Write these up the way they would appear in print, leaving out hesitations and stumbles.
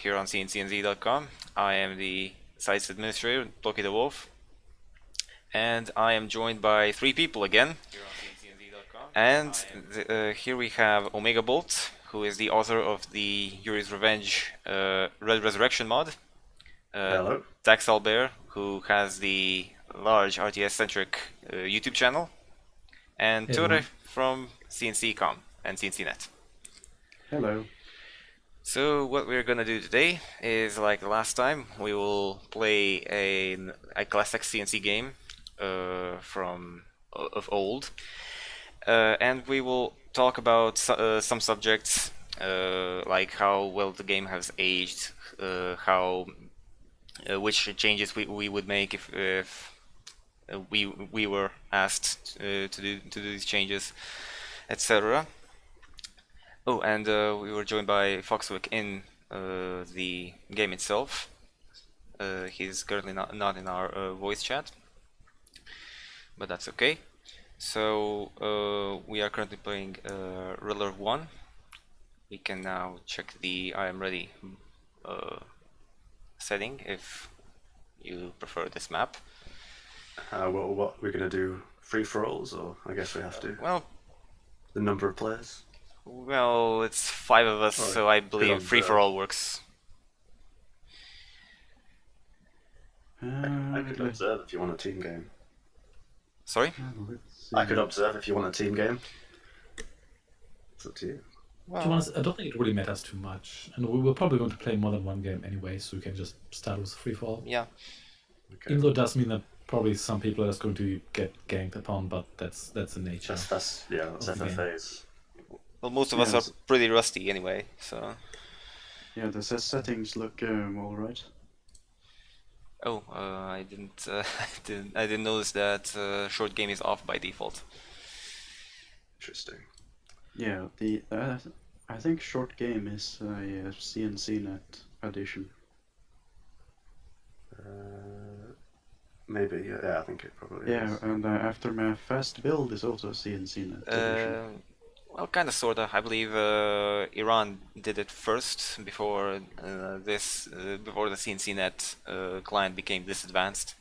here on CnCNet.com. I am the site's administrator, Loki the Wolf, and I am joined by three people again. And here we have OmegaBolt, who is the author of the Yuri's Revenge Red Resurrection mod. Hello. TaxOwlbear, who has the large RTS-centric YouTube channel. And Ture from CnCCom and CnCNet. Hello. So what we're gonna do today is, like the last time, we will play a classic CNC game of old, and we will talk about some subjects like how well the game has aged, which changes we would make if we were asked to do these changes, etc. Oh, and we were joined by Foxwick in the game itself. He's currently not in our voice chat, but that's okay. So we are currently playing Riddler 1. We can now check the I am ready setting if you prefer this map. What we're gonna do? Free for alls, or I guess we have to. Well, The number of players. Well, it's 5 of us, so I believe free-for-all works. I could observe if you want a team game. Sorry? I could observe if you want a team game. It's up to you. To be honest, I don't think it really matters too much. And we were probably going to play more than one game anyway, so we can just start with free-for-all. Yeah. Okay. Even though it does mean that probably some people are just going to get ganked upon, but that's the nature. That's FFAs. Well, most of us are pretty rusty anyway, so... Yeah, the settings look all right. Oh, I didn't notice that short game is off by default. Interesting. Yeah, I think short game is a CnCNet addition. Maybe, yeah, I think it probably is. Yeah, and Aftermath Fast Build is also a CnCNet addition. Well, kind of, sorta. I believe Iran did it first before before the CnCNet client became this advanced.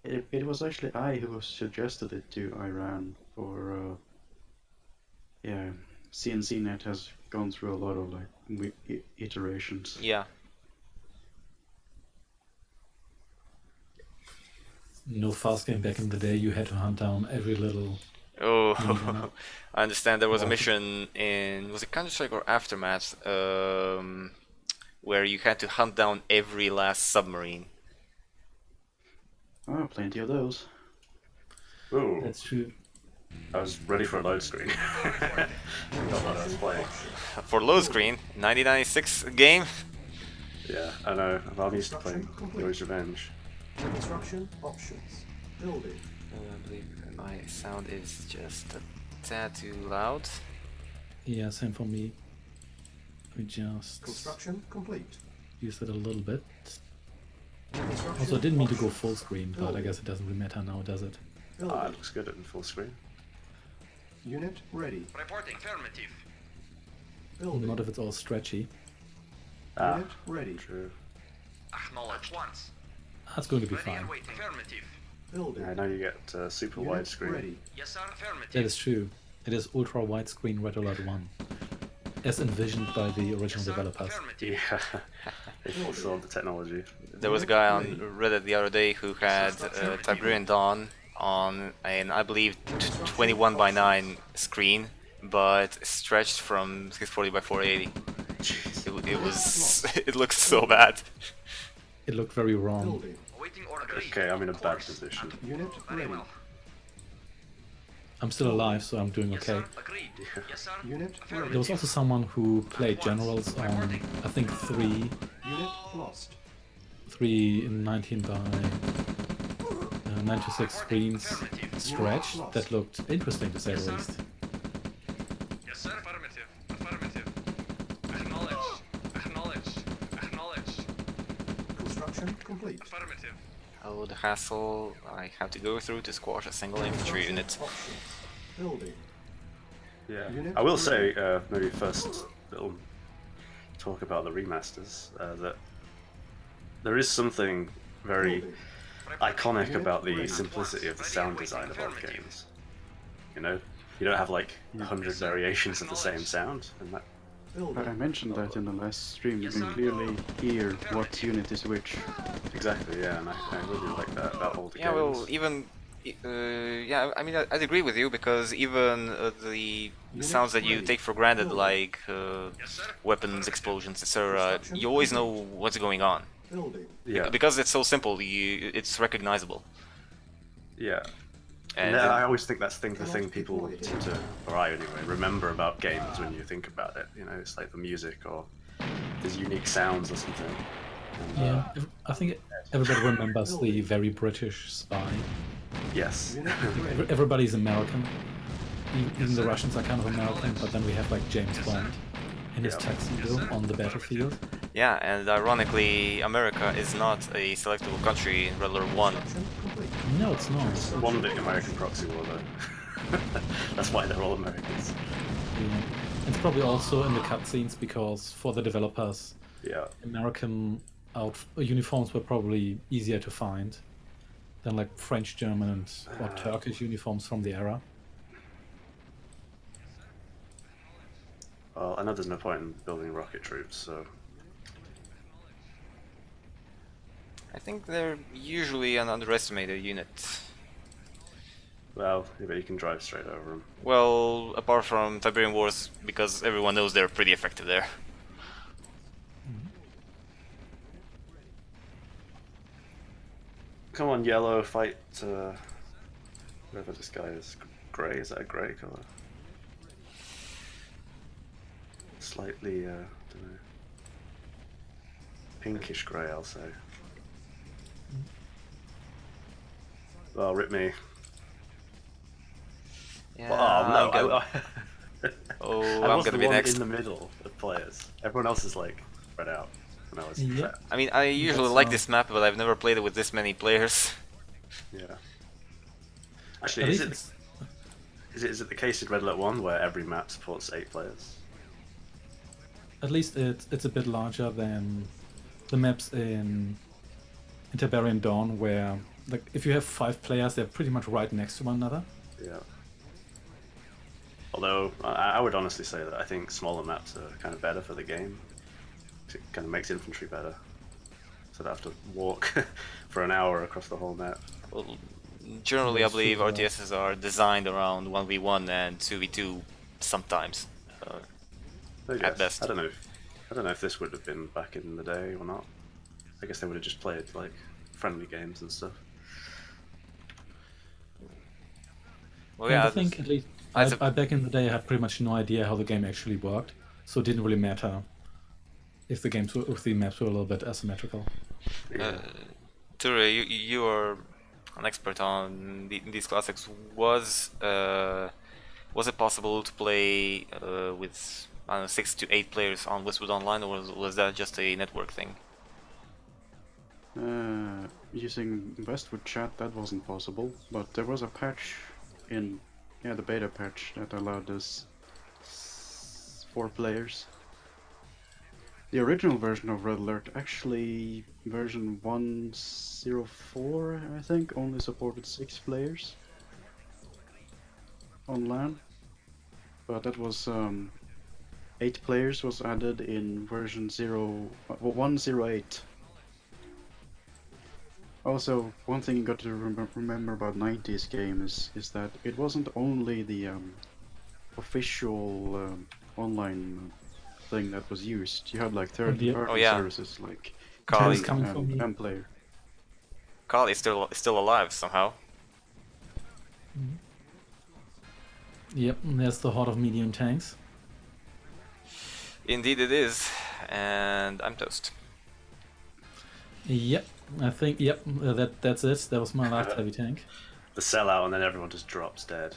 It was actually I who suggested it to Iran for yeah, CnCNet has gone through a lot of like iterations. Yeah. No fast game back in the day, you had to hunt down every little... Oh, I understand there was a mission in... Was it Counter-Strike or Aftermath? Where you had to hunt down every last submarine. Oh, plenty of those. Ooh, That's true. I was ready for a load screen. Not what I was playing. For low screen, 1996 game? Yeah, I know. I'm used to playing Yuri's Revenge. Construction options. Building. I believe my sound is just a tad too loud. Yeah, same for me. We just Construction complete. use it a little bit. Construction Also, I didn't mean to go full options. screen, but I guess it doesn't really matter now, does it? Ah, Building. it looks good in full screen. Unit ready. Reporting affirmative. Building. Not if it's all stretchy. Ah, Unit ready. true. Acknowledged. Once. That's going to be Ready fine. and waiting. Affirmative. Building. Yeah, now you get super Unit widescreen. ready. Yes, sir. Affirmative. That is true. It is ultra widescreen Red Alert 1, as envisioned by the original Yes, sir. developers. Affirmative. Yeah, they foresaw the technology. There was a guy on Reddit the other day who had Tiberian Dawn on an, I believe, 21:9 screen, but stretched from 640 by 480. It was it looked so bad. It looked very wrong. Building. Awaiting order. Okay, I'm in a bad position. Unit Very ready. well. I'm still alive, so I'm doing Yes, okay. sir. Agreed. Yes, sir. Unit There ready. was also someone who played generals on, I think, Unit lost. 3 in 19 by 96 screens stretched. That looked interesting, to say the least. Yes, sir. Affirmative. Affirmative. Acknowledged. Acknowledged. Acknowledged. Construction complete. Affirmative. Oh, the hassle I have to go through to squash a single infantry unit. Options. Building. Yeah. Unit I will say, maybe first little talk about the remasters, that there is something very Building. iconic about the simplicity of the sound design of old games. You know, you don't have like 100 variations of the same sound, and that Building. I mentioned that in the last stream. You can clearly hear what unit is which. exactly, yeah, and I really like that about older Yeah, games. well, even yeah, I mean, I'd agree with you because even the sounds that you take for granted, like weapons, explosions, etc., you always know what's going on. Building. Yeah, Because it's so simple, it's recognizable. yeah. And And I always think that's the thing people seem to, or I anyway, remember about games when you think about it. You know, it's like the music or there's unique sounds or something. And, Yeah, I think everybody remembers the very British spy. yes. Everybody's American. Even the Russians are kind of American, but then we have like James Bond in his Yeah. tuxedo on the battlefield. yeah, and ironically, America is not a selectable country in Red Alert 1. Construction complete. No, it's not. One big American proxy war though. That's why they're all Americans. Yeah. It's probably also in the cutscenes because for the developers, Yeah. American uniforms were probably easier to find than like French, German, and or Turkish uniforms from the era. Well, I know there's no point in building rocket troops, so I think they're usually an underestimated unit. well, yeah, but you can drive straight over them. Well, apart from Tiberian Wars, because everyone knows they're pretty effective there. Come on, yellow, fight whoever this guy is. Grey, is that a grey colour? Slightly, don't know. Pinkish grey, I'll say. Well, rip me. Yeah, Oh, no, I'm gonna, I I'm was gonna the be one next. in the middle of players. Everyone else is like spread out. And I was Yeah. I mean, I usually That's, like this map, but I've never played it with this many players. yeah. At Actually, least is it the case in Red Alert 1 where every map supports 8 players? it's a bit larger than the maps in Tiberian Dawn, where like if you have 5 players, they're pretty much right next to one another. Yeah. Although, I would honestly say that I think smaller maps are kind of better for the game. It kind of makes infantry better. So they have to walk for an hour across the whole map. Well, generally, I Yes, believe sure. RTSs are designed around 1v1 and 2v2 sometimes. I guess. best. I don't know if this would have been back in the day or not. I guess they would have just played like friendly games and stuff. Well, And yeah, I think at least as I back in the day I had pretty much no idea how the game actually worked, so it didn't really matter if the maps were a little bit asymmetrical. Yeah. Ture, you are an expert on these classics. Was it possible to play with I don't know, 6 to 8 players on Westwood Online, or was that just a network thing? Using Westwood chat, that wasn't possible, but there was a patch in, the beta patch that allowed us 4 players. The original version of Red Alert, actually version 1.04, I think, only supported 6 players on LAN, but that was 8 players was added in version 1.08. Also, one thing you got to remember about 90s games is that it wasn't only the official online thing that was used. You had like third-party Oh, yeah. services like Kali, It's coming from me. M-Player. Kali is still alive somehow. Yep, and there's the horde of medium tanks. Indeed, it is, and I'm toast. Yep, I think that's it. That was my last heavy tank. The sellout, and then everyone just drops dead.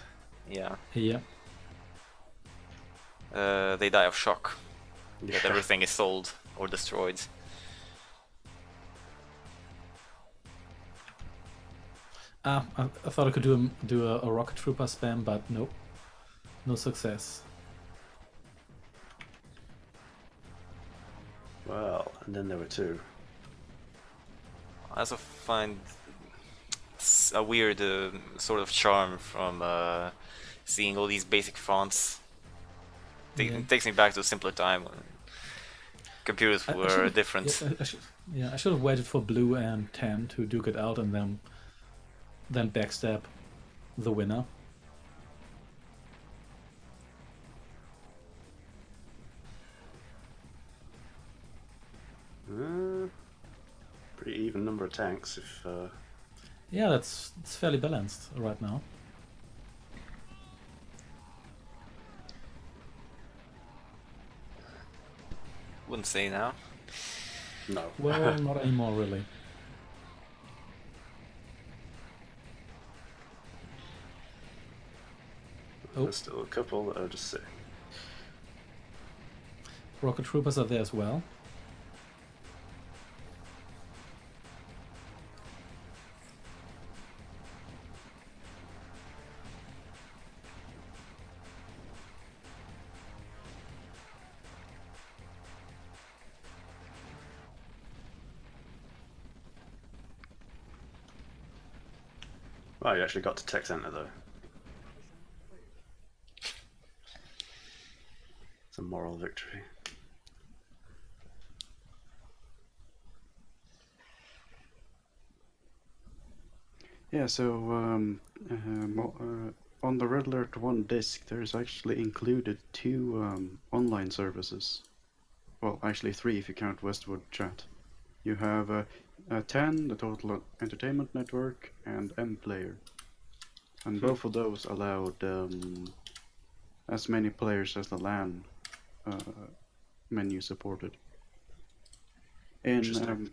Yeah, Yep. they die of shock. That Yeah. everything is sold or destroyed. I thought I could do a rocket trooper spam, but nope, no success. Well, and then there were two. I also find a weird sort of charm from seeing all these basic fonts. Yeah. It takes me back to a simpler time when computers I were should've- different. I should have waited for blue and tan to duke it out and then backstab the winner. Pretty even number of tanks. If Yeah, it's fairly balanced right now. Wouldn't say now. no, Well, not anymore, really. Oh. there's still a couple that are just sitting. Rocket troopers are there as well. Oh, you actually got to TaxOwlbear though. It's a moral victory. Yeah, so on the Red Alert 1 disk, there's actually included two online services. Well, actually three if you count Westwood Chat. You have 10, the Total Entertainment Network, and M-Player. And both of those allowed as many players as the LAN menu supported. In Interesting.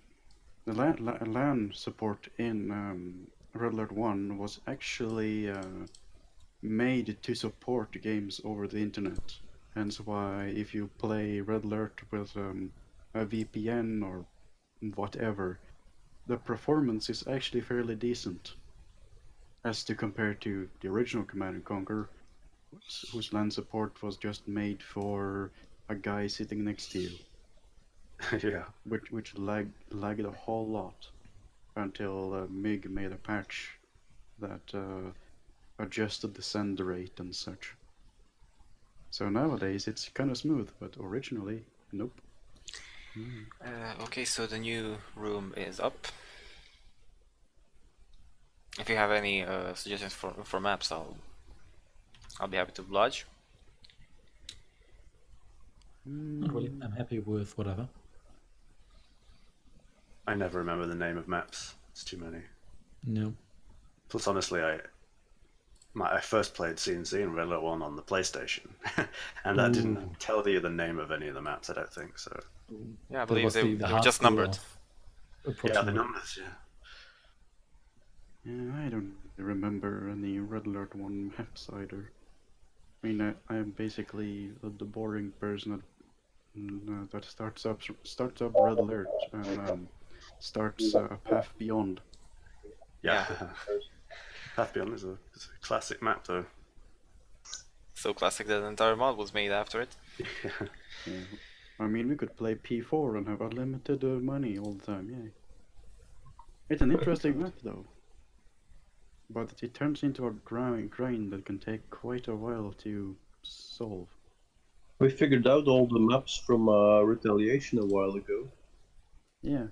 the LAN support in Red Alert 1 was actually made to support games over the internet. Hence why if you play Red Alert with a VPN or whatever, the performance is actually fairly decent as to compare to the original Command & Conquer, whose LAN support was just made for a guy sitting next to you, Yeah. which lagged a whole lot until MiG made a patch that adjusted the send rate and such. So nowadays it's kind of smooth, but originally, nope. Okay, so the new room is up. If you have any suggestions for maps, I'll be happy to oblige. Not really. I'm happy with whatever. I never remember the name of maps. It's too many. No. Plus, honestly, I first played CnC and Red Alert 1 on the PlayStation, and that didn't tell you the name of any of the maps, I don't think, so... Yeah, I That believe was they the were just hard numbered. score Yeah, the approximately. numbers, yeah. Yeah, I don't remember any Red Alert 1 maps either. I mean, I'm basically the boring person that starts up Red Alert and starts a path beyond. Yeah. Path Beyond is a classic map, though. So classic that an entire mod was made after it. Yeah. I mean, we could play P4 and have unlimited money all the time, yeah. It's an interesting map, though. But it turns into a grind that can take quite a while to solve. We figured out all the maps from Retaliation a while ago. Yeah.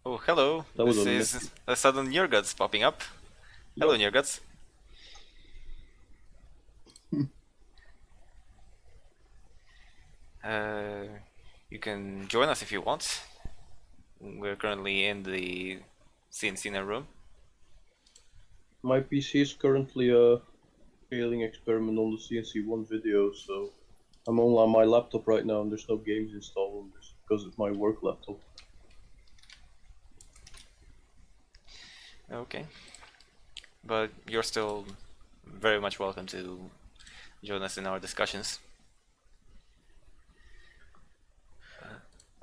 Oh, hello. That was This is a sudden Nyerguds popping up. Hello, Nyerguds. You can join us if you want. We're currently in the CnCNet room. My PC is currently failing experiment on the CNC1 video, so I'm on my laptop right now and there's no games installed on this because it's my work laptop. Okay. But you're still very much welcome to join us in our discussions.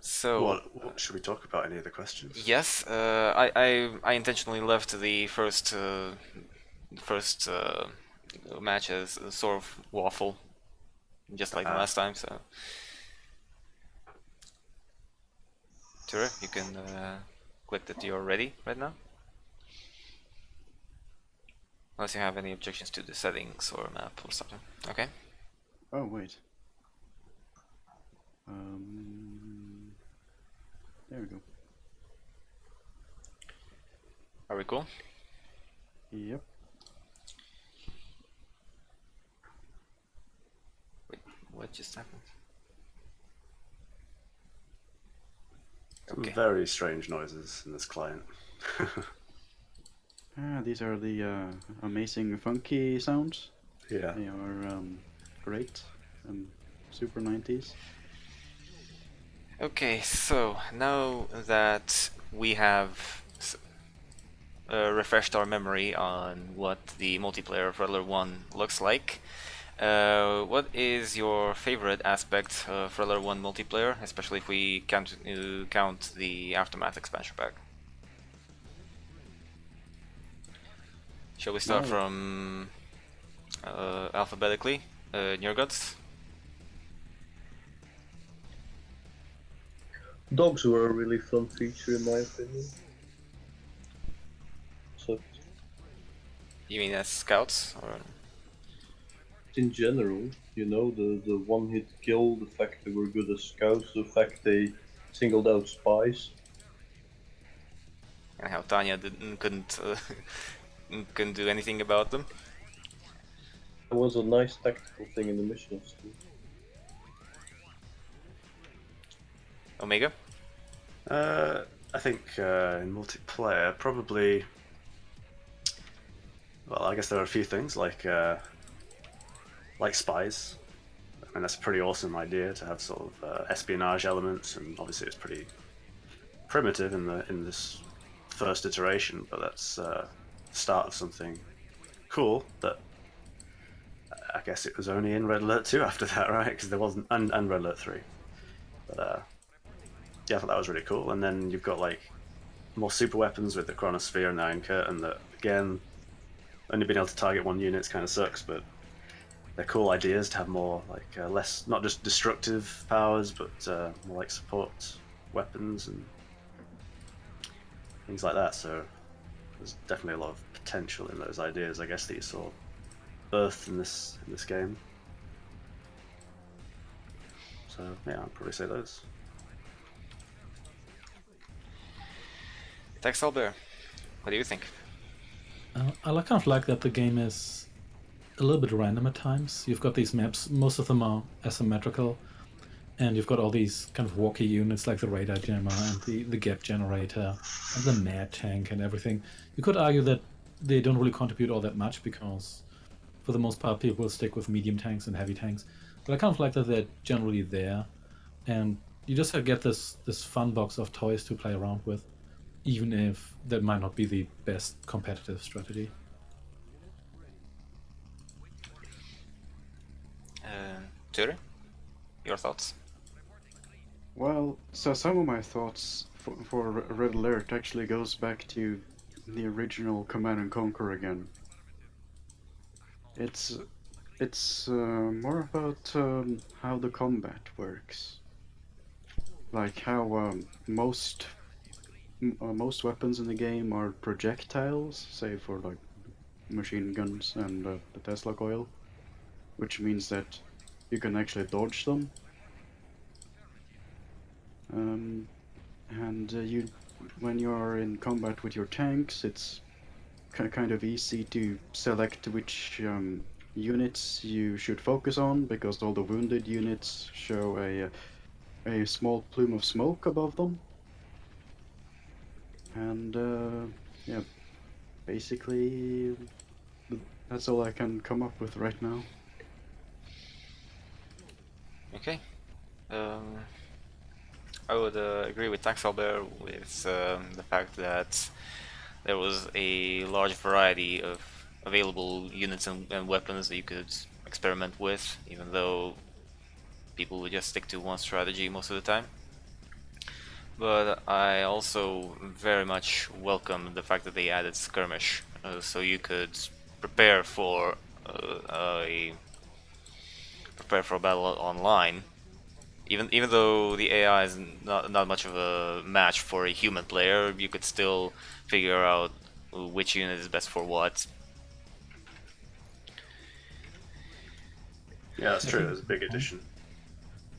So, What should we talk about? Any of the questions? yes, I intentionally left the first match as a sort of waffle, just like the last time. So Ture, you can click that you're ready right now. Unless you have any objections to the settings or map or something. Okay. Oh wait. There we go. Are we cool? Yep. Wait, what just happened? Some Okay. very strange noises in this client. These are the amazing funky sounds. Yeah. They are great and super 90s. Okay, so now that we have refreshed our memory on what the multiplayer of Redler 1 looks like, what is your favorite aspect of Redler 1 multiplayer, especially if we count the Aftermath expansion pack? Shall we start Well- from alphabetically? Nyerguds? Dogs were a really fun feature in my opinion. So You mean as scouts? Or in general, you know, the one-hit kill, the fact they were good as scouts, the fact they singled out spies. and how Tanya couldn't do anything about them? It was a nice tactical thing in the missions too. Omega? I think in multiplayer, probably. Well, I guess there are a few things like spies. I mean, that's a pretty awesome idea to have sort of espionage elements, and obviously it's pretty primitive in this first iteration, but that's the start of something cool that I guess it was only in Red Alert 2 after that, right? Because there wasn't, and Red Alert 3. But yeah, I thought that was really cool. And then you've got like more super weapons with the Chronosphere and the Iron Curtain that, again, only being able to target one unit kind of sucks, but they're cool ideas to have more like less, not just destructive powers, but more like support weapons and things like that. So there's definitely a lot of potential in those ideas, I guess, that you saw birthed in this game. So yeah, I'd probably say those. TaxOwlbear, what do you think? I kind of like that the game is a little bit random at times. You've got these maps, most of them are asymmetrical, and you've got all these kind of walkie units like the radar jammer and the gap generator and the mad tank and everything. You could argue that they don't really contribute all that much because for the most part people will stick with medium tanks and heavy tanks. But I kind of like that they're generally there, and you just get this fun box of toys to play around with, even if that might not be the best competitive strategy. Ture, your thoughts? Well, so some of my thoughts for Red Alert actually goes back to the original Command and Conquer again. It's more about how the combat works, like how most weapons in the game are projectiles, save for like machine guns and the Tesla coil, which means that you can actually dodge them. When you're in combat with your tanks, it's kind of easy to select which units you should focus on, because all the wounded units show a small plume of smoke above them. And yeah, basically that's all I can come up with right now. Okay. I would agree with TaxOwlbear with the fact that there was a large variety of available units and weapons that you could experiment with, even though people would just stick to one strategy most of the time. But I also very much welcome the fact that they added skirmish, so you could prepare for a battle online even though the AI is not much of a match for a human player, you could still figure out which unit is best for what. Yeah, that's I true. think- There's a big addition.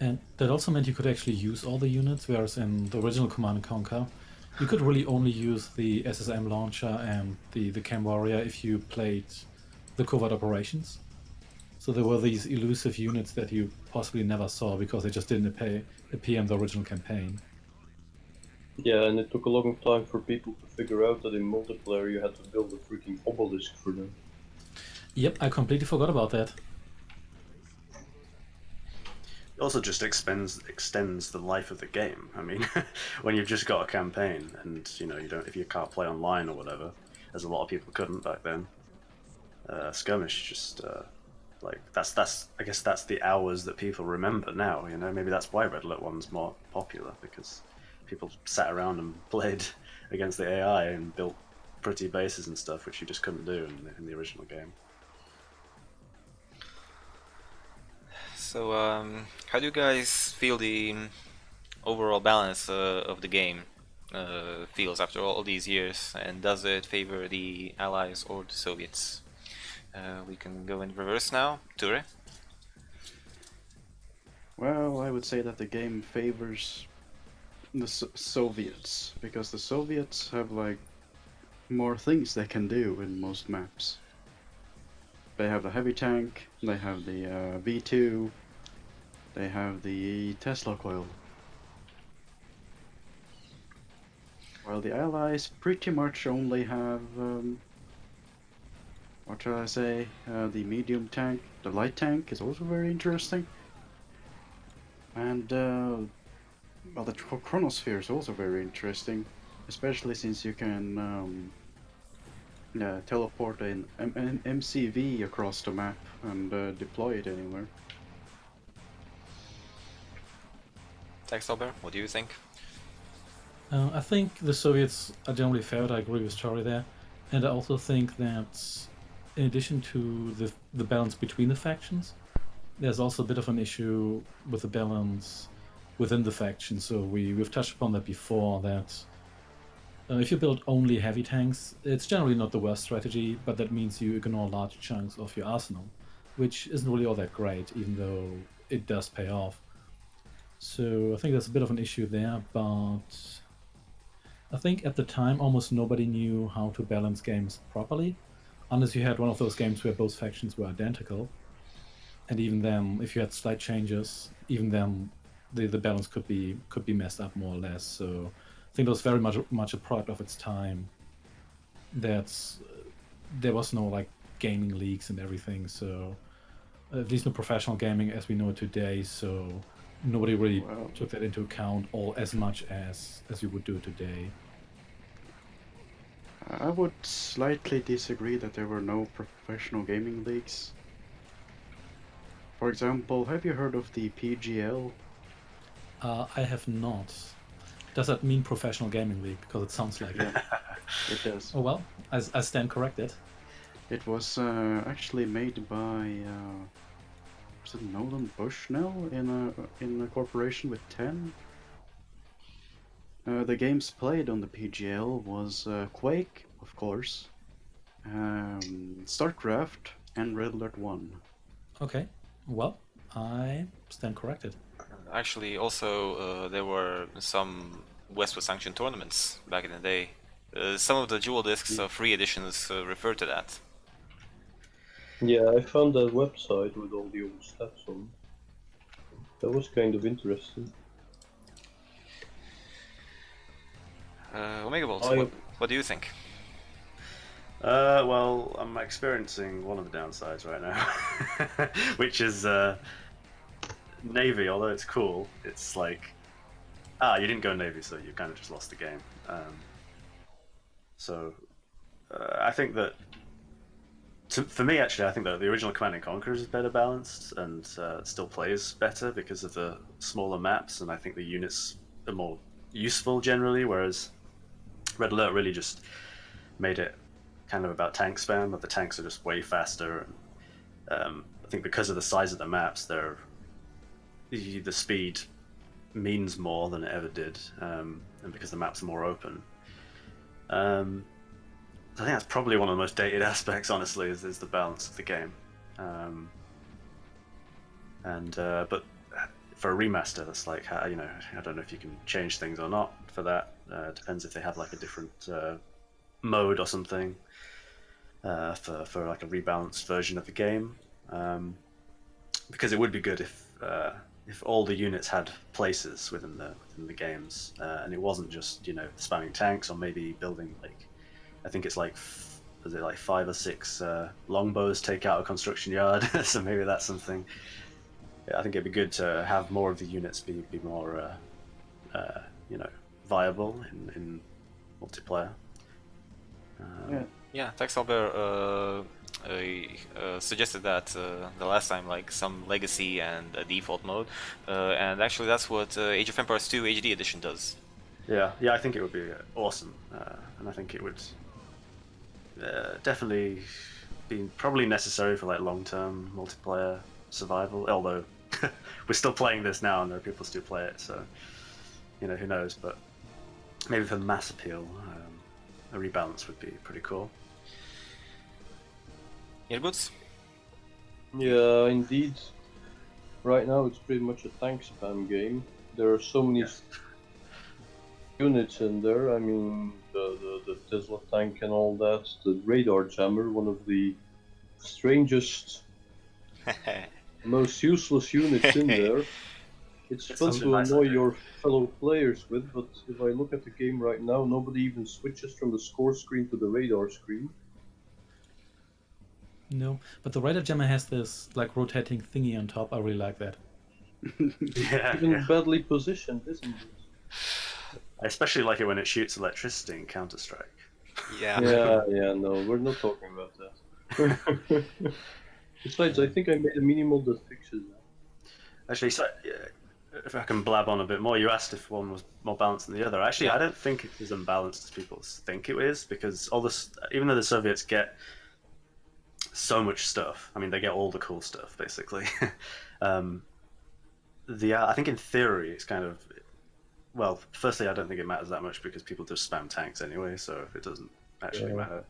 And that also meant you could actually use all the units, whereas in the original Command & Conquer, you could really only use the SSM launcher and the Cam Warrior if you played the covert operations. So there were these elusive units that you possibly never saw because they just didn't appear in the original campaign. Yeah, and it took a long time for people to figure out that in multiplayer you had to build a freaking obelisk for them. Yep, I completely forgot about that. It also just extends the life of the game. I mean, when you've just got a campaign and if you can't play online or whatever, as a lot of people couldn't back then, skirmish just like that's I guess that's the hours that people remember now. Maybe that's why Red Alert 1's more popular, because people sat around and played against the AI and built pretty bases and stuff, which you just couldn't do in the original game. So, how do you guys feel the overall balance of the game feels after all these years, and does it favor the Allies or the Soviets? We can go in reverse now. Ture? Well, I would say that the game favors the Soviets, because the Soviets have like more things they can do in most maps. They have the heavy tank, they have the V2, they have the Tesla coil. While the Allies pretty much only have, what shall I say, the medium tank. The light tank is also very interesting. And, well, the chronosphere is also very interesting, especially since you can teleport an MCV across the map and deploy it anywhere. TaxOwlbear, what do you think? I think the Soviets are generally favored. I agree with Tori there. And I also think that in addition to the balance between the factions, there's also a bit of an issue with the balance within the faction. So we've touched upon that before, that if you build only heavy tanks, it's generally not the worst strategy, but that means you ignore large chunks of your arsenal, which isn't really all that great, even though it does pay off. So I think there's a bit of an issue there, but I think at the time almost nobody knew how to balance games properly, unless you had one of those games where both factions were identical. And even then, if you had slight changes, even then the balance could be messed up more or less. So I think it was very much a product of its time. There was no like gaming leagues and everything, so at least no professional gaming as we know it today. So nobody really took that into account all as much as you would do today. I would slightly disagree that there were no professional gaming leagues. For example, have you heard of the PGL? I have not. Does that mean professional gaming league? Because it sounds like it. It does. Oh well, I stand corrected. It was actually made by was it Nolan Bushnell in a corporation with 10? The games played on the PGL was Quake, of course, StarCraft, and Red Alert 1. Okay, well, I stand corrected. Actually, also there were some Westwood sanctioned tournaments back in the day. Some of the dual discs free editions refer to that. Yeah, I found that website with all the old stats on. That was kind of interesting. OmegaBolt, what do you think? Well, I'm experiencing one of the downsides right now, which is Navy. Although it's cool, it's like, you didn't go Navy, so you kind of just lost the game. So I think that, for me, actually, I think that the original Command & Conquer is better balanced and still plays better because of the smaller maps, and I think the units are more useful generally, whereas Red Alert really just made it kind of about tank spam, but the tanks are just way faster. And I think because of the size of the maps, the speed means more than it ever did, and because the map's more open. I think that's probably one of the most dated aspects, honestly, is the balance of the game. But for a remaster, that's like, I don't know if you can change things or not for that. Depends if they have like a different mode or something for like a rebalanced version of the game. Because it would be good if all the units had places within the games, and it wasn't just spamming tanks or maybe building like, I think it's like, is it like 5 or 6 longbows take out a construction yard? So maybe that's something. Yeah, I think it'd be good to have more of the units be more viable in multiplayer. Yeah, TaxOwlbear suggested that the last time, like some legacy and a default mode, and actually that's what Age of Empires 2 HD edition does. Yeah, I think it would be awesome, and I think it would definitely be probably necessary for like long-term multiplayer survival. Although we're still playing this now, and there are people who still play it, so who knows? But maybe for mass appeal, a rebalance would be pretty cool. Nyerguds? Yeah, indeed. Right now it's pretty much a tank spam game. There are so many units in there. I mean, the Tesla tank and all that. The radar jammer, one of the strangest, most useless units in there. It's fun something to nice annoy like that. your fellow players with, but if I look at the game right now, nobody even switches from the score screen to the radar screen. No, but the radar jammer has this like rotating thingy on top. I really like that. Even badly positioned, isn't it? I especially like it when it shoots electricity in Counter-Strike. Yeah. Yeah, no, we're not talking about that. Besides, I think I made a minimal that fixes that. Actually, so, if I can blab on a bit more, you asked if one was more balanced than the other. Actually, I don't think it's as unbalanced as people think it is, because all this, even though the Soviets get so much stuff, I mean, they get all the cool stuff, basically. I think in theory, it's kind of, well, firstly, I don't think it matters that much because people just spam tanks anyway, so it doesn't actually matter.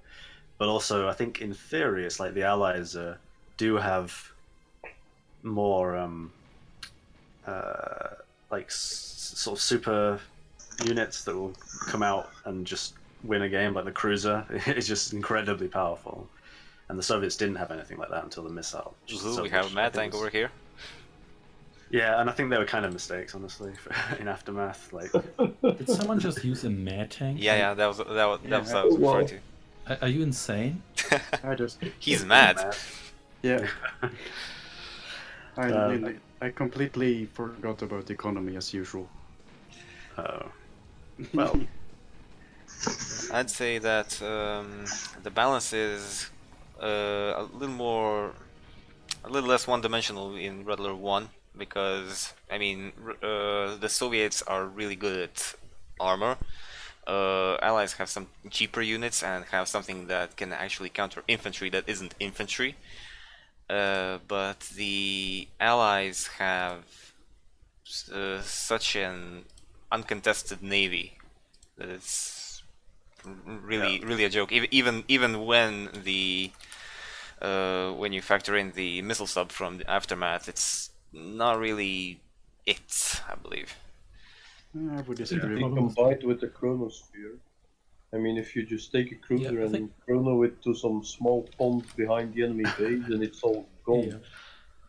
But also, I think in theory, it's like the Allies do have more sort of super units that will come out and just win a game. Like the cruiser is just incredibly powerful, and the Soviets didn't have anything like that until the missile. Ooh, we have a mad tank over here. Yeah, and I think they were kind of mistakes, honestly, in Aftermath. Like, Did someone just use a mad tank? Yeah, that was what I was referring to. Are you insane? I just He's mad. yeah. I completely forgot about the economy as usual. well, I'd say that the balance is a little less one-dimensional in Red Alert 1, because I mean the Soviets are really good at armor. Allies have some cheaper units and have something that can actually counter infantry that isn't infantry. But the Allies have such an uncontested navy that it's really a joke. Even when when you factor in the missile sub from the Aftermath, it's not really it, I believe. I would They disagree. combined with the chronosphere. I mean, if you just take a cruiser I and think- chrono it to some small pond behind the enemy base, and it's all gone. Yeah,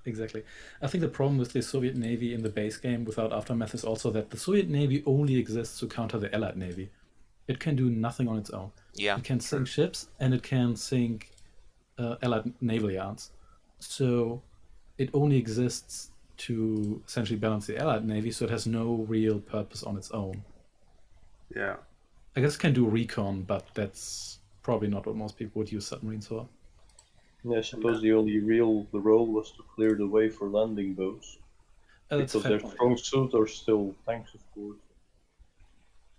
exactly. I think the problem with the Soviet Navy in the base game without Aftermath is also that the Soviet Navy only exists to counter the Allied Navy. It can do nothing on its own. Yeah. It can sink ships and it can sink Allied naval yards. So it only exists to essentially balance the Allied Navy, so it has no real purpose on its own. yeah. I guess it can do recon, but that's probably not what most people would use submarines for. Yeah, I suppose the role was to clear the way for landing boats. That's a Because fair their point. strong suit are still tanks, of course.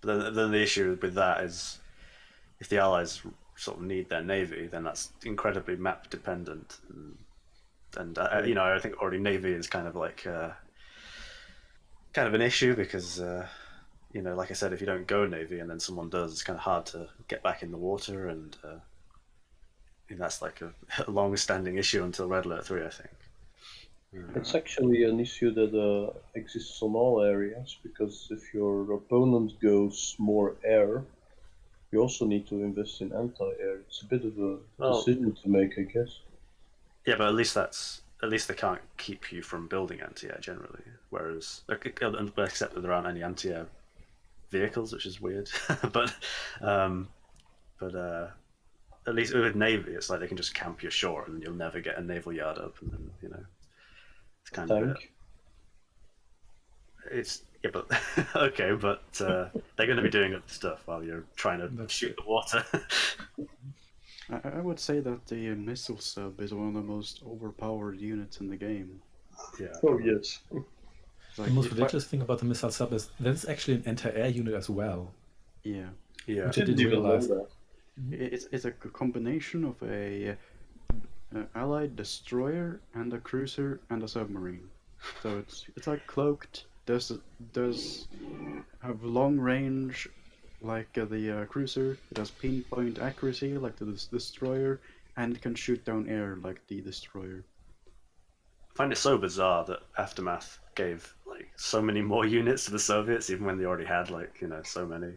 But then the issue with that is, if the Allies sort of need their navy, then that's incredibly map dependent, and I think already navy is kind of kind of an issue because, you know, like I said, if you don't go Navy and then someone does, it's kind of hard to get back in the water, and that's like a long-standing issue until Red Alert 3, I think. It's actually an issue that exists on all areas, because if your opponent goes more air, you also need to invest in anti-air. It's a bit of a decision to make, I guess. Yeah, but at least they can't keep you from building anti-air generally. Whereas, except that there aren't any anti-air vehicles, which is weird. but at least with Navy, it's like they can just camp your shore and you'll never get a naval yard up, and then, you know, it's kind of it's yeah, but okay, but they're going to be doing other stuff while you're trying to shoot the water. I would say that the missile sub is one of the most overpowered units in the game. Yeah. Oh yes. Like The most ridiculous thing about the missile sub is that it's actually an anti-air unit as well. Yeah. Yeah. Which I didn't realize. It's a combination of a allied destroyer and a cruiser and a submarine. So it's like cloaked. Does have long range like the cruiser. It has pinpoint accuracy like the destroyer, and it can shoot down air like the destroyer. I find it so bizarre that Aftermath gave like so many more units to the Soviets, even when they already had, like, you know, so many.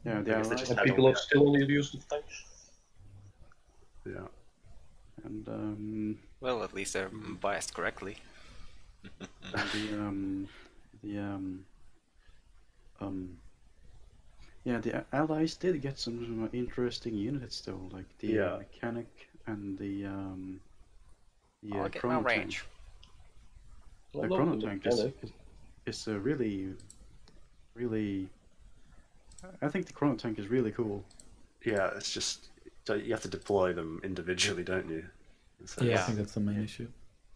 Yeah, the I guess they allies. just And had people all are still only used the tanks. Yeah. And Well, at least they're biased correctly. the allies did get some interesting units though, like the mechanic and the I'll get chrono my tank. range. The chrono tank is really. I think the chrono tank is really cool. Yeah, it's just you have to deploy them individually, don't you? So Yeah, I think that's the main issue.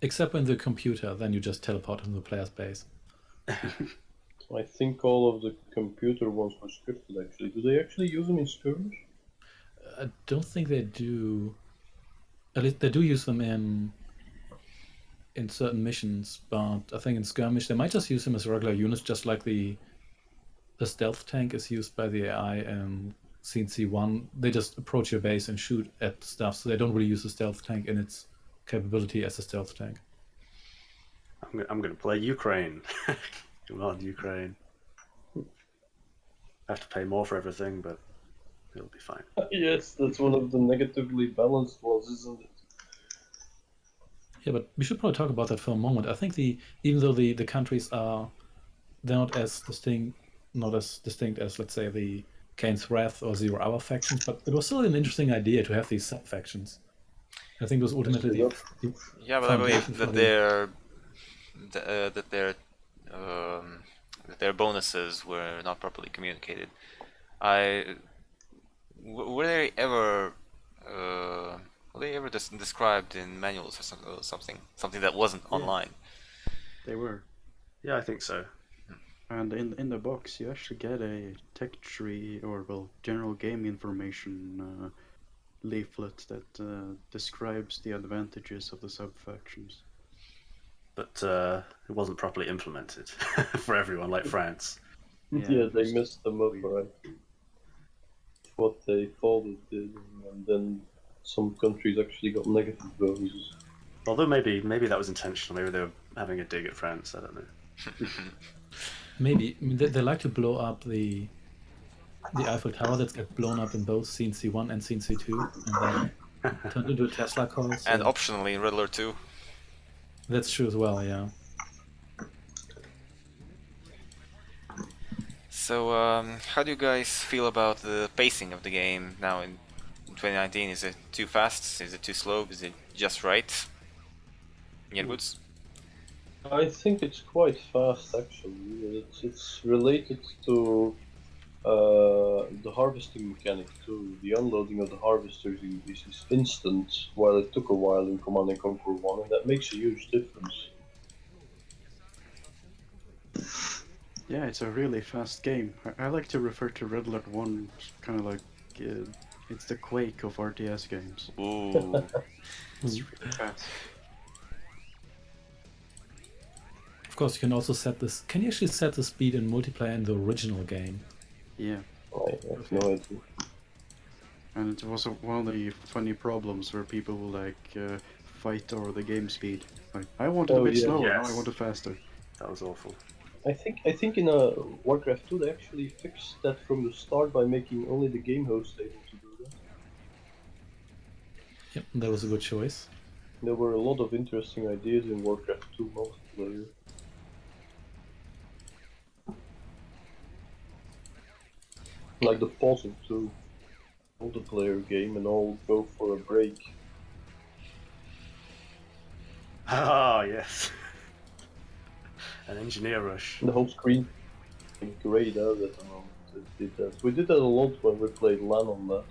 Except when the computer, then you just teleport into the player's base. I think all of the computer ones were scripted actually. Do they actually use them in skirmish? I don't think they do. At least they do use them in certain missions, but I think in skirmish they might just use them as regular units, just like the stealth tank is used by the AI in CnC1. They just approach your base and shoot at stuff, so they don't really use the stealth tank in its capability as a stealth tank. I'm going to play Ukraine. Come on, Ukraine. I have to pay more for everything, but it'll be fine. Yes, that's one of the negatively balanced ones, isn't it? Yeah, but we should probably talk about that for a moment. I think even though the countries they're not as distinct as, let's say, the Kane's Wrath or Zero Hour factions, but it was still an interesting idea to have these sub factions. I think it was ultimately the Yeah, but I believe foundation that their bonuses were not properly communicated. Were they ever described in manuals or something that wasn't online? They were. Yeah, I think so. And in the box, you actually get a tech tree, or general game information leaflet that describes the advantages of the sub-factions. But it wasn't properly implemented for everyone, like France. Yeah, they messed them up, right? What they thought it did, and then some countries actually got negative bonuses. Although maybe that was intentional. Maybe they were having a dig at France. I don't know. Maybe. I mean, they like to blow up the Eiffel Tower that gets blown up in both CnC1 and CnC2, and then turned into a Tesla car. So And optionally in Red Alert 2. that's true as well, yeah. So, how do you guys feel about the pacing of the game now in 2019? Is it too fast? Is it too slow? Is it just right? Nyerguds? I think it's quite fast actually. It's related to the harvesting mechanic too. The unloading of the harvesters is instant, while it took a while in Command and Conquer 1, and that makes a huge difference. Yeah, it's a really fast game. I like to refer to Red Alert 1 kind of like it's the Quake of RTS games. Ooh. It's really fast. Of course, you can also set this. Can you actually set the speed in multiplayer in the original game? Yeah, I have no idea. and it was one of the funny problems where people will fight over the game speed. Like, I want it a Oh, bit yeah. slower, no, I Yes. want it faster. That was awful. I think in Warcraft 2 they actually fixed that from the start by making only the game host able to do that. Yep, that was a good choice. There were a lot of interesting ideas in Warcraft 2 multiplayer. Like the puzzle to multiplayer game and all go for a break. Ah, yes. An engineer rush. The whole screen grayed out at the moment. It did that. We did that a lot when we played LAN on that.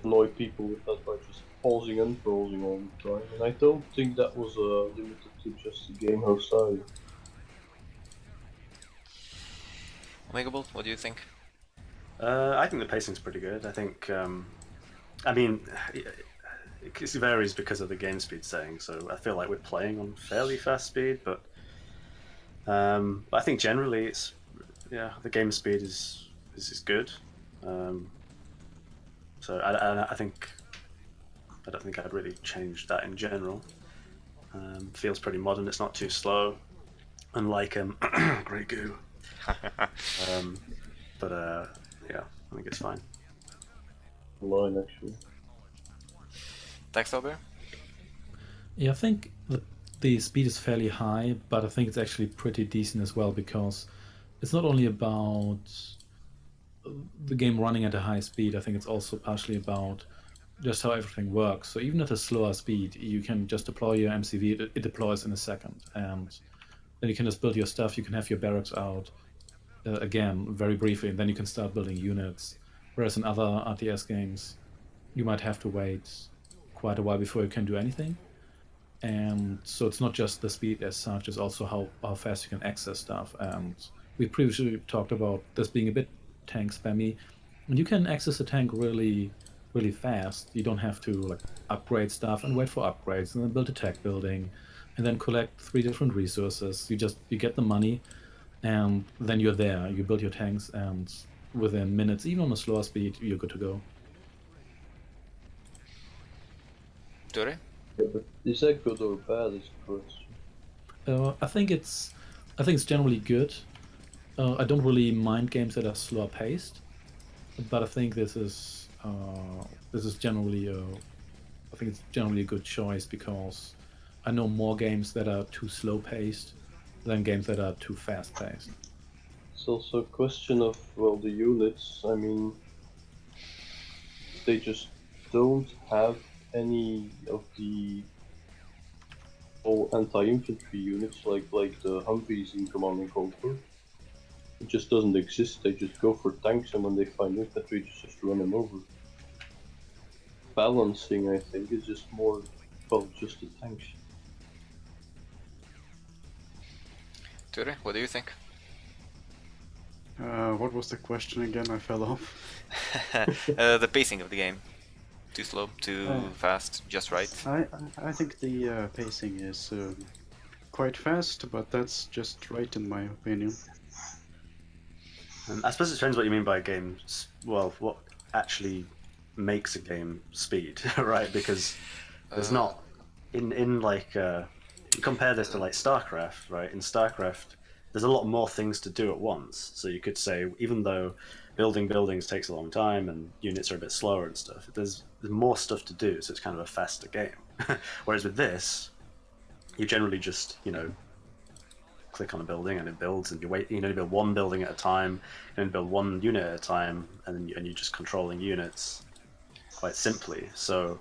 Annoy people with that by just pausing and pausing all the time. And I don't think that was limited to just the game host either. OmegaBolt, what do you think? I think the pacing's pretty good. I think, I mean, it varies because of the game speed setting. So I feel like we're playing on fairly fast speed, but I think generally it's the game speed is good. So I think I don't think I'd really change that in general. Feels pretty modern. It's not too slow, unlike Grey Goo. But yeah, I think it's fine. Line actually. TaxOwlbear? Yeah, I think the speed is fairly high, but I think it's actually pretty decent as well, because it's not only about the game running at a high speed. I think it's also partially about just how everything works. So even at a slower speed, you can just deploy your MCV, it deploys in a second, and then you can just build your stuff. You can have your barracks out again very briefly, and then you can start building units. Whereas in other RTS games, you might have to wait quite a while before you can do anything. And so it's not just the speed as such, it's also how fast you can access stuff. And we previously talked about this being a bit tank spammy. And you can access a tank really, really fast. You don't have to like upgrade stuff and wait for upgrades and then build a tech building and then collect 3 different resources. You get the money and then you're there. You build your tanks and within minutes, even on a slower speed, you're good to go. Ture? Yeah, but is that good or bad is the question. I think it's generally good. I don't really mind games that are slower paced, but I think this is generally I think it's generally a good choice, because I know more games that are too slow paced than games that are too fast paced. It's also a question of, well, the units. I mean, they just don't have any of the all anti-infantry units like the Humvees in Command and Conquer. It just doesn't exist. They just go for tanks, and when they find infantry, just run them over. Balancing, I think, is just more, well, just the tanks. Ture, what do you think? What was the question again? I fell off. The pacing of the game. Too slow, too fast, just right. I think the pacing is quite fast, but that's just right in my opinion. I suppose it depends what you mean by games. Well, what actually makes a game speed, right? Because there's not in like you compare this to like StarCraft, right? In StarCraft, there's a lot more things to do at once. So you could say, even though building buildings takes a long time and units are a bit slower and stuff, there's more stuff to do, so it's kind of a faster game. Whereas with this, you generally just, click on a building and it builds, and you wait. You build one building at a time, and build one unit at a time, and you're just controlling units quite simply. So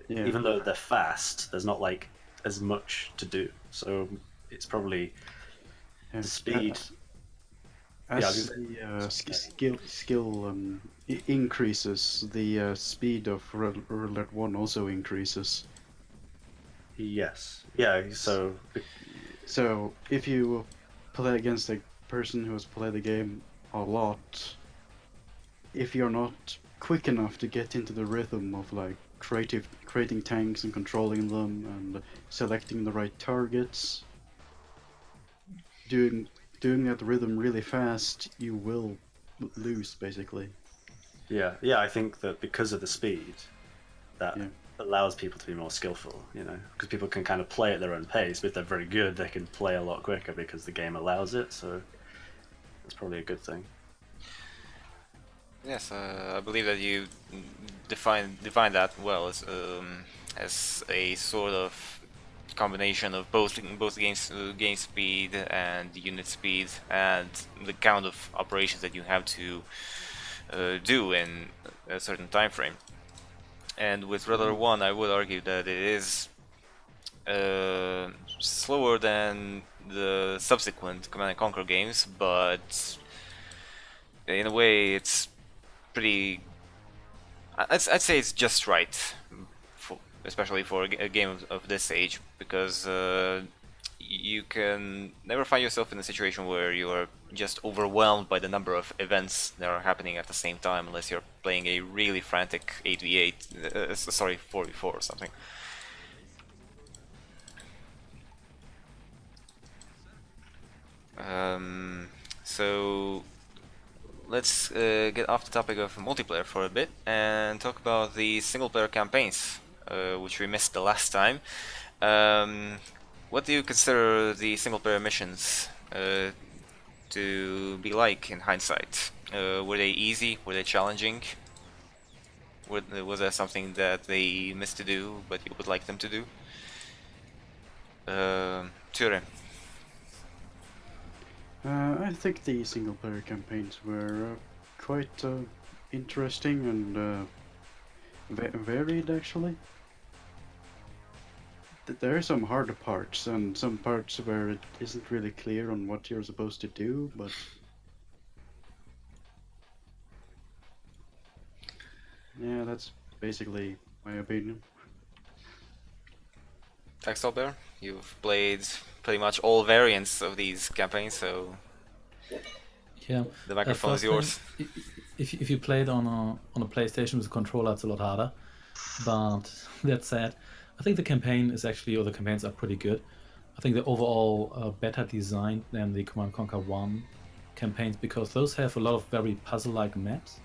Yeah. even though they're fast, there's not like as much to do. So it's probably the speed. As the skill increases, the speed of Roulette 1 also increases. Yes. Yeah. So if you play against a person who has played the game a lot, if you're not quick enough to get into the rhythm of like creating tanks and controlling them and selecting the right targets. Doing that rhythm really fast, you will lose basically. Yeah, I think that because of the speed, that Yeah. allows people to be more skillful, you know, because people can kind of play at their own pace. But if they're very good, they can play a lot quicker because the game allows it. So that's probably a good thing. Yes, I believe that you define that well as a sort of combination of both game speed and unit speed and the count of operations that you have to do in a certain time frame. And with Red Alert 1, I would argue that it is slower than the subsequent Command and Conquer games, but in a way it's pretty... I'd say it's just right, especially for a game of this age, because you can never find yourself in a situation where you are just overwhelmed by the number of events that are happening at the same time, unless you're playing a really frantic 8v8, sorry, 4v4 or something. So let's get off the topic of multiplayer for a bit and talk about the single-player campaigns, which we missed the last time. What do you consider the single-player missions to be like in hindsight? Were they easy? Were they challenging? Was there something that they missed to do but you would like them to do? Ture. I think the single-player campaigns were quite interesting and varied, actually. There are some harder parts and some parts where it isn't really clear on what you're supposed to do, but yeah, that's basically my opinion. TaxOwlbear, you've played pretty much all variants of these campaigns, so Yeah. the microphone is First yours. thing, if you play it on a PlayStation with a controller, it's a lot harder. But that said, I think the campaign is actually, or the campaigns are pretty good. I think they're overall better designed than the Command & Conquer 1 campaigns, because those have a lot of very puzzle-like maps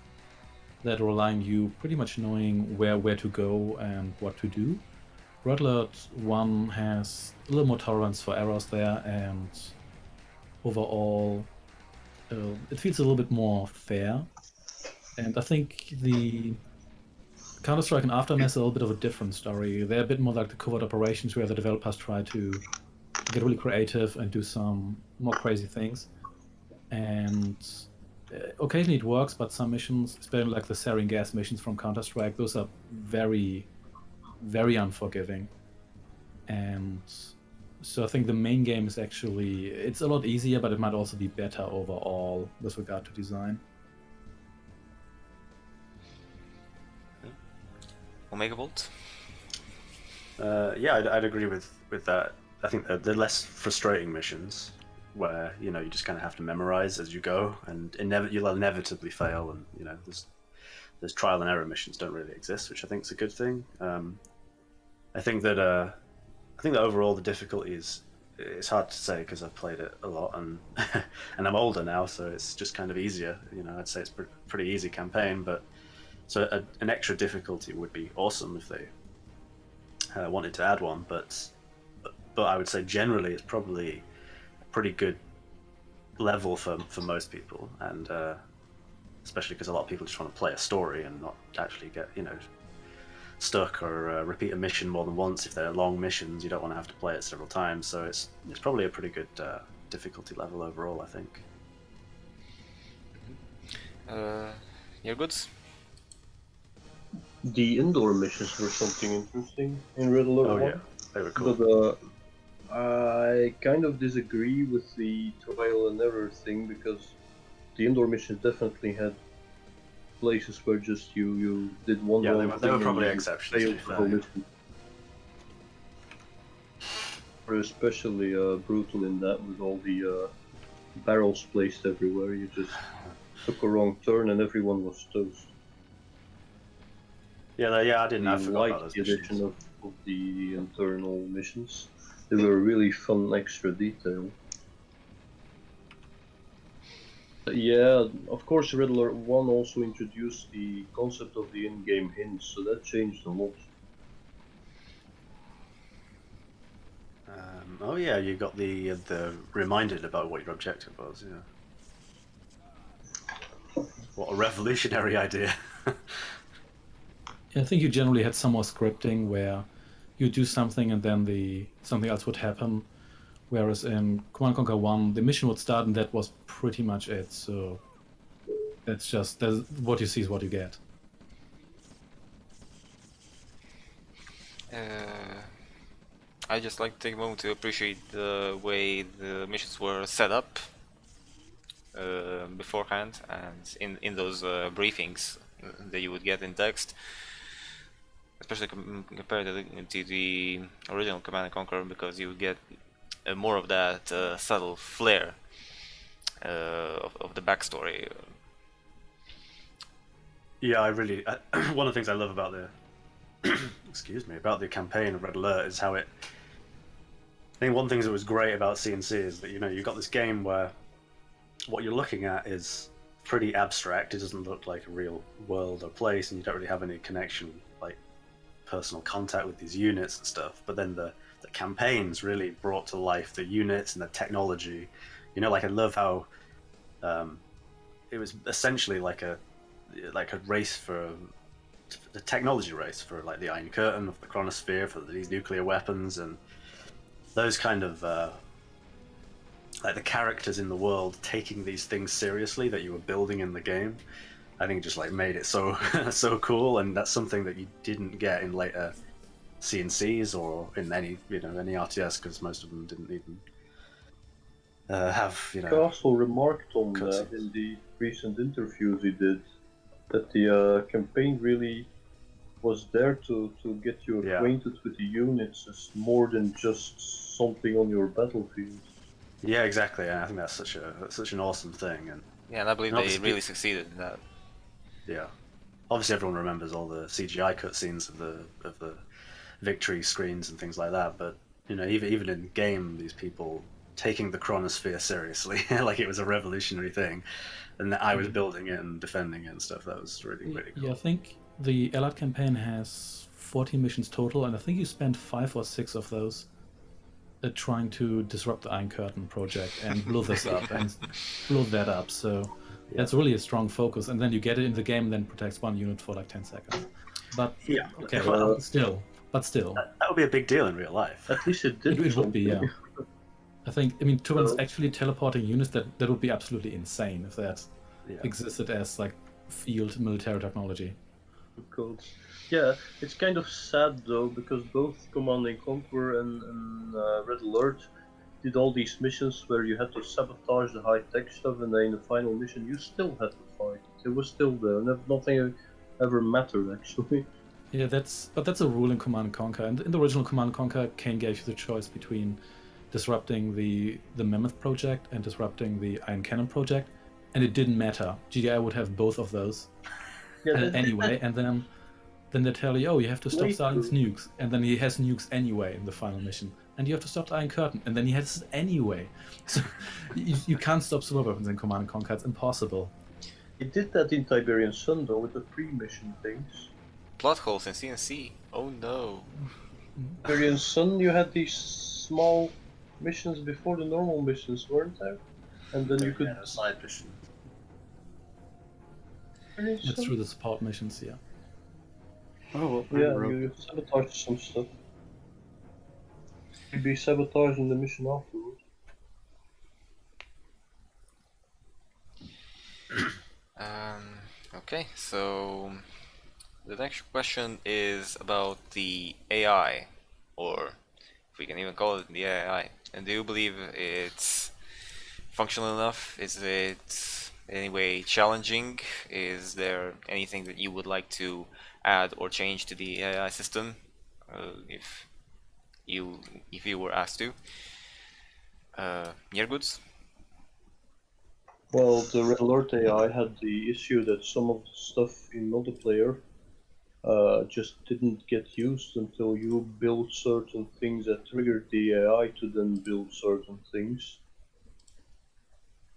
that rely on you pretty much knowing where to go and what to do. Red Alert 1 has a little more tolerance for errors there, and overall it feels a little bit more fair. And I think the Counter-Strike and Aftermath is a little bit of a different story. They're a bit more like the covert operations where the developers try to get really creative and do some more crazy things. And occasionally it works, but some missions, especially like the sarin gas missions from Counter-Strike, those are very, very unforgiving. And so I think the main game is actually, it's a lot easier, but it might also be better overall with regard to design. OmegaBolt? Yeah, I'd agree with that. I think the less frustrating missions, where you know you just kind of have to memorize as you go, and you'll inevitably fail, and you know there's trial and error missions don't really exist, which I think is a good thing. I think that overall the difficulty is, it's hard to say because I've played it a lot and and I'm older now, so it's just kind of easier. You know, I'd say it's a pretty easy campaign, but so an extra difficulty would be awesome if they wanted to add one. But I would say generally it's probably a pretty good level for most people, and especially because a lot of people just want to play a story and not actually get stuck or repeat a mission more than once. If they're long missions, you don't want to have to play it several times, so it's probably a pretty good difficulty level overall, I think. Nyerguds? The indoor missions were something interesting in Red Alert 1. Yeah, they were cool. But I kind of disagree with the trial and error thing, because the indoor missions definitely had places where just you did one Yeah, wrong they were thing probably and you exceptions, failed to be the whole fair. mission. Were especially brutal in that, with all the barrels placed everywhere. You just took a wrong turn and everyone was toast. Yeah, I didn't. I really forgot about liked those the missions. addition of the internal missions. They were really fun extra detail. Yeah, of course, Red Alert 1 also introduced the concept of the in-game hints, so that changed a lot. Oh yeah, you got the reminded about what your objective was. Yeah. What a revolutionary idea. I think you generally had some more scripting where you do something and then something else would happen. Whereas in Command Conquer 1, the mission would start and that was pretty much it. So that's what you see is what you get. I just like to take a moment to appreciate the way the missions were set up beforehand, and in those briefings that you would get in text, especially compared to the original Command and Conquer, because you would get more of that subtle flair of the backstory. Yeah, one of the things I love about the excuse me, about the campaign of Red Alert is how it. I think one thing that was great about CNC is that you've got this game where what you're looking at is pretty abstract. It doesn't look like a real world or place, and you don't really have any connection, like personal contact with these units and stuff. But then the campaigns really brought to life the units and the technology. Like I love how it was essentially like a race for the technology race for like the Iron Curtain, of the Chronosphere, for these nuclear weapons, and those kind of like the characters in the world taking these things seriously that you were building in the game. I think it just like made it so so cool, and that's something that you didn't get in later CNCs or in any RTS, because most of them didn't even have Castle remarked on that cutscenes. in the recent interviews he did, that the campaign really was there to get you Yeah. acquainted with the units as more than just something on your battlefield. Yeah, exactly. And I think that's such an awesome thing. And Yeah, and I believe And they obviously- really succeeded in that. yeah, obviously everyone remembers all the CGI cutscenes of the victory screens and things like that. But even in game, these people taking the Chronosphere seriously, like it was a revolutionary thing, and I was building it and defending it and stuff. That was really cool. Yeah, I think the Allied campaign has 14 missions total, and I think you spent 5 or 6 of those trying to disrupt the Iron Curtain project and blow this up and blow that up. So that's really a strong focus. And then you get it in the game, and then protects one unit for like 10 seconds. But Yeah. okay, Well, still. that would be a big deal in real life. At least it did It would be, something. yeah. I mean, towards actually teleporting units, that would be absolutely insane if that existed as like field military technology. Codes. Yeah, it's kind of sad though, because both Command and Conquer and Red Alert did all these missions where you had to sabotage the high-tech stuff, and then in the final mission you still had to fight. It was still there, nothing ever mattered actually. Yeah, that's a rule in Command and Conquer. And in the original Command and Conquer, Kane gave you the choice between disrupting the Mammoth project and disrupting the Iron Cannon project, and it didn't matter. GDI would have both of those anyway, and then they tell you, oh, you have to stop Stalin's nukes, and then he has nukes anyway in the final mission, and you have to stop the Iron Curtain, and then he has it anyway. So you can't stop super weapons in Command and Conquer. It's impossible. He did that in Tiberian Sun though, with the pre-mission things. Plot holes in CNC. Oh no. Tiberian Sun, you had these small missions before the normal missions, weren't there? And then you could side mission. It's through the support missions, yeah. Oh, well, Yeah, you sabotage some stuff. You'd be sabotaging the mission afterwards. Okay, so the next question is about the AI, or if we can even call it the AI. And do you believe it's functional enough? Is it in any way challenging? Is there anything that you would like to add or change to the AI system, if you were asked to? Nyerguds? Well, the Red Alert AI had the issue that some of the stuff in multiplayer just didn't get used until you built certain things that triggered the AI to then build certain things.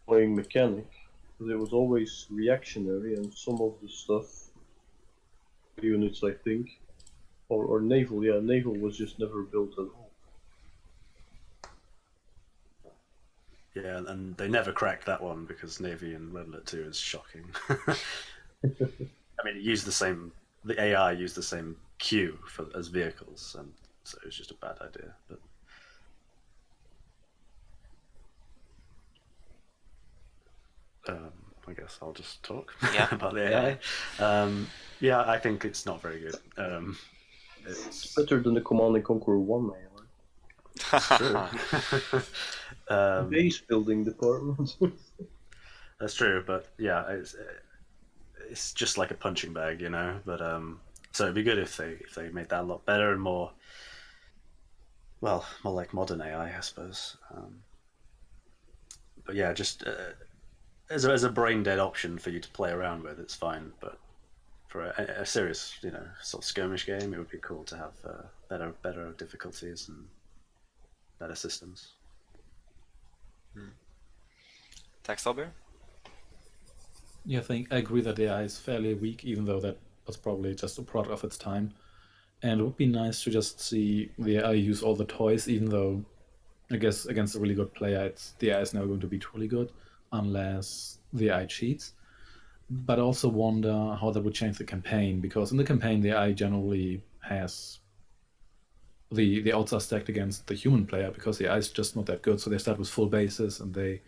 Playing mechanic, because it was always reactionary, and some of the stuff, units I think, or naval, yeah, naval was just never built at all. Yeah, and they never cracked that one because Navy in Red Alert 2 is shocking. I mean, it used the AI used the same queue as vehicles, and so it was just a bad idea. But I guess I'll just talk about the AI. Yeah, I think it's not very good. It's better than the Command and Conquer 1 AI. True. Base building department. That's true, but yeah, it's just like a punching bag, you know. But so it'd be good if they made that a lot better and more like modern AI, I suppose. But yeah, just as a brain dead option for you to play around with, it's fine. But for a serious, sort of skirmish game, it would be cool to have better difficulties and better systems. TaxOwlbear? Yeah, I agree that the AI is fairly weak, even though that was probably just a product of its time. And it would be nice to just see the AI use all the toys, even though I guess against a really good player, the AI is never going to be truly good unless the AI cheats. But I also wonder how that would change the campaign, because in the campaign the AI generally has the odds are stacked against the human player because the AI is just not that good. So they start with full bases and they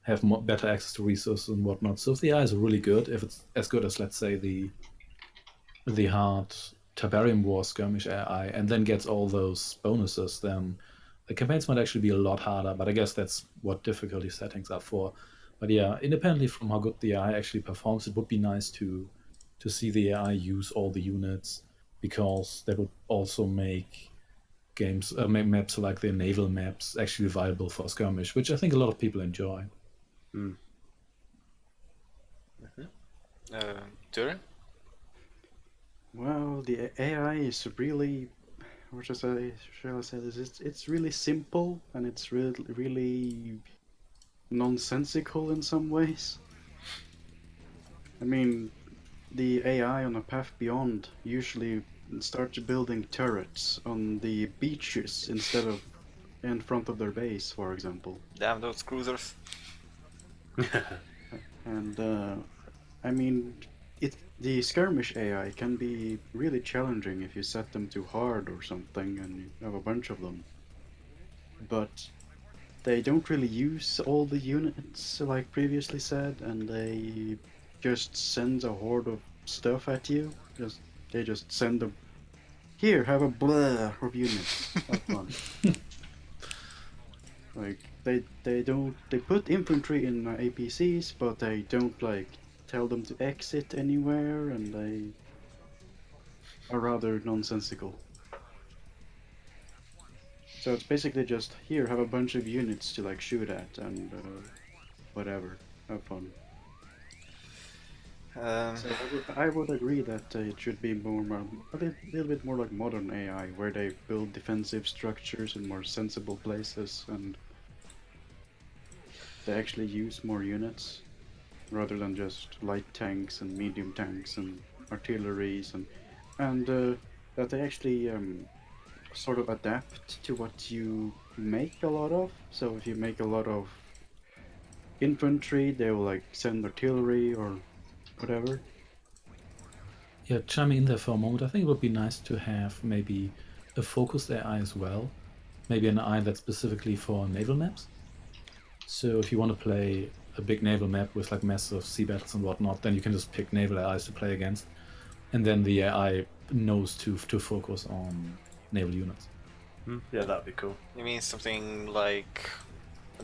have better access to resources and whatnot. So if the AI is really good, if it's as good as, let's say, the hard Tiberian War skirmish AI, and then gets all those bonuses, then the campaigns might actually be a lot harder. But I guess that's what difficulty settings are for. But yeah, independently from how good the AI actually performs, it would be nice to see the AI use all the units, because that would also make games, maps like the naval maps actually viable for skirmish, which I think a lot of people enjoy. Turin? Well, the AI is really, what shall I say this? It's really simple, and it's really nonsensical in some ways. I mean, the AI on A Path Beyond usually starts building turrets on the beaches instead of in front of their base, for example. Damn those cruisers. And I mean, the skirmish AI can be really challenging if you set them too hard or something, and you have a bunch of them. But they don't really use all the units like previously said, and they just send a horde of stuff at you. They just send them. Here, have a blah of units. Have fun. Like they put infantry in APCs, but they don't like tell them to exit anywhere, and they are rather nonsensical. So it's basically just here, have a bunch of units to like shoot at, and whatever, have fun. So I would agree that it should be a little bit more like modern AI, where they build defensive structures in more sensible places, and they actually use more units rather than just light tanks and medium tanks and artilleries, and that they actually sort of adapt to what you make a lot of. So if you make a lot of infantry, they will like send artillery or whatever. Yeah, chiming in there for a moment, I think it would be nice to have maybe a focused AI as well. Maybe an AI that's specifically for naval maps. So if you want to play a big naval map with like massive sea battles and whatnot, then you can just pick naval AIs to play against, and then the AI knows to focus on naval units. Yeah, that'd be cool. You mean something like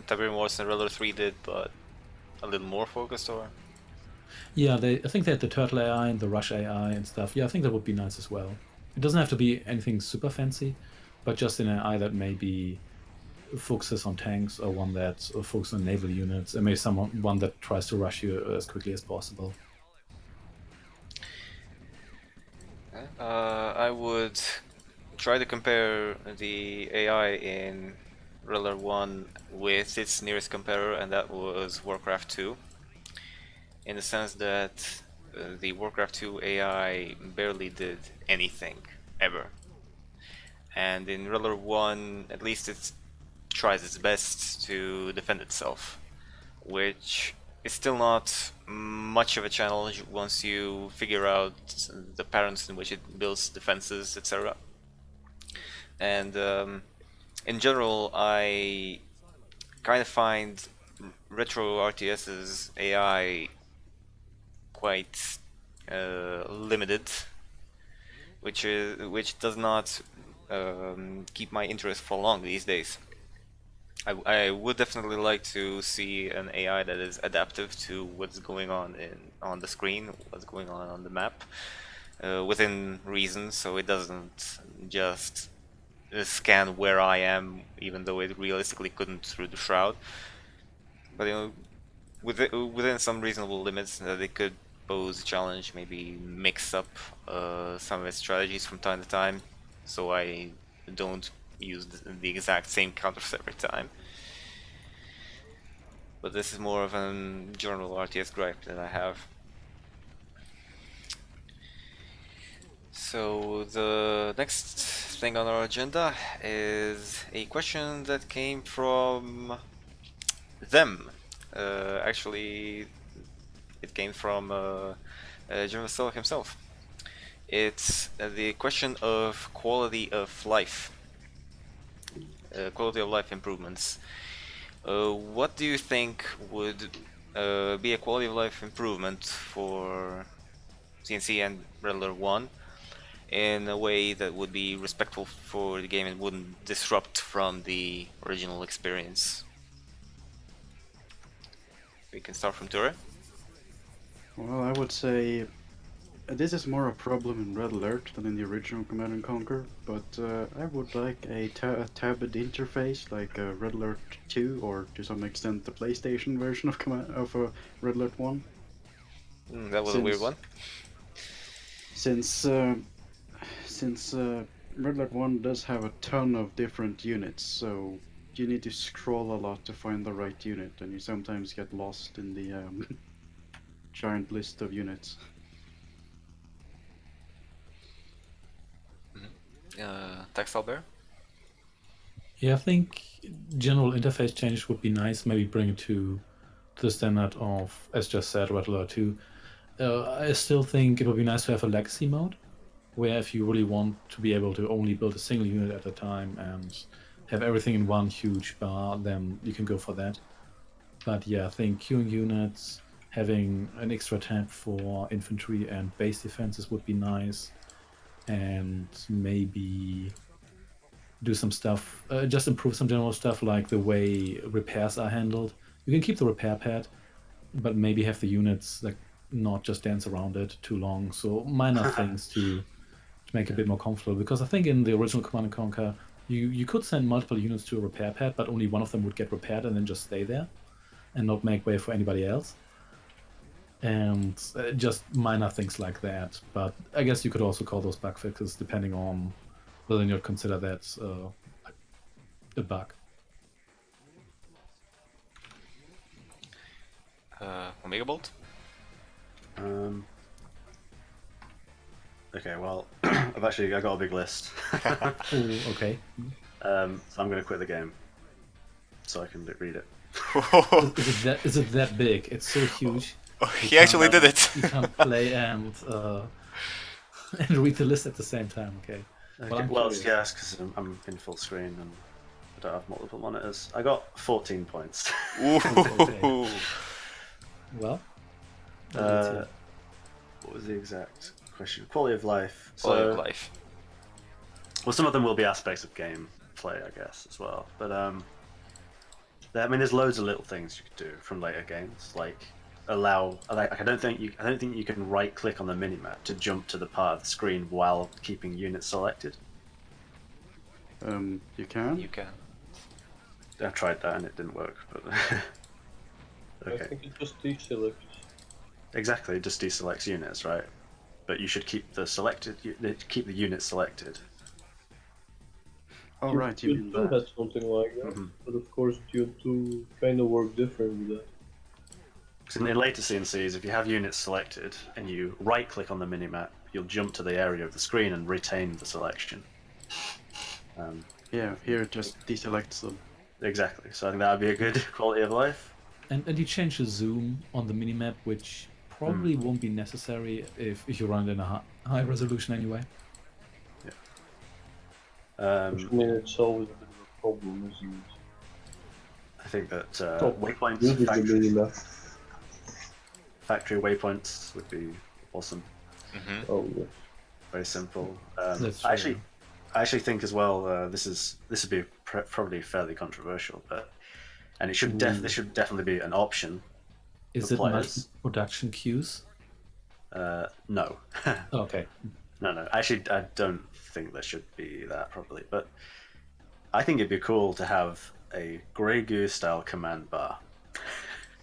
Tiberian Wars and Red Alert 3 did, but a little more focused, or? Yeah, I think they had the Turtle AI and the Rush AI and stuff. Yeah, I think that would be nice as well. It doesn't have to be anything super fancy, but just an AI that maybe focuses on tanks, or one that focuses on naval units, and maybe one that tries to rush you as quickly as possible. I would try to compare the AI in Realer 1 with its nearest competitor, and that was Warcraft 2, in the sense that the Warcraft 2 AI barely did anything, ever. And in Realer 1, at least it tries its best to defend itself, which is still not much of a challenge once you figure out the patterns in which it builds defenses, etc. And in general, I kind of find retro RTS's AI quite limited, which does not keep my interest for long these days. I would definitely like to see an AI that is adaptive to what's going on the screen, what's going on the map, within reason, so it doesn't just scan where I am, even though it realistically couldn't through the shroud. But within some reasonable limits, that it could pose a challenge, maybe mix up some of its strategies from time to time, so I don't use the exact same counters every time. But this is more of a general RTS gripe that I have. So the next thing on our agenda is a question that came from them. Actually, it came from Jeremy himself. It's the question of quality of life. Quality of life improvements. What do you think would be a quality of life improvement for CNC and Redler 1 in a way that would be respectful for the game and wouldn't disrupt from the original experience? We can start from Ture. Well, I would say this is more a problem in Red Alert than in the original Command & Conquer, but I would like a tabbed interface like Red Alert 2, or to some extent the PlayStation version of Red Alert 1. That was a weird one. Since Red Alert 1 does have a ton of different units, so you need to scroll a lot to find the right unit, and you sometimes get lost in the giant list of units. TaxOwlbear? Yeah, I think general interface changes would be nice. Maybe bring it to the standard of, as just said, Red Alert 2. I still think it would be nice to have a legacy mode, where if you really want to be able to only build a single unit at a time and have everything in one huge bar, then you can go for that. But yeah, I think queuing units, having an extra tab for infantry and base defenses would be nice. And maybe do some stuff, just improve some general stuff like the way repairs are handled. You can keep the repair pad, but maybe have the units like not just dance around it too long. So minor things to make it a bit more comfortable. Because I think in the original Command & Conquer, you could send multiple units to a repair pad, but only one of them would get repaired and then just stay there and not make way for anybody else. And just minor things like that. But I guess you could also call those bug fixes, depending on whether you'd consider that a bug. OmegaBolt? Okay, well, I got a big list. Ooh, okay. So I'm going to quit the game so I can read it. Is it that big? It's so huge. He actually did it. You can't play and read the list at the same time. Okay. Well, yes, because I'm in full screen and I don't have multiple monitors. I got 14 points. Ooh. Well. What was the exact question? Quality of life. Quality of life. Well, some of them will be aspects of gameplay, I guess, as well. But I mean, there's loads of little things you could do from later games, like I don't think you can right click on the minimap to jump to the part of the screen while keeping units selected. You can? You can. I tried that and it didn't work, but I okay. think it just deselects. Exactly, it just deselects units, right? but you should keep the unit selected. Oh, right, you mean Duel 2 that. had something like that, Mhm. but of course Duel 2 kind of worked different with that. 'Cause in later CNCs, if you have units selected and you right-click on the minimap, you'll jump to the area of the screen and retain the selection. Yeah, here it just deselects them. Exactly. So I think that would be a good quality of life. And you change the zoom on the minimap, which probably won't be necessary if you run it in a high resolution anyway. Which in itself is a bit of a problem, as you I think that stop waypoints, using the minimap. factory waypoints would be awesome. Oh yeah. Very simple. That's I true. actually think as well. This would be probably fairly controversial, and this should definitely be an option. Is for it players. production queues? No. Oh, okay. No. Actually, I don't think there should be that probably, but I think it'd be cool to have a Grey Goo style command bar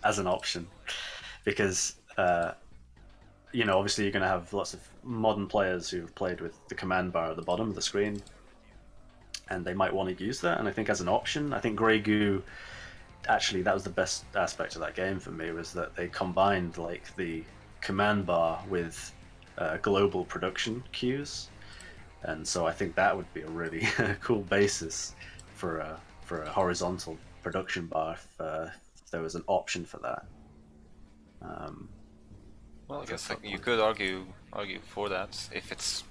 as an option, because obviously you're going to have lots of modern players who've played with the command bar at the bottom of the screen, and they might want to use that. And I think as an option, I think Grey Goo, actually, that was the best aspect of that game for me, was that they combined like the command bar with global production queues, and so I think that would be a really cool basis for a horizontal production bar if there was an option for that. Well, I guess you could argue for that if it's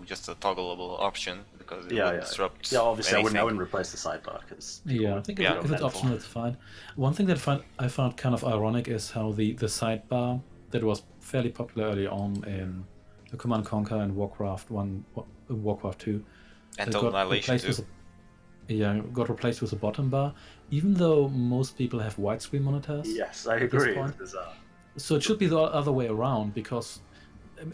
just a toggleable option, because it wouldn't disrupt. Yeah, obviously I anything. wouldn't replace the sidebar because Yeah, I think if it's optional, it's fine. One thing that I found kind of ironic is how the sidebar that was fairly popular early on in the Command Conquer and Warcraft 1, Warcraft 2, And Total Annihilation too. got replaced with a bottom bar, even though most people have widescreen monitors. Yes, I at this agree. point. It's bizarre. So it should be the other way around, because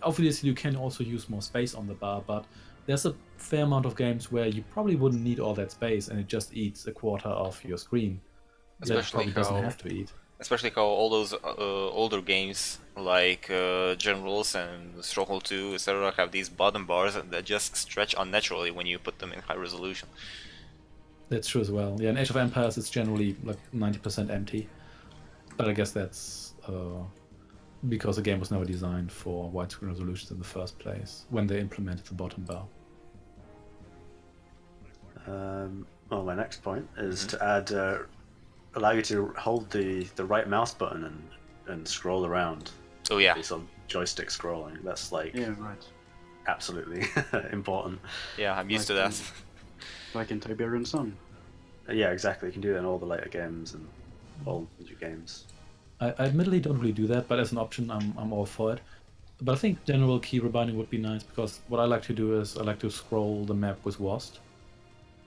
obviously you can also use more space on the bar, but there's a fair amount of games where you probably wouldn't need all that space and it just eats a quarter of your screen. That probably doesn't have to eat. Especially how all those older games like Generals and Stronghold 2, etc., have these bottom bars that just stretch unnaturally when you put them in high resolution. That's true as well. Yeah, in Age of Empires it's generally like 90% empty, but I guess that's because the game was never designed for widescreen resolutions in the first place when they implemented the bottom bar. Well, my next point is to add, allow you to hold the right mouse button and scroll around. Oh yeah. It's on joystick scrolling. That's like Right. absolutely important. Yeah, I'm used to that. Like in Tiberian Dawn. Yeah, exactly. You can do that in all the later games and all new games. I admittedly don't really do that, but as an option, I'm all for it. But I think general key rebinding would be nice, because what I like to do is I like to scroll the map with WASD,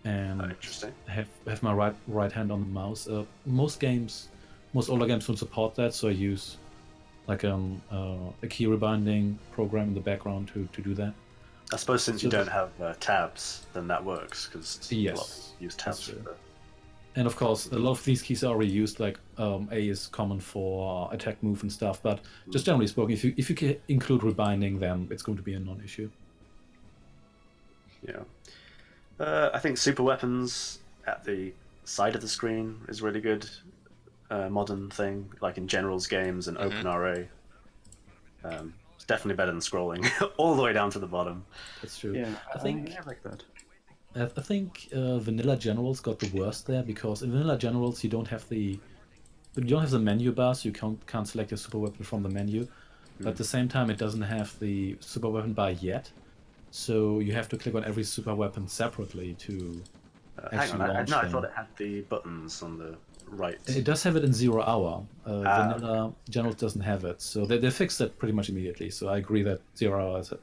and Interesting. have my right hand on the mouse. Most older games don't support that, so I use like a key rebinding program in the background to do that. I suppose since you don't have tabs, then that works, because Yes, use tabs that's for true. the... And of course, a lot of these keys are already used, like A is common for attack, move, and stuff. But just generally spoken, if you can include rebinding, then it's going to be a non-issue. Yeah. I think super weapons at the side of the screen is really good. Modern thing, like in General's games and OpenRA. It's definitely better than scrolling all the way down to the bottom. That's true. Yeah, I think I like that. I think Vanilla Generals got the worst there, because in Vanilla Generals you don't have the menu bar, so you can't select your super weapon from the menu. But at the same time, it doesn't have the super weapon bar yet, so you have to click on every super weapon separately to Hang actually on, launch I them. thought it had the buttons on the right. It does have it in 0 hour. Vanilla Generals doesn't have it, so they fixed it pretty much immediately. So I agree that 0 hours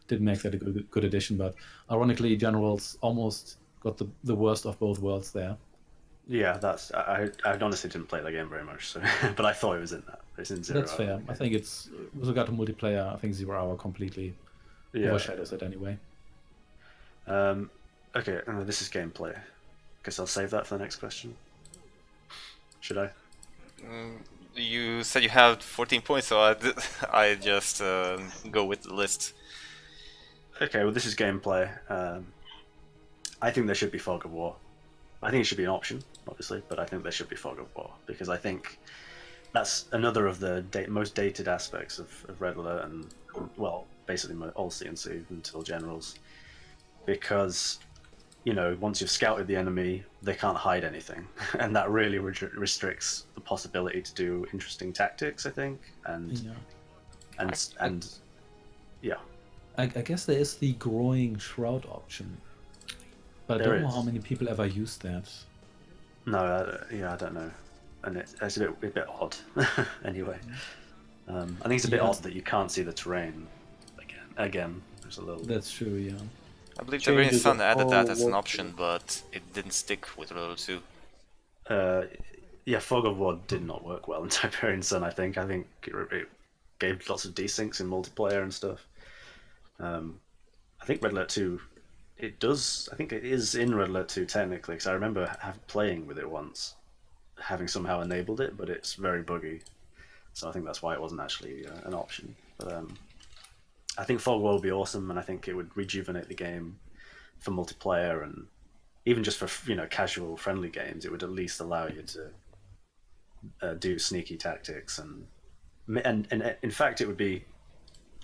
did make that a good addition, but ironically, Generals almost got the worst of both worlds there. Yeah, I honestly didn't play that game very much, so but I thought it was in that. It's in 0 That's hour. fair. I think it's with regard to multiplayer, I think 0 hour completely overshadows it anyway. Okay, this is gameplay. Guess I'll save that for the next question. Should I? You said you had 14 points, so I just go with the list. Okay, well, this is gameplay. I think there should be Fog of War. I think it should be an option, obviously, but I think there should be Fog of War because I think that's another of the most dated aspects of Red Alert and, well, basically all CNC until Generals. Because, you know, once you've scouted the enemy, they can't hide anything. And that really restricts the possibility to do interesting tactics, I think. And, Yeah. and yeah. I guess there is the growing shroud option, but I There don't know is. how many people ever use that. No, I don't know. And it's a bit odd, anyway. I think it's a bit Yeah. odd that you can't see the terrain again. There's a little. That's true, yeah. I believe Tiberian Changes Sun the added that whole as an workflow. option, but it didn't stick with Red Alert 2. Yeah, Fog of War did not work well in Tiberian Sun. I think it gave lots of desyncs in multiplayer and stuff. I think Red Alert 2, it does. I think it is in Red Alert 2 technically, because I remember playing with it once, having somehow enabled it, but it's very buggy. So I think that's why it wasn't actually an option. But I think Fog War would be awesome, and I think it would rejuvenate the game for multiplayer and even just for casual friendly games. It would at least allow you to do sneaky tactics and in fact it'd be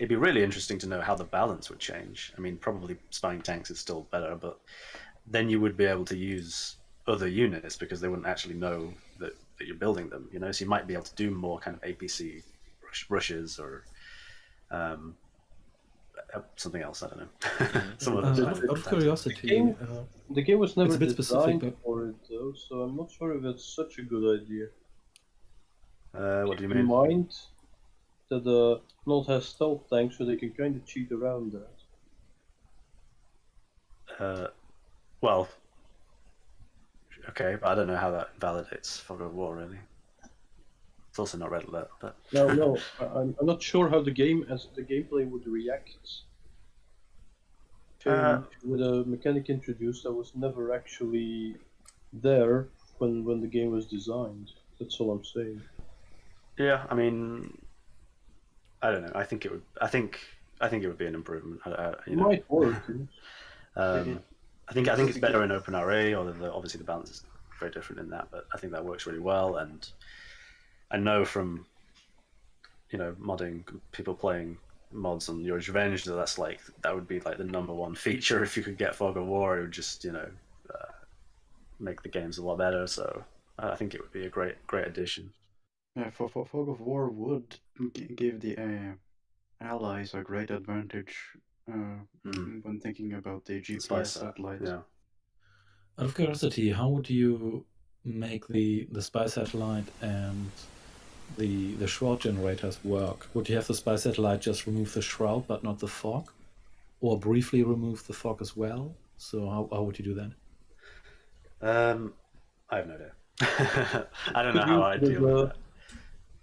really interesting to know how the balance would change. I mean, probably spying tanks is still better, but then you would be able to use other units because they wouldn't actually know that you're building them. You know, so you might be able to do more kind of APC rushes or something else. I don't know. Some of those. Out of curiosity, The game was never It's a bit specific, designed but- for it though, so I'm not sure if it's such a good idea. What do you Keep in mean? mind that Nod has stealth tanks, so they can kind of cheat around that. Well, okay, but I don't know how that validates Fog of War really. It's also not Red Alert, but No, I'm not sure how the gameplay would react with a mechanic introduced that was never actually there when the game was designed. That's all I'm saying. yeah, I mean, I don't know. I think it would. I think it would be an improvement. It might work. I think it's better in OpenRA, although obviously the balance is very different in that. But I think that works really well, and I know from modding people playing mods on Your Revenge that would be like the number one feature. If you could get Fog of War, it would just make the games a lot better. So I think it would be a great addition. Yeah, for Fog of War would give the allies a great advantage when thinking about the Spy GPS sat, satellite. yeah. Out of curiosity, how would you make the spy satellite and the shroud generators work? Would you have the spy satellite just remove the shroud but not the fog? Or briefly remove the fog as well? So how would you do that? I have no idea. I don't know how I deal with that.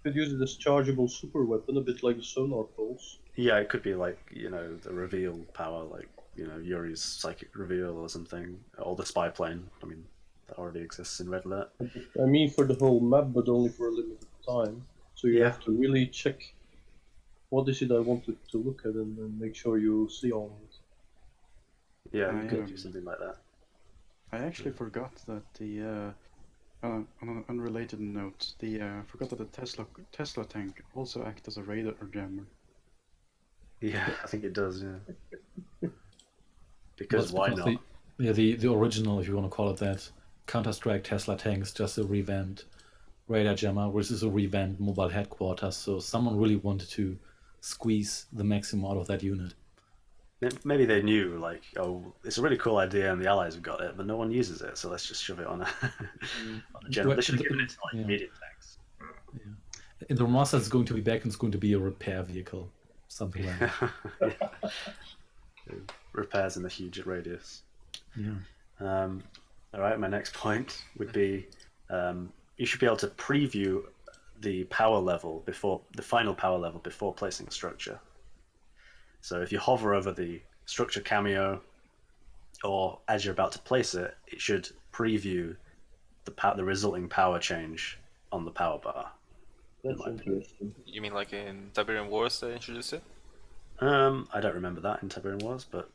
Could use it as chargeable super weapon, a bit like the sonar pulse. Yeah, it could be like the reveal power, like Yuri's psychic reveal or something, or the spy plane. I mean, that already exists in Red Alert. I mean, for the whole map, but only for a limited time. So you have to really check what is it I wanted to look at and make sure you see all of it. Yeah, you could do something like that. I actually forgot that the on an unrelated note, forgot that the Tesla tank also acts as a radar jammer. Yeah, I think it does. Yeah. Because Well, why it's not? because the original, if you want to call it that, Counter-Strike Tesla tank is just a revamped radar jammer, which is a revamped mobile headquarters. So someone really wanted to squeeze the maximum out of that unit. Maybe they knew, like, oh, it's a really cool idea, and the Allies have got it, but no one uses it, so let's just shove it on a, on a general. They should have given it to like medium tanks. In the remaster, it's going to be back and it's going to be a repair vehicle, something like that. Repairs in a huge radius. Yeah. All right, my next point would be you should be able to preview the power level before the final power level before placing a structure. So if you hover over the structure cameo, or as you're about to place it, it should preview the resulting power change on the power bar. That's my opinion. interesting. You mean like in Tiberian Wars they introduced it? I don't remember that in Tiberian Wars, but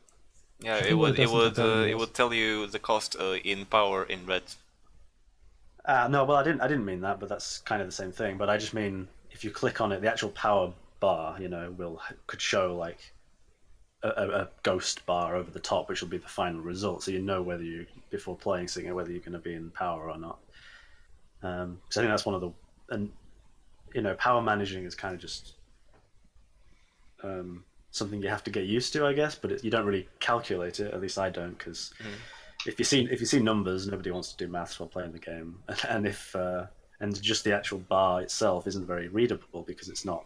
Yeah, I it think what would it does in Tiberian it Wars- would tell you the cost in power in red. no, well, I didn't mean that, but that's kind of the same thing. But I just mean if you click on it, the actual power bar, could show like a ghost bar over the top, which will be the final result, so you know whether you before playing Singer whether you're going to be in power or not. So I think that's one of the power managing is kind of just something you have to get used to, I guess. But you don't really calculate it. At least I don't, because if you see numbers, nobody wants to do maths while playing the game, and just the actual bar itself isn't very readable because it's not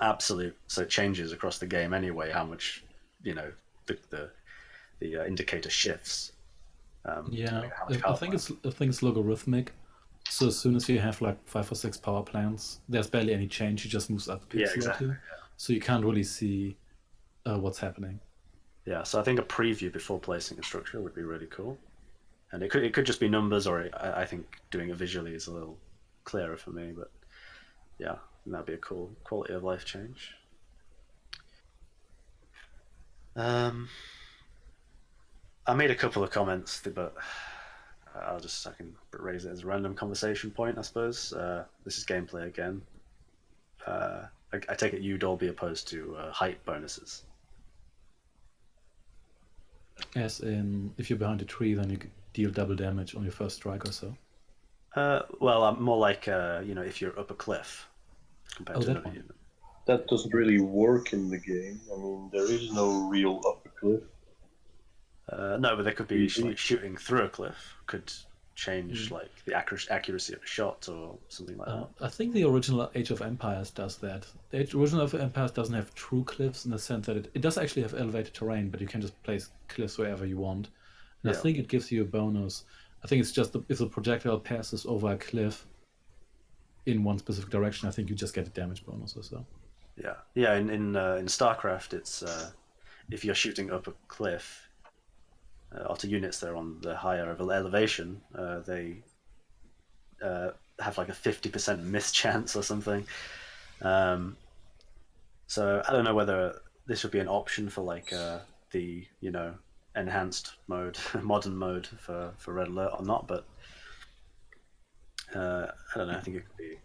absolute, so it changes across the game anyway. How much the indicator shifts. Yeah, how much I power think it's logarithmic. So as soon as you have like 5 or 6 power plants, there's barely any change. It just moves up a Yeah, pixel or exactly. two. So you can't really see what's happening. Yeah, so I think a preview before placing a structure would be really cool, and it could just be numbers, or I think doing it visually is a little clearer for me. But yeah, that'd be a cool quality of life change. I made a couple of comments, but I can raise it as a random conversation point, I suppose. This is gameplay again. I take it you'd all be opposed to height bonuses. As in, if you're behind a tree, then you deal double damage on your first strike or so. Well, I'm more like if you're up a cliff compared to that another one. unit. That doesn't really work in the game. I mean, there is no real upper cliff. No, but they could be Mhm. like shooting through a cliff. Could change like the accuracy of a shot or something like that. I think the original Age of Empires does that. The original Age of Empires doesn't have true cliffs in the sense that it does actually have elevated terrain, but you can just place cliffs wherever you want. And I Yeah. think it gives you a bonus. I think it's just if the projectile passes over a cliff in one specific direction, I think you just get a damage bonus or so. Yeah. In StarCraft, it's if you're shooting up a cliff, or to units that are on the higher elevation, they have like a 50% miss chance or something. So I don't know whether this would be an option for like the enhanced mode, modern mode for Red Alert or not, but I don't know. I think it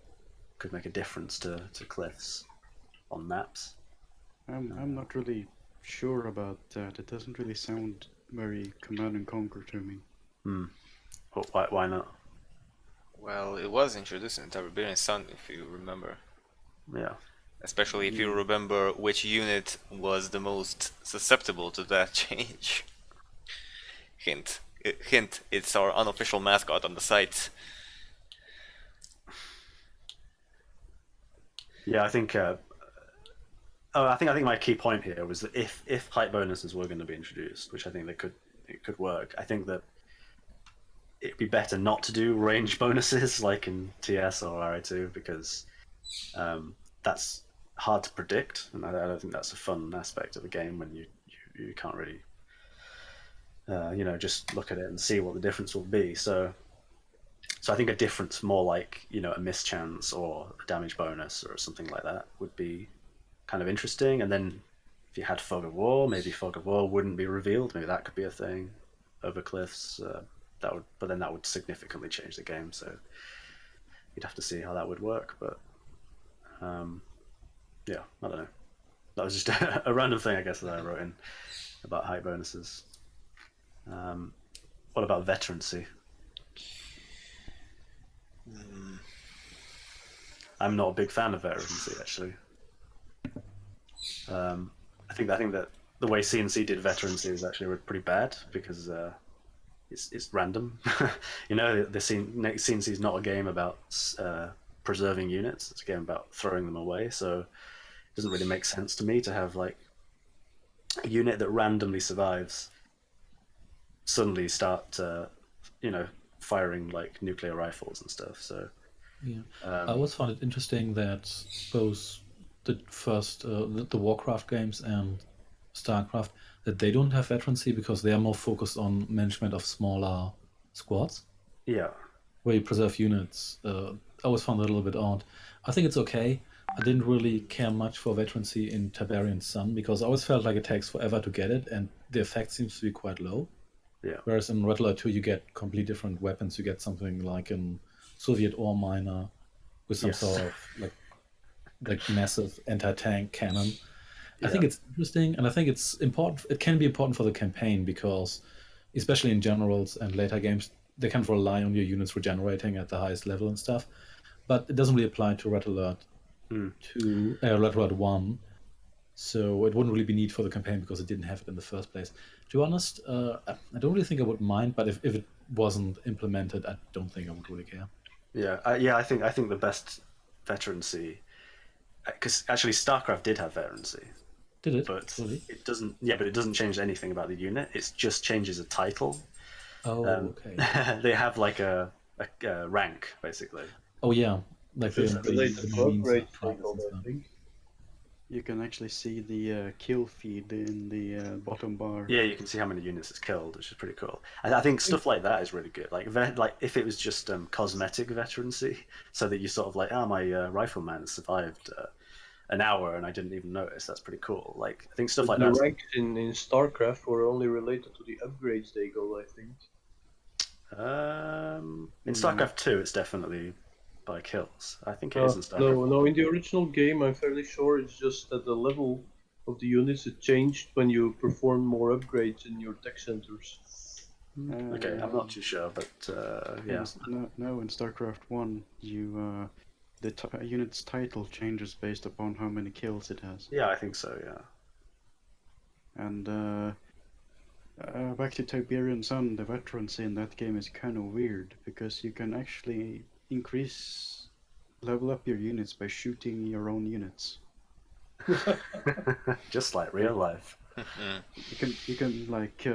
could make a difference to cliffs on maps. I'm not really sure about that. It doesn't really sound very Command and Conquer to me. But why not? Well, it was introduced in Tiberian Sun, if you remember. Yeah. Especially if you remember which unit was the most susceptible to that change. Hint, it's our unofficial mascot on the site. Yeah, I think. I think my key point here was that if height bonuses were going to be introduced, which I think it could work, I think that it'd be better not to do range bonuses like in TS or RA2 because that's hard to predict, and I don't think that's a fun aspect of a game when you can't really just look at it and see what the difference will be. So I think a difference more like a mischance or a damage bonus or something like that would be kind of interesting. And then if you had Fog of War, maybe Fog of War wouldn't be revealed. Maybe that could be a thing over cliffs. But then that would significantly change the game. So you'd have to see how that would work. But yeah, I don't know. That was just a random thing, I guess, that I wrote in about height bonuses. What about veterancy? I'm not a big fan of veterancy, actually. I think that the way CNC did veterancy is actually pretty bad because it's random. The CNC is not a game about preserving units. It's a game about throwing them away. So it doesn't really make sense to me to have like a unit that randomly survives suddenly start firing like nuclear rifles and stuff. So yeah, I always found it interesting that both the first the Warcraft games and StarCraft that they don't have veterancy because they are more focused on management of smaller squads. Yeah. Where you preserve units. I always found that a little bit odd. I think it's okay. I didn't really care much for Veterancy in Tiberian Sun because I always felt like it takes forever to get it, and the effect seems to be quite low. Yeah. Whereas in Red Alert 2, you get completely different weapons. You get something like an Soviet ore miner with some Yes. sort of like massive anti-tank cannon. I Yeah. think it's interesting, and I think it's important. It can be important for the campaign because, especially in generals and later games, they kind of rely on your units regenerating at the highest level and stuff. But it doesn't really apply to Red Alert Red Alert 1. So it wouldn't really be neat for the campaign because it didn't have it in the first place. To be honest, I don't really think I would mind, but if it wasn't implemented, I don't think I would really care. Yeah, I think the best Veterancy, because actually StarCraft did have Veterancy, Did it? but Really? it doesn't. Yeah, but it doesn't change anything about the unit. It just changes a title. Oh, okay. They have like a rank basically. Oh, yeah. Like Just related the to Marines upgrade and privates cycle, and I stuff. think. You can actually see the kill feed in the bottom bar. Yeah, you can see how many units it's killed, which is pretty cool. And I think stuff like that is really good. Like if it was just cosmetic Veterancy, so that you sort of like, my rifleman has survived an hour and I didn't even notice. That's pretty cool. Like I think stuff like The that. ranks in StarCraft were only related to the upgrades they got, I think. In StarCraft 2, it's definitely by kills. I think it is in StarCraft. No, in the original game, I'm fairly sure it's just that the level of the units it changed when you perform more upgrades in your tech centers. Okay, I'm not too sure, but yeah. No, in StarCraft 1, you the unit's title changes based upon how many kills it has. Yeah, I think so, yeah. And back to Tiberian Sun, the Veterancy in that game is kind of weird because you can actually level up your units by shooting your own units. Just like real life. You can like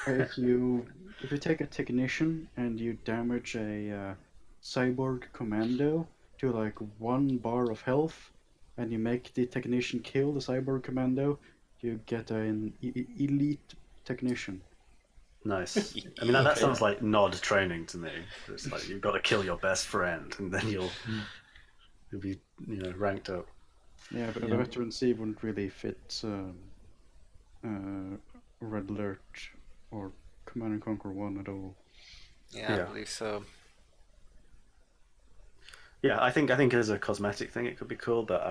if you take a technician and you damage a cyborg commando to like 1 bar of health, and you make the technician kill the cyborg commando, you get an elite technician. Nice. I mean, that sounds like Nod training to me. It's like you've got to kill your best friend, and then you'll be, ranked up. Yeah, but the Veterancy wouldn't really fit Red Alert or Command and Conquer 1 at all. Yeah, Yeah. I believe so. Yeah, I think as a cosmetic thing, it could be cool. But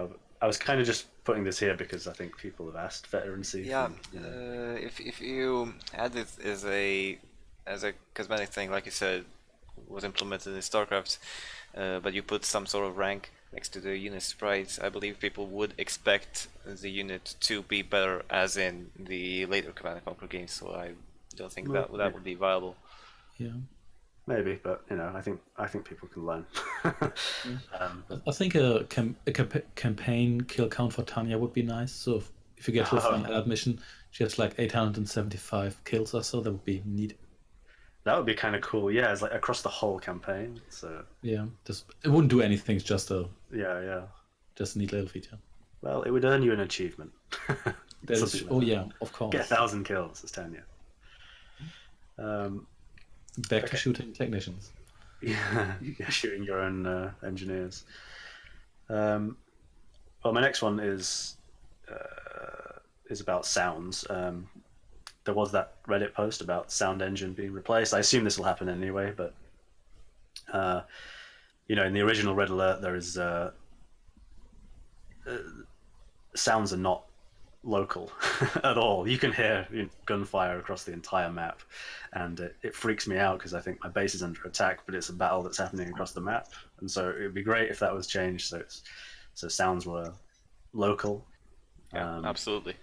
I was kind of just putting this here because I think people have asked Veterancy. Yeah, and, if you add it as a cosmetic thing, like you said, was implemented in StarCraft, but you put some sort of rank next to the unit sprites, I believe people would expect the unit to be better as in the later Command and Conquer games. So I don't think that would be viable. Yeah. maybe, but I think people can learn. I think a campaign kill count for Tanya would be nice. So if you get to a final admission, she has like 875 kills or so. That would be neat. That would be kind of cool. Yeah, it's like across the whole campaign. So yeah, it wouldn't do anything. It's just a neat little feature. Well, it would earn you an achievement. Yeah, of course. Get 1,000 kills as Tanya. Back to shooting technicians. Yeah, shooting your own engineers. Well, my next one is about sounds. There was that Reddit post about sound engine being replaced. I assume this will happen anyway, but in the original Red Alert, there is sounds are not local at all. You can hear gunfire across the entire map, and it freaks me out because I think my base is under attack, but it's a battle that's happening across the map, and so it would be great if that was changed so sounds were local. Yeah, absolutely.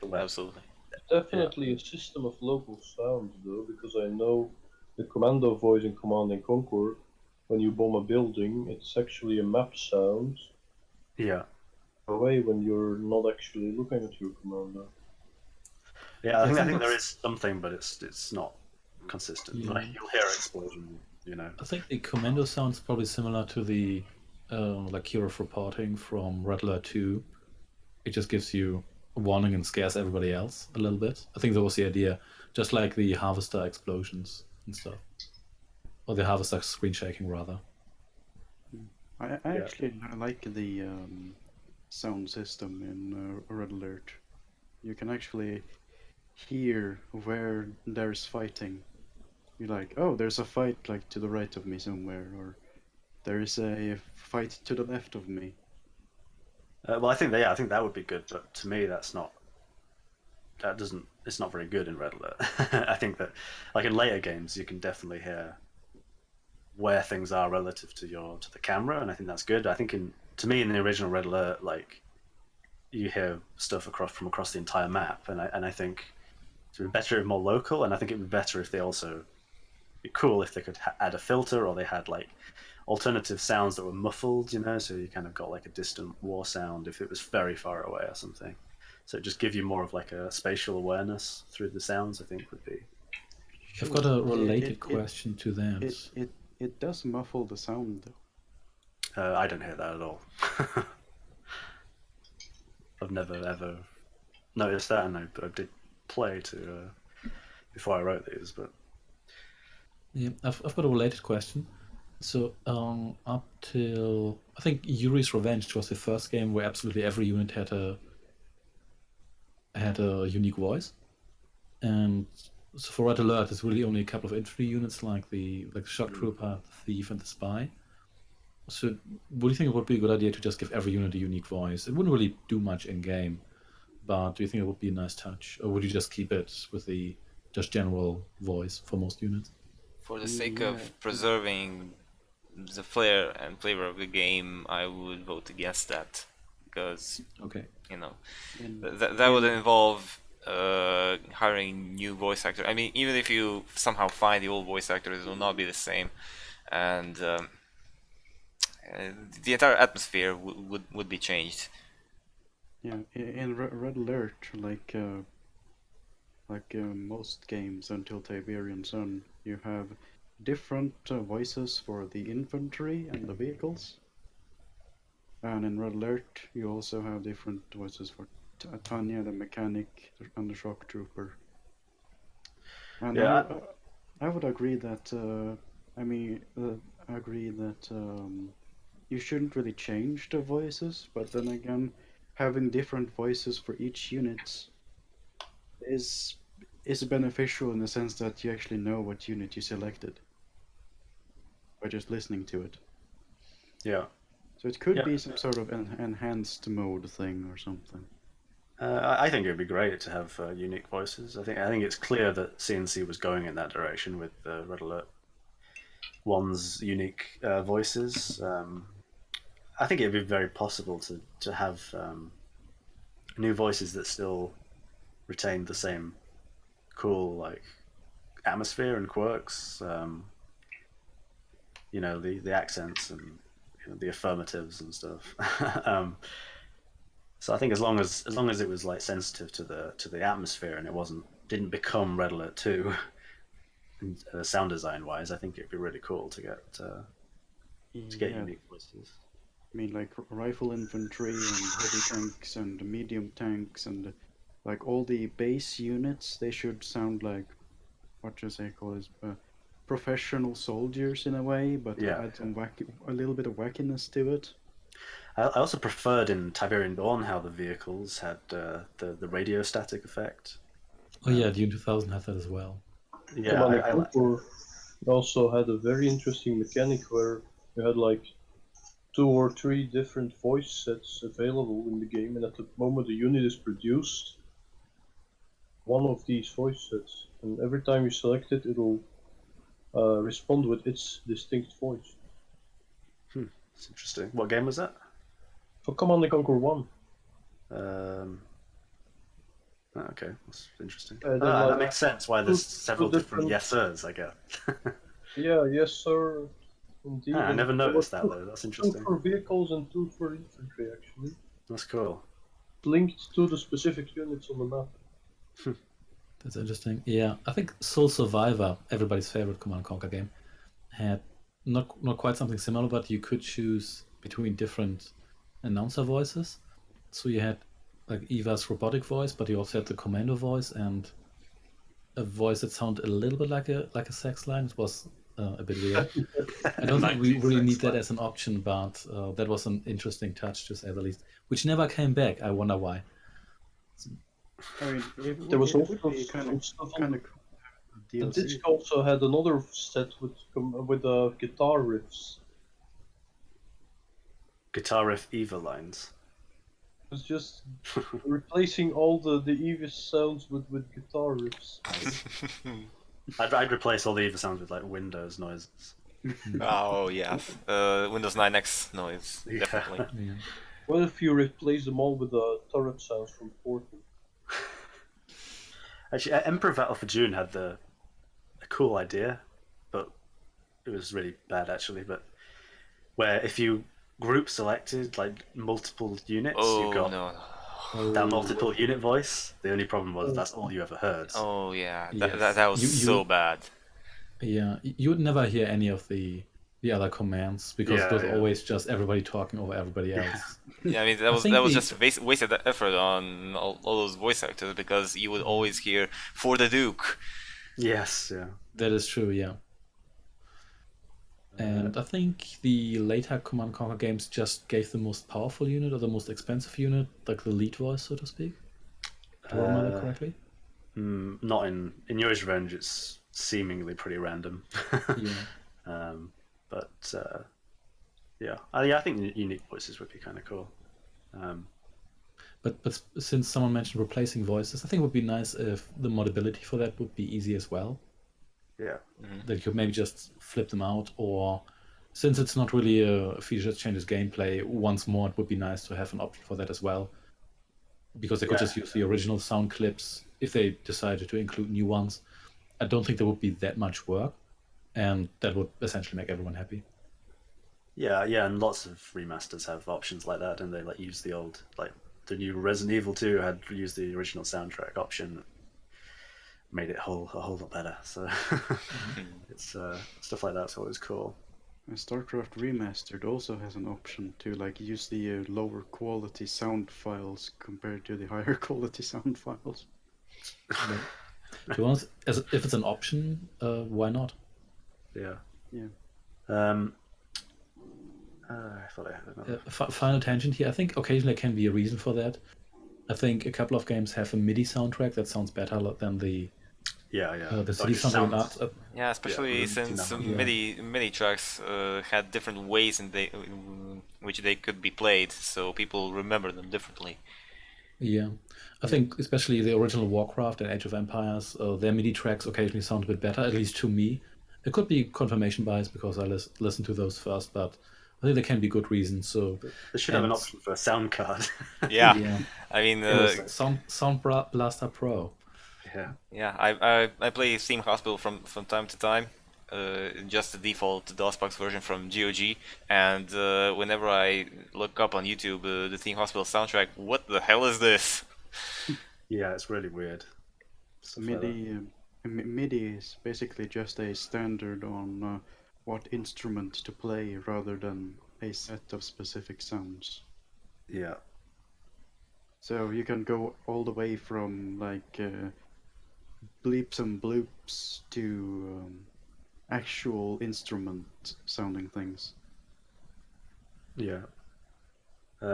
Definitely a system of local sounds, though, because I know the commando voice in Command and Conquer, when you bomb a building, it's actually a map sound. Yeah. Away when you're not actually looking at your commander. Yeah, I think there is something, but it's not consistent. Yeah. Like you'll hear an explosion, I think the commando sounds probably similar to the like hero of reporting from Red Alert 2. It just gives you a warning and scares everybody else a little bit. I think that was the idea, just like the harvester explosions and stuff, or the harvester screen shaking rather. I actually like the sound system in Red Alert. You can actually hear where there's fighting. You're like, oh, there's a fight like to the right of me somewhere, or there is a fight to the left of me. Well, I think that, yeah, I think that would be good, but to me, that's not. That doesn't. It's not very good in Red Alert. I think that, like in later games, you can definitely hear where things are relative to the camera, and I think that's good. I think to me in the original Red Alert, like you hear stuff from across the entire map, and I think it would be better if more local, and I think it would be better if they also be cool if they could add a filter, or they had like alternative sounds that were muffled, so you kind of got like a distant war sound if it was very far away or something. So just give you more of like a spatial awareness through the sounds, I think would be. I've got a Yeah, related question to that. It does muffle the sound though. I don't hear that at all. I've never ever noticed that, and I did play to before I wrote these, but Yeah, I've got a related question. So up till I think Yuri's Revenge was the first game where absolutely every unit had a unique voice, and so for Red Alert, it's really only a couple of infantry units like the Shock Trooper, the Thief, and the Spy. So, would you think it would be a good idea to just give every unit a unique voice? It wouldn't really do much in game, but do you think it would be a nice touch, or would you just keep it with the just general voice for most units? For the sake Yeah. of preserving the flair and flavor of the game, I would vote against that, because Okay. In, that would involve hiring new voice actors. I mean, even if you somehow find the old voice actors, it will not be the same, and the entire atmosphere would be changed. yeah, in Red Alert, most games until Tiberian Dawn, you have different voices for the infantry and the vehicles. And in Red Alert, you also have different voices for Tanya, the mechanic, and the shock trooper. And Yeah. I would agree that you shouldn't really change the voices, but then again, having different voices for each unit is beneficial in the sense that you actually know what unit you selected by just listening to it. yeah. So it could Yeah. be some sort of enhanced mode thing or something. I think it would be great to have unique voices. I think it's clear that CNC was going in that direction with Red Alert One's unique voices. I think it'd be very possible to have new voices that still retain the same cool like atmosphere and quirks. The accents and the affirmatives and stuff. So I think as long as it was like sensitive to the atmosphere and it didn't become Red Alert 2 sound design wise, I think it'd be really cool to get Yeah, unique voices. I mean, like rifle infantry and heavy tanks and medium tanks and like all the base units, they should sound like what should I call it? Professional soldiers in a way, but Yeah. add some a little bit of wackiness to it. I also preferred in Tiberian Dawn how the vehicles had the radio static effect. Oh yeah, Dune 2000 had that as well. Yeah, Command I and Conquer also had a very interesting mechanic where you had like 2 or 3 different voice sets available in the game, and at the moment the unit is produced, one of these voice sets, and every time you select it, it'll respond with its distinct voice. It's interesting. What game was that? For Command and Conquer 1. Okay, that's interesting. They're That like makes sense why there's two several different different- yes sirs, I guess. Yeah, yes sir. Indeed. I never And there noticed were that though. That's 2 interesting. for vehicles and 2 for infantry actually. That's cool. Linked to the specific units on the map. That's interesting. Yeah, I think Soul Survivor, everybody's favorite Command and Conquer game, had not quite something similar, but you could choose between different announcer voices. So you had like Eva's robotic voice, but you also had the commando voice and a voice that sounded a little bit like a sex line. It was a bit weird. I don't think we really need that as an option, but that was an interesting touch, to say the least, which never came back. I wonder why. I mean, There was it also would be some stuff on kind of the DLC. disc also had another set with guitar riffs. Guitar riff Eva lines. It was just replacing all the Evis sounds with guitar riffs. I'd replace all the Eva sounds with like Windows noises. Oh yeah, Windows 9X noise, Yeah. definitely. Yeah. What if you replace them all with turret sounds from Portal? Actually, Emperor Battle for June had a cool idea, but it was really bad actually. But where if you group selected like multiple units, you Oh got no. that multiple unit voice. The only problem was that's all you ever heard. Oh yeah, Yes. that was so bad. Yeah, you would never hear any of the other commands because it was Yeah. always just everybody talking over everybody else. Yeah, I mean that was think just wasted effort on all those voice actors because you would always hear "for the Duke." Yes, yeah. That is true, yeah. And I think the later Command & Conquer games just gave the most powerful unit or the most expensive unit, like the lead voice, so to speak. Do I remember that correctly? Not in Yuri's Revenge. It's seemingly pretty random. Yeah. But yeah, I think unique voices would be kind of cool. But since someone mentioned replacing voices, I think it would be nice if the modability for that would be easy as well. Yeah. That you could maybe just flip them out, or since it's not really a feature that changes gameplay, once more it would be nice to have an option for that as well. Because they could just use the original sound clips if they decided to include new ones. I don't think there would be that much work, and that would essentially make everyone happy. Yeah, and lots of remasters have options like that, and they like use the old, like the new Resident Evil 2 had used the original soundtrack option, made it a whole lot better. So it's stuff like that's always cool. StarCraft Remastered also has an option to like use the lower quality sound files compared to the higher quality sound files. To be honest, if it's an option, why not? Yeah. Yeah. I thought I had another. Final tangent here. I think occasionally there can be a reason for that. I think a couple of games have a MIDI soundtrack that sounds better than the The CD soundtrack. Yeah, especially since MIDI tracks had different ways in which they could be played, so people remember them differently. Yeah, I think especially the original Warcraft and Age of Empires, their MIDI tracks occasionally sound a bit better, at least to me. It could be confirmation bias because I listened to those first, but I think there can be good reasons. So They should have an option for a sound card. Yeah, I mean, Sound Blaster Pro. I play Theme Hospital from time to time. Just the default DOSBox version from GOG, and whenever I look up on YouTube the Theme Hospital soundtrack, what the hell is this? Yeah, it's really weird. MIDI is basically just a standard on what instrument to play rather than a set of specific sounds. Yeah. So you can go all the way from like bleeps and bloops to actual instrument sounding things. Yeah.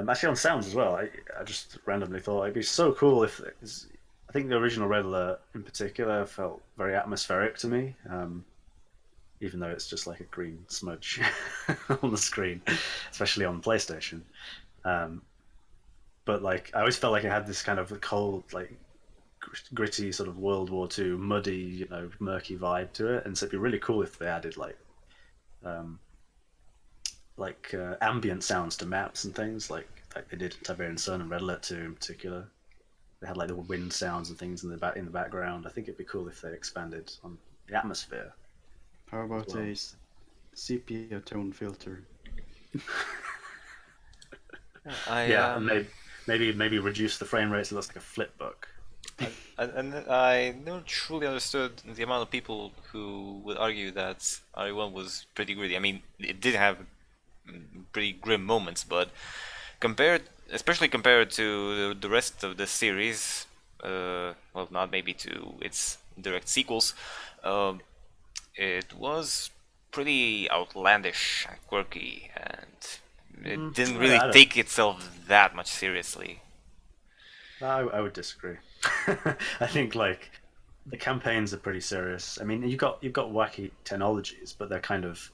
Actually, on sounds as well, I just randomly thought it'd be so cool if I think the original Red Alert in particular felt very atmospheric to me, even though it's just like a green smudge on the screen, especially on PlayStation. But like, I always felt like it had this kind of cold, like gritty sort of World War II, muddy, murky vibe to it, and so it'd be really cool if they added ambient sounds to maps and things, like they did in Tiberian Sun and Red Alert 2 in particular. They had like the wind sounds and things in the background. I think it'd be cool if they expanded on the atmosphere. How about a sepia tone filter? Maybe reduce the frame rate so it looks like a flip book. I never truly understood the amount of people who would argue that RE1 was pretty gritty. I mean, it did have pretty grim moments, but especially compared to the rest of the series, not maybe to its direct sequels, it was pretty outlandish and quirky, and it didn't I really don't- take itself that much seriously. I would disagree. I think like the campaigns are pretty serious. I mean, you've got wacky technologies, but they're kind of,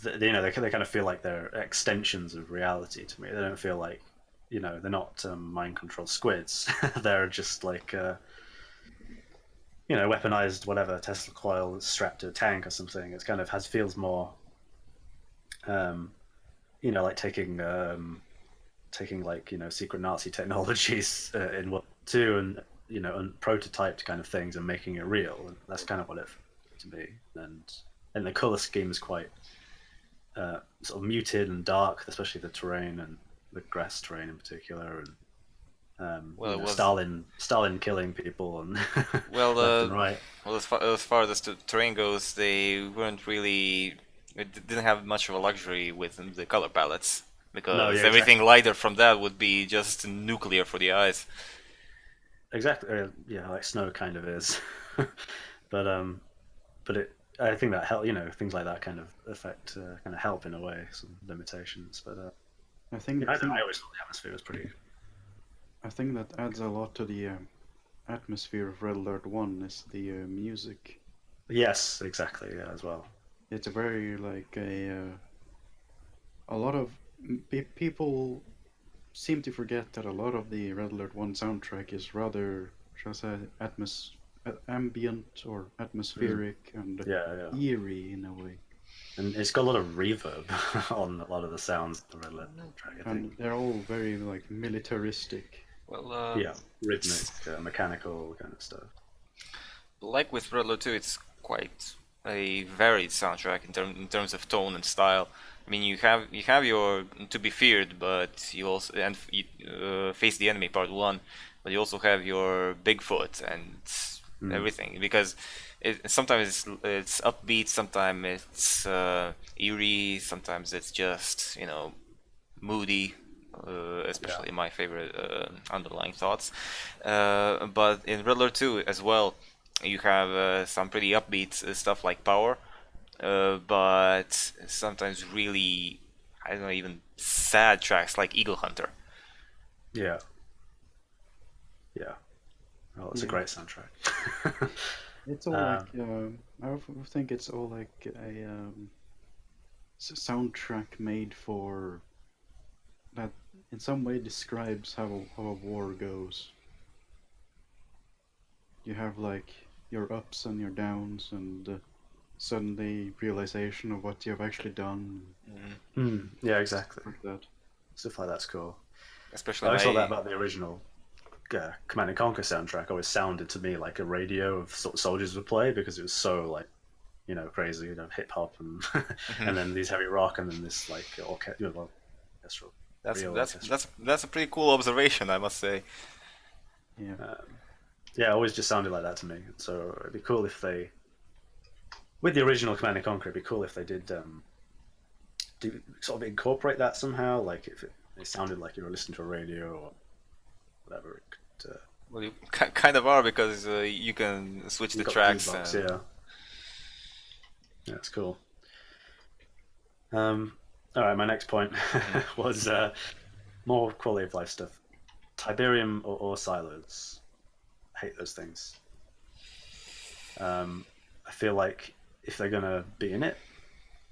they kind of feel like they're extensions of reality to me. They don't feel like, they're not mind control squids. They're just like, weaponized whatever Tesla coil that's strapped to a tank or something. It's kind of feels more, like taking like secret Nazi technologies in World War II and and prototyped kind of things and making it real. And that's kind of what it felt to me. And the color scheme is quite sort of muted and dark, especially the terrain and the grass terrain in particular. And Well, it was- Stalin killing people and Well, left and right. Well, as far as the terrain goes, they weren't really. It didn't have much of a luxury with the color palettes because No, yeah, everything lighter from that would be just nuclear for the eyes. Exactly. Yeah, like snow kind of is, but I think that help. Things like that kind of affect, kind of help in a way, some limitations. But I think I always thought the atmosphere was pretty. I think that adds a lot to the atmosphere of Red Alert 1 is the music. Yes, exactly. Yeah, as well. It's a very like a lot of people seem to forget that a lot of the Red Alert 1 soundtrack is rather, shall I say, ambient or atmospheric and Yeah. eerie in a way. And it's got a lot of reverb on a lot of the sounds of the Red Alert track, I And think. they're all very like militaristic. Well, Yeah, rhythmic, mechanical kind of stuff. like with Red Alert 2, it's quite a varied soundtrack in terms of tone and style. I mean, you have your To Be Feared, but you also Face the Enemy Part 1, but you also have your Bigfoot and everything, because sometimes it's upbeat, sometimes it's eerie, sometimes it's just moody. Especially my favorite underlying thoughts. But in Red Alert 2 as well, you have some pretty upbeat stuff like Power, but sometimes really, I don't know, even sad tracks like Eagle Hunter. Yeah. Yeah. Well, it's a Yeah. great soundtrack. It's all like I think it's all like a soundtrack made for that in some way describes how a war goes. You have like your ups and your downs and suddenly realization of what you have actually done, Yeah, exactly. like that. Stuff like that's cool. Especially I always thought my, that about the original Command and Conquer soundtrack. Always sounded to me like a radio of sort of soldiers would play because it was so like, crazy, hip hop and and then these heavy rock and then this like orchestral. real orchestra. that's a pretty cool observation, I must say. Yeah. Yeah, it always just sounded like that to me. So it'd be cool if they, with the original Command and Conquer, it'd be cool if they did do sort of incorporate that somehow. Like if it sounded like you were listening to a radio or whatever. It could, Well, you kind of are, because you can switch the you've got tracks. boombox, and- yeah, it's cool. All right, my next point was more quality of life stuff. Tiberium or silos. I hate those things. I feel like if they're gonna be in it,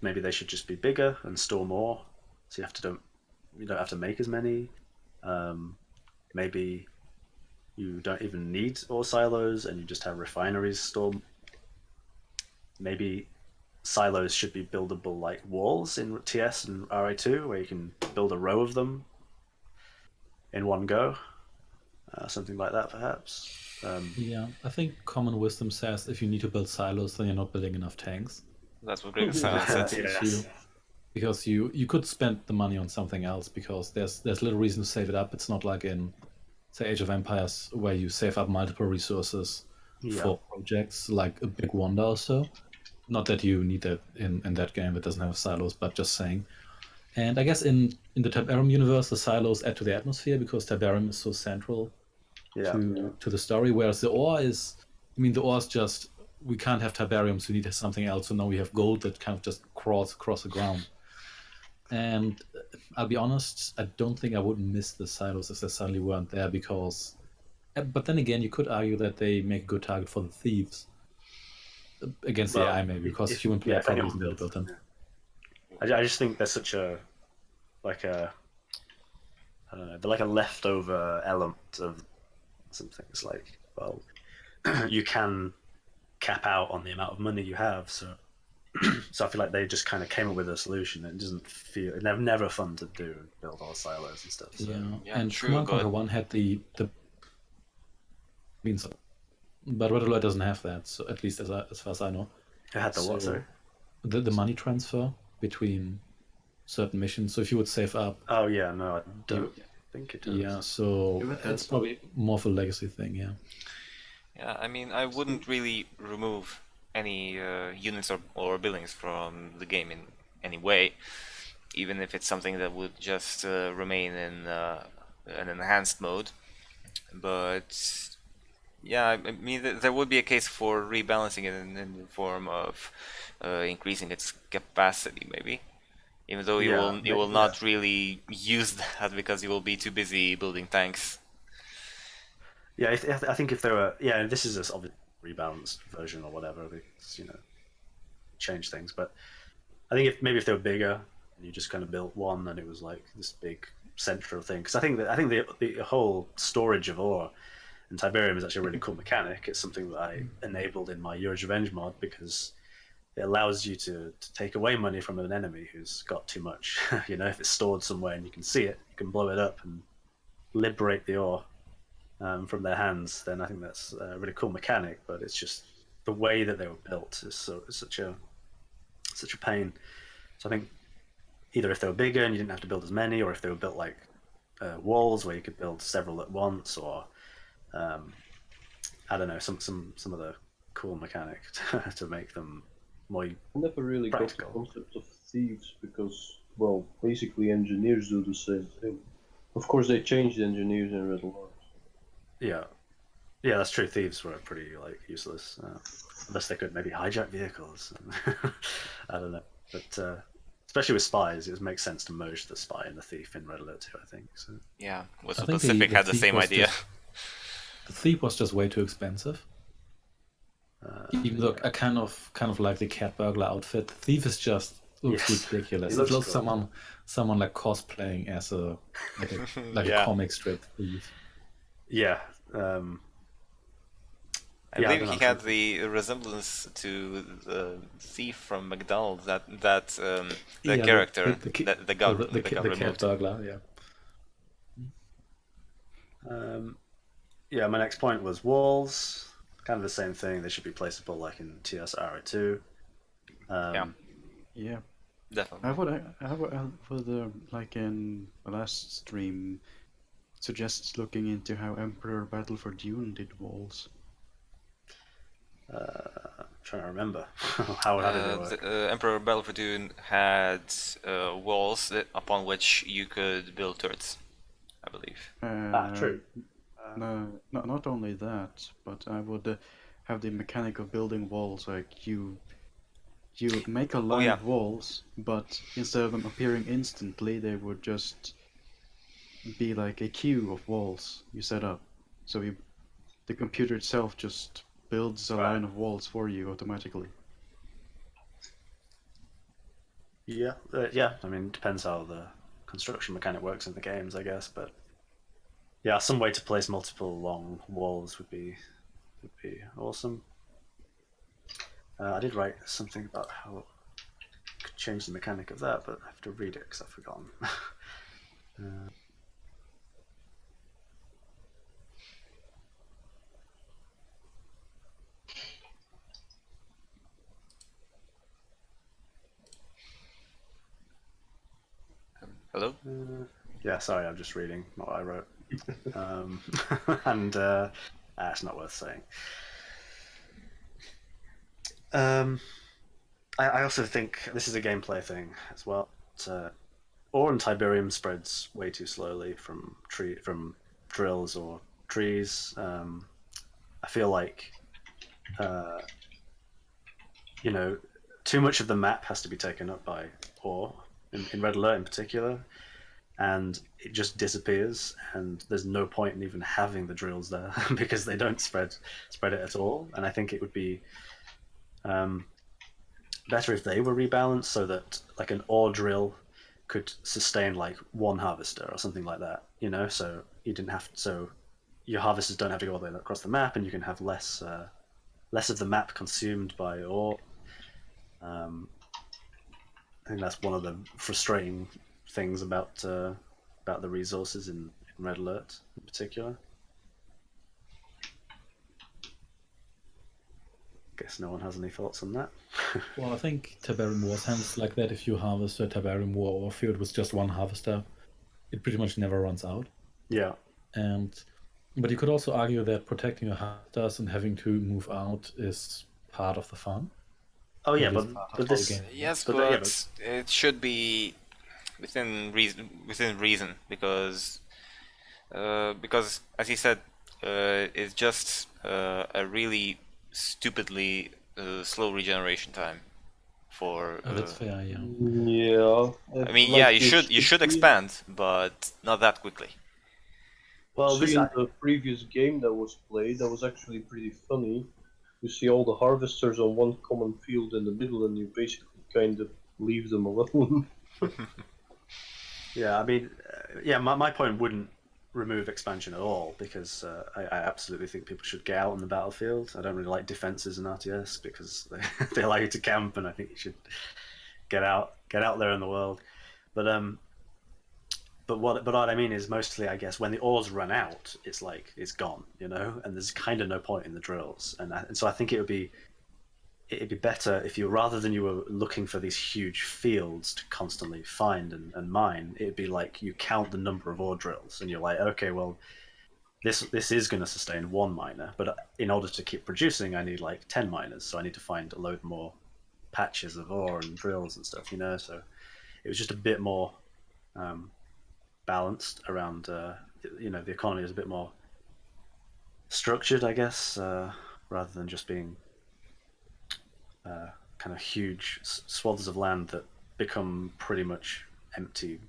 maybe they should just be bigger and store more. So you don't have to make as many. Maybe you don't even need ore silos and you just have refineries store. Maybe silos should be buildable like walls in TS and RA2, where you can build a row of them in one go. Something like that, perhaps. Yeah, I think common wisdom says if you need to build silos, then you're not building enough tanks. That's what Gregor said. Yes. Because you could spend the money on something else, because there's little reason to save it up. It's not like in, say, Age of Empires, where you save up multiple resources for projects like a big wonder or so. Not that you need that in that game that doesn't have silos, but just saying. And I guess in the Tiberium universe, the silos add to the atmosphere because Tiberium is so central to the story, whereas the ore is, the ore is just we can't have Tiberiums, we need something else. So now we have gold that kind of just crawls across the ground. And I'll be honest, I don't think I would miss the silos if they suddenly weren't there, because... But then again, you could argue that they make a good target for the thieves. Against the Well, AI, maybe, because if- human player yeah, if probably anyone isn't able to build them. I just think there's such a like a I don't know, they're like a leftover element of some things. Like, well, you can cap out on the amount of money you have, so I feel like they just kind of came up with a solution. It doesn't feel they're never fun to do, build all the silos and stuff. So. Yeah, and true, Command Conquer but 1 had the means, but Red Alert doesn't have that. So at least as far as I know, Who had the what? So- Sorry. the money transfer between certain missions. So if you would save up, Oh yeah, no, I don't think it does. yeah. So Yeah, but it's probably more of a legacy thing. Yeah. yeah, I mean, I wouldn't really remove any units or buildings from the game in any way, even if it's something that would just remain in an enhanced mode. But yeah, I mean, there would be a case for rebalancing it in the form of increasing its capacity, maybe. Even though you will not really use that because you will be too busy building tanks. Yeah, I think if there were, yeah, this is a sort of rebalanced version or whatever, because change things. But I think if they were bigger, and you just kind of built one, and it was like this big central thing. Because I think the whole storage of ore in Tiberium is actually a really cool mechanic. It's something that I enabled in my Euro's Revenge mod because it allows you to take away money from an enemy who's got too much. If it's stored somewhere and you can see it, you can blow it up and liberate the ore from their hands. Then I think that's a really cool mechanic. But it's just the way that they were built is such a pain. So I think either if they were bigger and you didn't have to build as many, or if they were built like walls where you could build several at once, or I don't know, some other cool mechanic to make them more. I never really Practical. got the concept of thieves because, well, basically engineers do the same thing. Of course, they changed engineers in Red Alert. Yeah, that's true. Thieves were pretty useless, unless they could maybe hijack vehicles. I don't know, but especially with spies, it makes sense to merge the spy and the thief in Red Alert 2, I think. So Yeah, was I think Pacific had the thief same was idea. The thief was just way too expensive. Even though I kind of like the cat burglar outfit, the thief is just looks Yes. ridiculous. It It looks looks cool. someone like cosplaying as a Yeah. a comic strip thief. yeah, I Yeah, I believe don't he know. had the resemblance to the thief from McDonald's. The Yeah, character, the the gun cat removed. burglar. Yeah. Yeah, my next point was walls. Kind of the same thing. They should be placeable like in TSR2. Yeah. Yeah. Definitely. I would like in the last stream, suggest looking into how Emperor Battle for Dune did walls. Trying to remember how did it work? Emperor Battle for Dune had walls upon which you could build turrets, I believe. True. No, not only that, but I would have the mechanic of building walls. Like you make a line yeah. of walls, but instead of them appearing instantly, they would just be like a queue of walls you set up. So the computer itself just builds a line of walls for you automatically. Yeah, I mean, it depends how the construction mechanic works in the games, I guess. But yeah, some way to place multiple long walls would be awesome. I did write something about how I could change the mechanic of that, but I have to read it because I've forgotten. Hello? Yeah, sorry, I'm just reading what I wrote. And it's not worth saying. I also think this is a gameplay thing as well. Ore in Tiberium spreads way too slowly from drills or trees. I feel like you know, too much of the map has to be taken up by ore, in Red Alert in particular, and it just disappears, and there's no point in even having the drills there because they don't spread it at all. And I think it would be better if they were rebalanced so that like an ore drill could sustain like one harvester or something like that, you know, so you didn't have so your harvesters don't have to go all the way across the map, and you can have less of the map consumed by ore. I think that's one of the frustrating things about the resources in Red Alert in particular. Guess no one has any thoughts on that. Well, I think Tiberian War's handles like that. If you harvest a Tiberian War ore field with just one harvester, it pretty much never runs out. Yeah. But you could also argue that protecting your harvesters and having to move out is part of the fun. Oh yeah, It is but part of but the this game. Yes, But, but, yeah, it should be within reason because as he said, it's just a really stupidly slow regeneration time for. That's fair, yeah. Yeah. I mean, yeah, you should expand, but not that quickly. well See, this in the previous game that was played, that was actually pretty funny. You see all the harvesters on one common field in the middle, and you basically kind of leave them alone. yeah, I mean, yeah, my point wouldn't remove expansion at all because I absolutely think people should get out on the battlefield. I don't really like defenses in RTS because they allow you to camp, and I think you should get out there in the world. But what I mean is mostly, I guess, when the ores run out, it's like it's gone, you know, and there's kind of no point in the drills, and so I think it'd be better if you, rather than you were looking for these huge fields to constantly find and mine, it'd be like you count the number of ore drills, and you're like, okay, well, this is going to sustain one miner, but in order to keep producing, I need like 10 miners, so I need to find a load more patches of ore and drills and stuff, you know. So it was just a bit more balanced around, you know, the economy is a bit more structured, I guess, rather than just being kind of huge swaths of land that become pretty much empty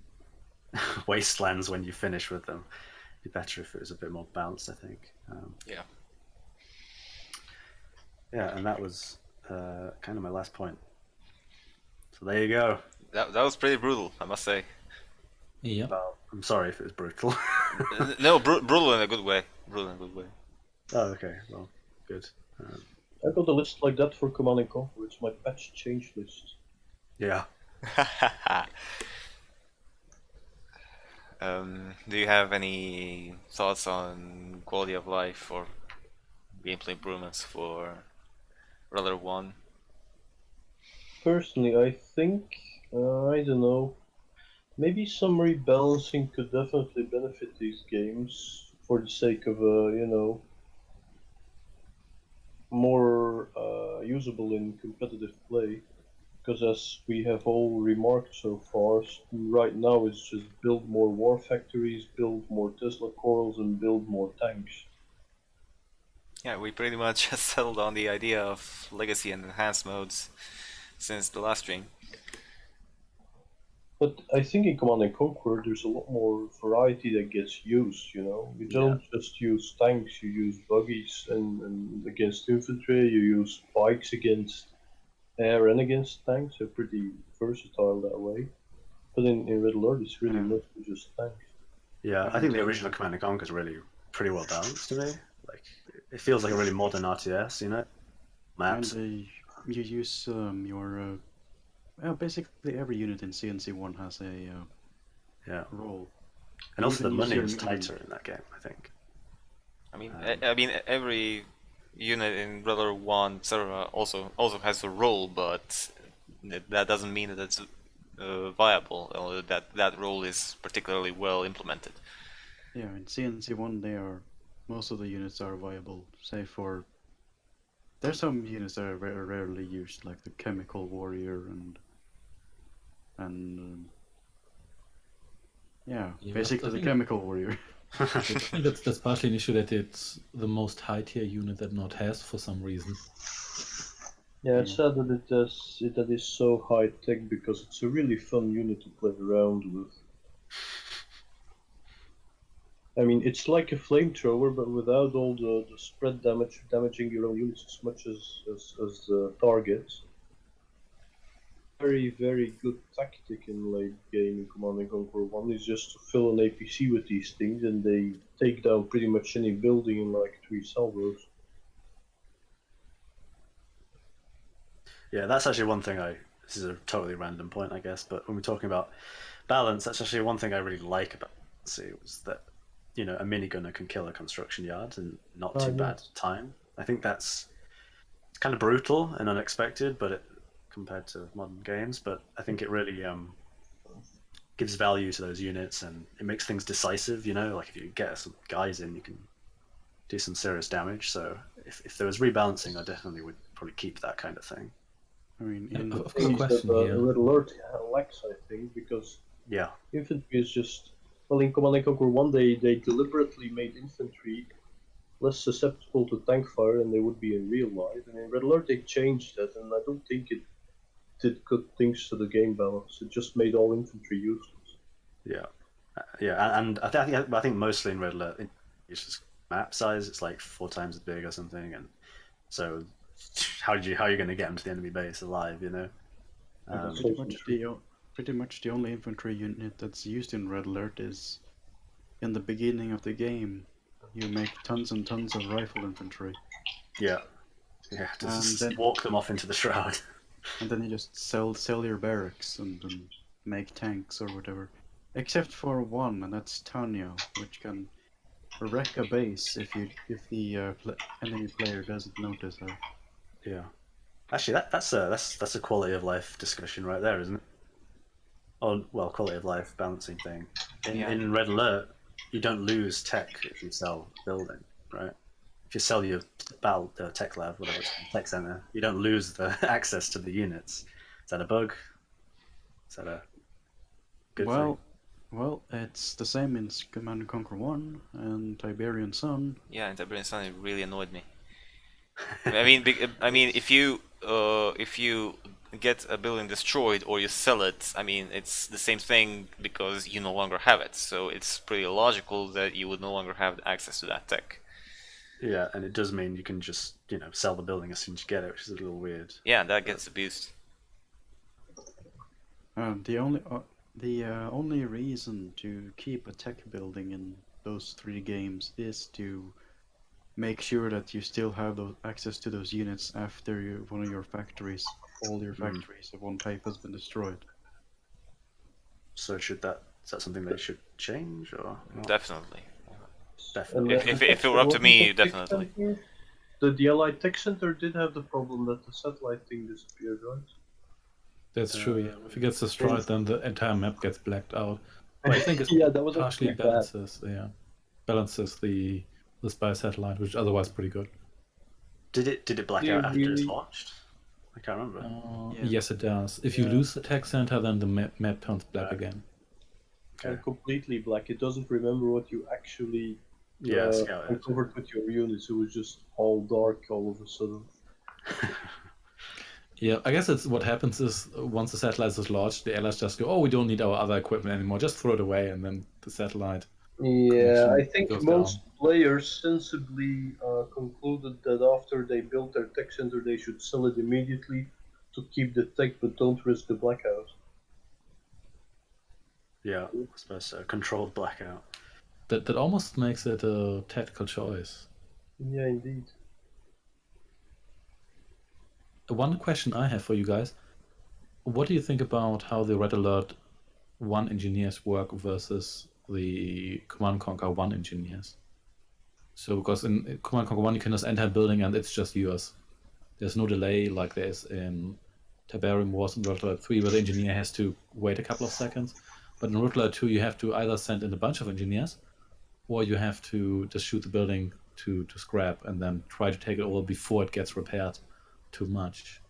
wastelands when you finish with them. It'd be better if it was a bit more balanced, I think. Yeah. Yeah, and that was kind of my last point. So there you go. That was pretty brutal, I must say. Yeah. Well, I'm sorry if it was brutal. No, brutal in a good way. Brutal in a good way. Oh, okay. Well, good. I got a list like that for Command & Conquer. It's my patch change list. Yeah. Do you have any thoughts on quality of life or gameplay improvements for Red Alert 1? Personally, I think, I don't know, maybe some rebalancing could definitely benefit these games for the sake of, you know, more usable in competitive play. Because as we have all remarked so far, right now it's just build more war factories, build more Tesla coils, and build more tanks. Yeah, we pretty much just settled on the idea of legacy and enhanced modes since the last stream. But I think in Command & Conquer there's a lot more variety that gets used, you know? You don't just use tanks, you use buggies, and against infantry you use bikes against air and against tanks. They're pretty versatile that way. But in Red Alert it's really mostly just tanks. Yeah, I think the original Command & Conquer is really pretty well balanced to me. Like, it feels like a really modern RTS, you know? Maps. And you use your basically every unit in CnC1 has a Yeah. role. And also the Even use money your is melee. tighter in that game, I think. I mean, every unit in Red Alert 1, etc., also has a role, but that doesn't mean that it's viable, or that role is particularly well implemented. Yeah, in CnC1 most of the units are viable, save for there's some units that are very rarely used, like the chemical warrior and Yeah, basically I the think- chemical warrior. I think that's partially an issue that it's the most high tier unit that Nord has for some reason. Yeah, it's sad that that is so high tech because it's a really fun unit to play around with. I mean, it's like a flamethrower, but without all the spread damage, damaging your own units as much as the targets. Very, very good tactic in late game in Command and Conquer 1 is just to fill an APC with these things and they take down pretty much any building in like 3 salvos. Yeah, that's actually one thing this is a totally random point, I guess, but when we're talking about balance, that's actually one thing I really like about Veterancy was that, you know, a minigunner can kill a construction yard in not too bad time. I think it's kind of brutal and unexpected, but compared to modern games, but I think it really gives value to those units and it makes things decisive, you know, like if you get some guys in, you can do some serious damage. So if there was rebalancing, I definitely would probably keep that kind of thing. I mean, I've in got a Things question that here. Red Alert lacks, I think, because Yeah, infantry is just, well, in Command and Conquer 1 they deliberately made infantry less susceptible to tank fire than they would be in real life, and in Red Alert they changed that, and I don't think it did good things to the game balance. It just made all infantry useless. yeah, and I think mostly in Red Alert it's just map size. It's like 4 times as big or something, and so how are you going to get them to the enemy base alive? You know. That's pretty also much true. pretty much the only infantry unit that's used in Red Alert is in the beginning of the game. You make tons and tons of rifle infantry, Yeah, just then- walk them off into the shroud. and then you just sell your barracks and make tanks or whatever. Except for one, and that's Tanya, which can wreck a base if the enemy player doesn't notice her. Yeah, actually, that's a quality of life discussion right there, isn't it? Oh, well, quality of life balancing thing. In Red Alert, you don't lose tech if you sell building, right? If you sell your tech lab, whatever it's called, tech center, you don't lose the access to the units. Is that a bug? Is that a good thing? Well, it's the same in Command and Conquer 1 and Tiberian Sun. Yeah, and Tiberian Dawn really annoyed me. I mean, if you get a building destroyed or you sell it, I mean, it's the same thing because you no longer have it. So it's pretty logical that you would no longer have access to that tech. Yeah, and it does mean you can just, you know, sell the building as soon as you get it, which is a little weird. Yeah, that gets abused. The only reason to keep a tech building in those 3 games is to make sure that you still have access to those units after all your factories of one type has been destroyed. So is that something they should change or not? Definitely. Definitely. If it were up to me, definitely. The Allied Tech Center did have the problem that the satellite thing disappeared, right? That's true, yeah. If it gets destroyed, then the entire map gets blacked out. But I think it Yeah, that was partially actually bad. balances the spy satellite, which is otherwise pretty good. Did it black Yeah, out after it's really. launched? I can't remember. Yeah. Yes, it does. If you lose the tech center, then the map turns black again. Okay. Completely black. It doesn't remember what you actually Scout it. uncovered with your units. It was just all dark all of a sudden. Yeah, I guess it's what happens is once the satellite is launched, the allies just go, "Oh, we don't need our other equipment anymore. Just throw it away," and then the satellite. Yeah, I connection think goes most down. players sensibly concluded that after they built their tech center, they should sell it immediately to keep the tech, but don't risk the blackout. Yeah, I suppose so. Controlled blackout. That almost makes it a tactical choice. Yeah, indeed. One question I have for you guys: what do you think about how the Red Alert 1 engineers work versus the Command Conquer 1 engineers? So, because in Command Conquer 1 you can just enter a building and it's just yours. There's no delay like there is in Tiberian Wars and Red Alert 3, where the engineer has to wait a couple of seconds. But in Red Alert 2 you have to either send in a bunch of engineers, or you have to just shoot the building to scrap and then try to take it over before it gets repaired too much.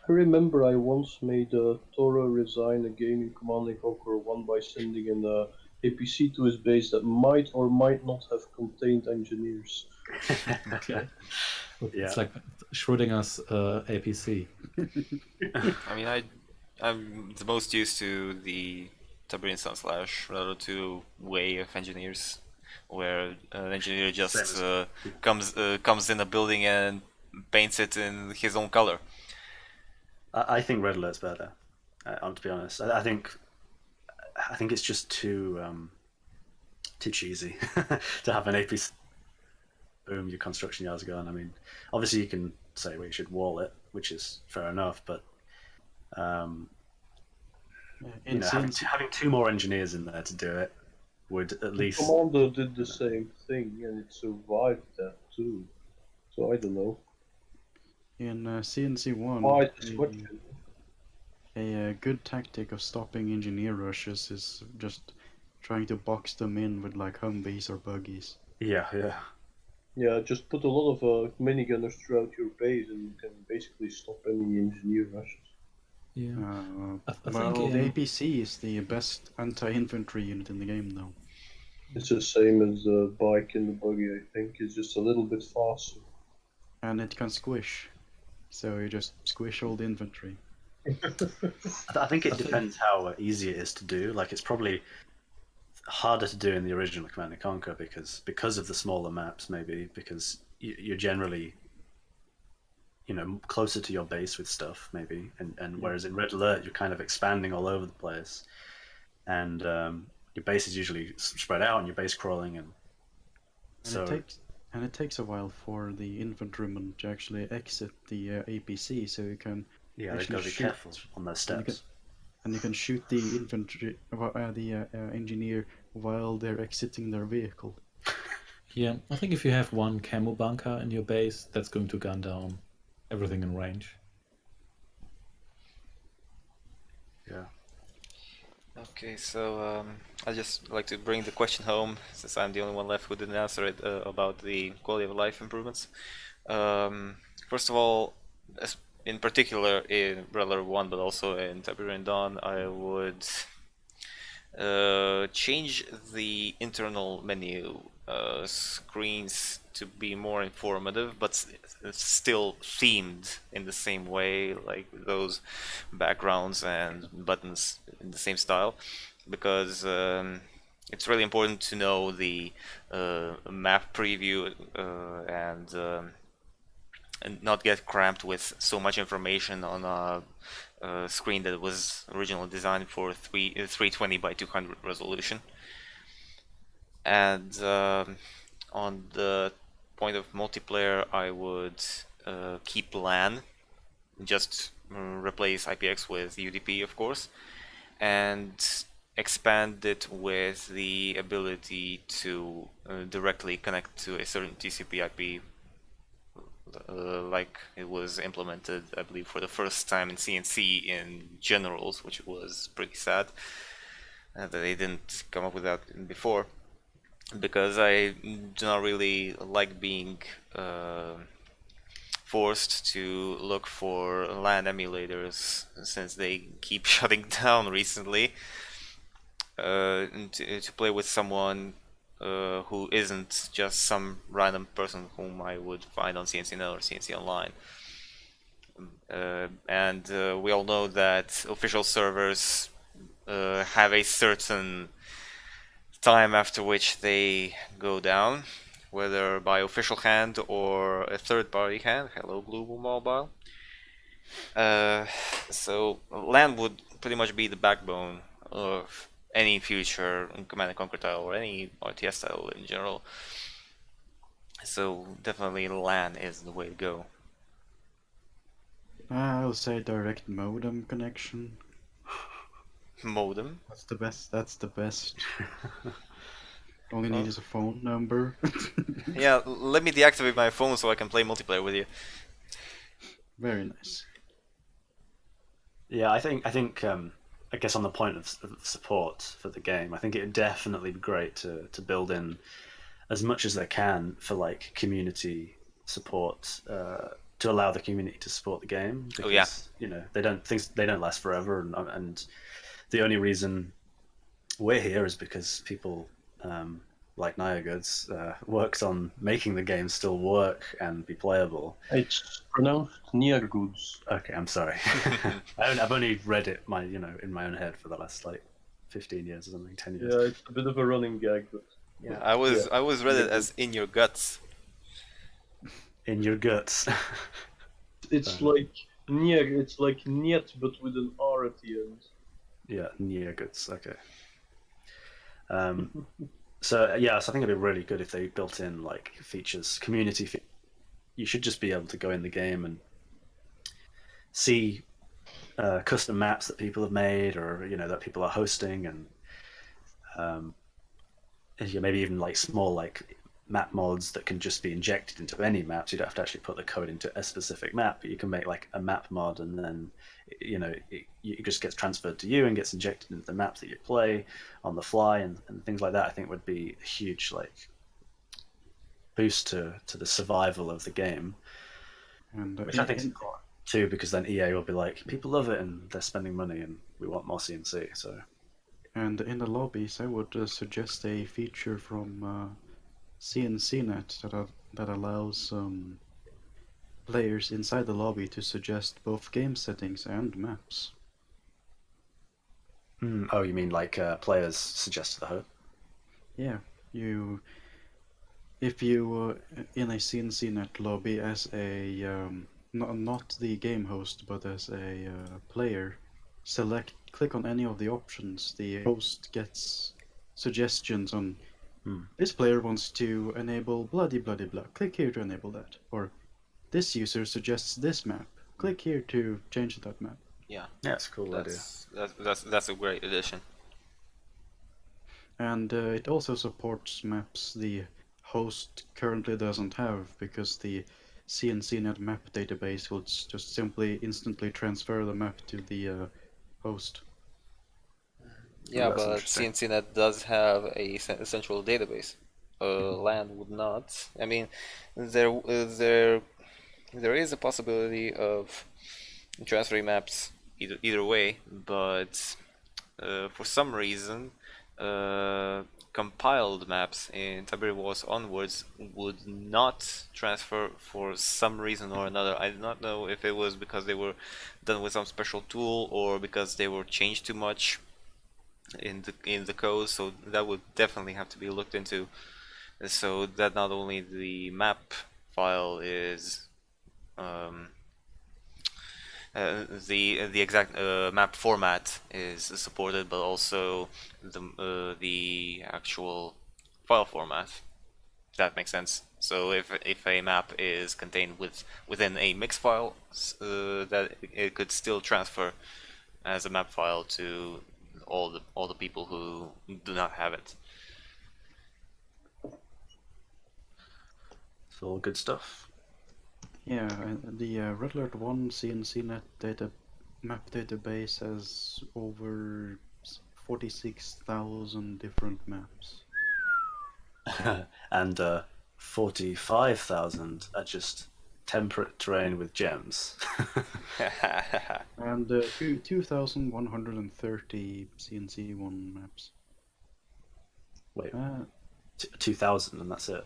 I remember I once made Tora resign a game in Command and Conquer 1 by sending an APC to his base that might or might not have contained engineers. Okay. Yeah. It's like Schrodinger's APC. I mean, I'm the most used to the Tiberian Dawn / Rello 2 way of engineers, where an engineer just Same comes in a building and paints it in his own color. I think Red Alert's better. To be honest, I think it's just too cheesy to have an APC. Boom, your construction yards are gone. I mean, obviously you can say, well, you should wall it, which is fair enough, but In having, CNC having 2 more engineers in there to do it would at least. Commander did the same thing and it survived that too. So I don't know. in CNC1, Why the switch? a good tactic of stopping engineer rushes is just trying to box them in with like Humvees or buggies. Yeah. Yeah, just put a lot of minigunners throughout your base and you can basically stop any engineer rushes. Yeah. I Well, think the APC is the best anti-infantry unit in the game, though. It's the same as the bike and the buggy, I think. It's just a little bit faster. And it can squish. So you just squish all the infantry. I think it depends how easy it is to do. Like, it's probably harder to do in the original Command & Conquer because of the smaller maps, maybe, because you're generally closer to your base with stuff, maybe, and whereas in Red Alert you're kind of expanding all over the place, and your base is usually spread out and your base crawling, and it takes a while for the infantrymen to actually exit the APC, so you can they've actually got to be careful on those steps. and you can shoot the infantry, the engineer while they're exiting their vehicle. Yeah, I think if you have one camo bunker in your base, that's going to gun down everything in range. Yeah. Okay, so I just like to bring the question home, since I'm the only one left who didn't answer it, about the quality of life improvements. First of all, in particular in Brawler 1, but also in Tiberian Dawn, I would change the internal menu screens to be more informative, but still themed in the same way, like those backgrounds and buttons in the same style, because it's really important to know the map preview and not get cramped with so much information on a screen that was originally designed for 320 by 200 resolution. And on the point of multiplayer, I would keep LAN, just replace IPX with UDP, of course, and expand it with the ability to directly connect to a certain TCP/IP, like it was implemented, I believe, for the first time in CNC in Generals, which was pretty sad that they didn't come up with that before, because I do not really like being forced to look for LAN emulators, since they keep shutting down recently, to play with someone who isn't just some random person whom I would find on CnCNet or CNC Online. And we all know that official servers have a certain time after which they go down, whether by official hand or a third-party hand. Hello, Global Mobile. So LAN would pretty much be the backbone of any future Command & Conquer title or any RTS title in general. So definitely LAN is the way to go. I'll say direct modem connection. Modem? That's the best. That's the best. All you need is a phone number. Yeah, let me deactivate my phone so I can play multiplayer with you. Very nice. Yeah, I think I guess on the point of support for the game, I think it would definitely be great to build in as much as they can for like community support, to allow the community to support the game. Because, they don't last forever, and the only reason we're here is because people like Nyerguds, worked on making the game still work and be playable. It's pronounced Nyerguds. Okay, I'm sorry. I've only read it in my own head for the last like 15 years or something, 10 years. Yeah, it's a bit of a running gag, but Yeah, I was read it as in your guts. In your guts. it's like it's like Niet, but with an R at the end. Yeah, Nyerguds. Okay. So yeah, so I think it'd be really good if they built in like features, You should just be able to go in the game and see custom maps that people have made, or that people are hosting, and maybe even like small like map mods that can just be injected into any map. So you don't have to actually put the code into a specific map, but you can make like a map mod, and then it just gets transferred to you and gets injected into the maps that you play on the fly, and things like that. I think would be a huge like boost to the survival of the game, And which I think is important too, because then EA will be like, people love it and they're spending money and we want more CNC. So And in the lobbies, I would suggest a feature from CnCNet that allows players inside the lobby to suggest both game settings and maps. oh, you mean like players suggest to the host? Yeah, if you in a CnCNet lobby as a not the game host but as a player, click on any of the options. The host gets suggestions on this player wants to enable bloody bloody blah. Click here to enable that. Or this user suggests this map. Click here to change that map. Yeah, It's a cool idea. that's a great addition. And it also supports maps the host currently doesn't have, because the CnCNet map database will just simply instantly transfer the map to the host. Yeah, that's but interesting. CnCNet does have a central database. LAN would not. I mean, there is a possibility of transferring maps either way, but for some reason, compiled maps in Tiberian Wars onwards would not transfer for some reason or another. I do not know if it was because they were done with some special tool or because they were changed too much in the code. So that would definitely have to be looked into, so that not only the map file is the exact map format is supported, but also the actual file format. If that makes sense. So if a map is contained within a mix file, that it could still transfer as a map file to all the people who do not have it. It's all good stuff. Yeah, the Red Alert 1 CnCNet map database has over 46,000 different maps. And 45,000 are just temperate terrain with gems. And 2,130 CnC1 maps. Wait, Uh, 2,000 and that's it.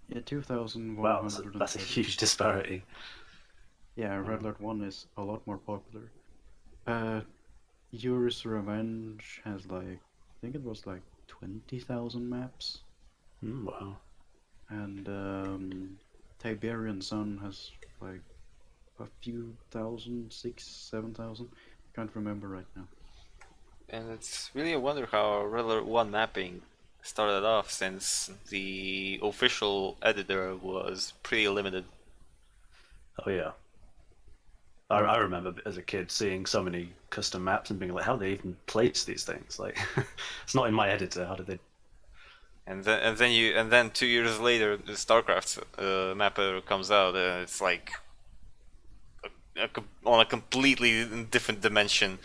yeah, 2,130. Wow, that's a huge disparity. Yeah, Red Alert 1 is a lot more popular. Yours Revenge has like, I think it was like 20,000 maps. Wow. And Tiberian Sun has like a few thousand, 7,000. Can't remember right now. And it's really a wonder how Red Alert 1 mapping started off, since the official editor was pretty limited. Oh yeah. I remember as a kid seeing so many custom maps and being like, how do they even place these things? Like, it's not in my editor. How did they? And then 2 years later, the StarCraft map editor comes out, and it's like on a completely different dimension.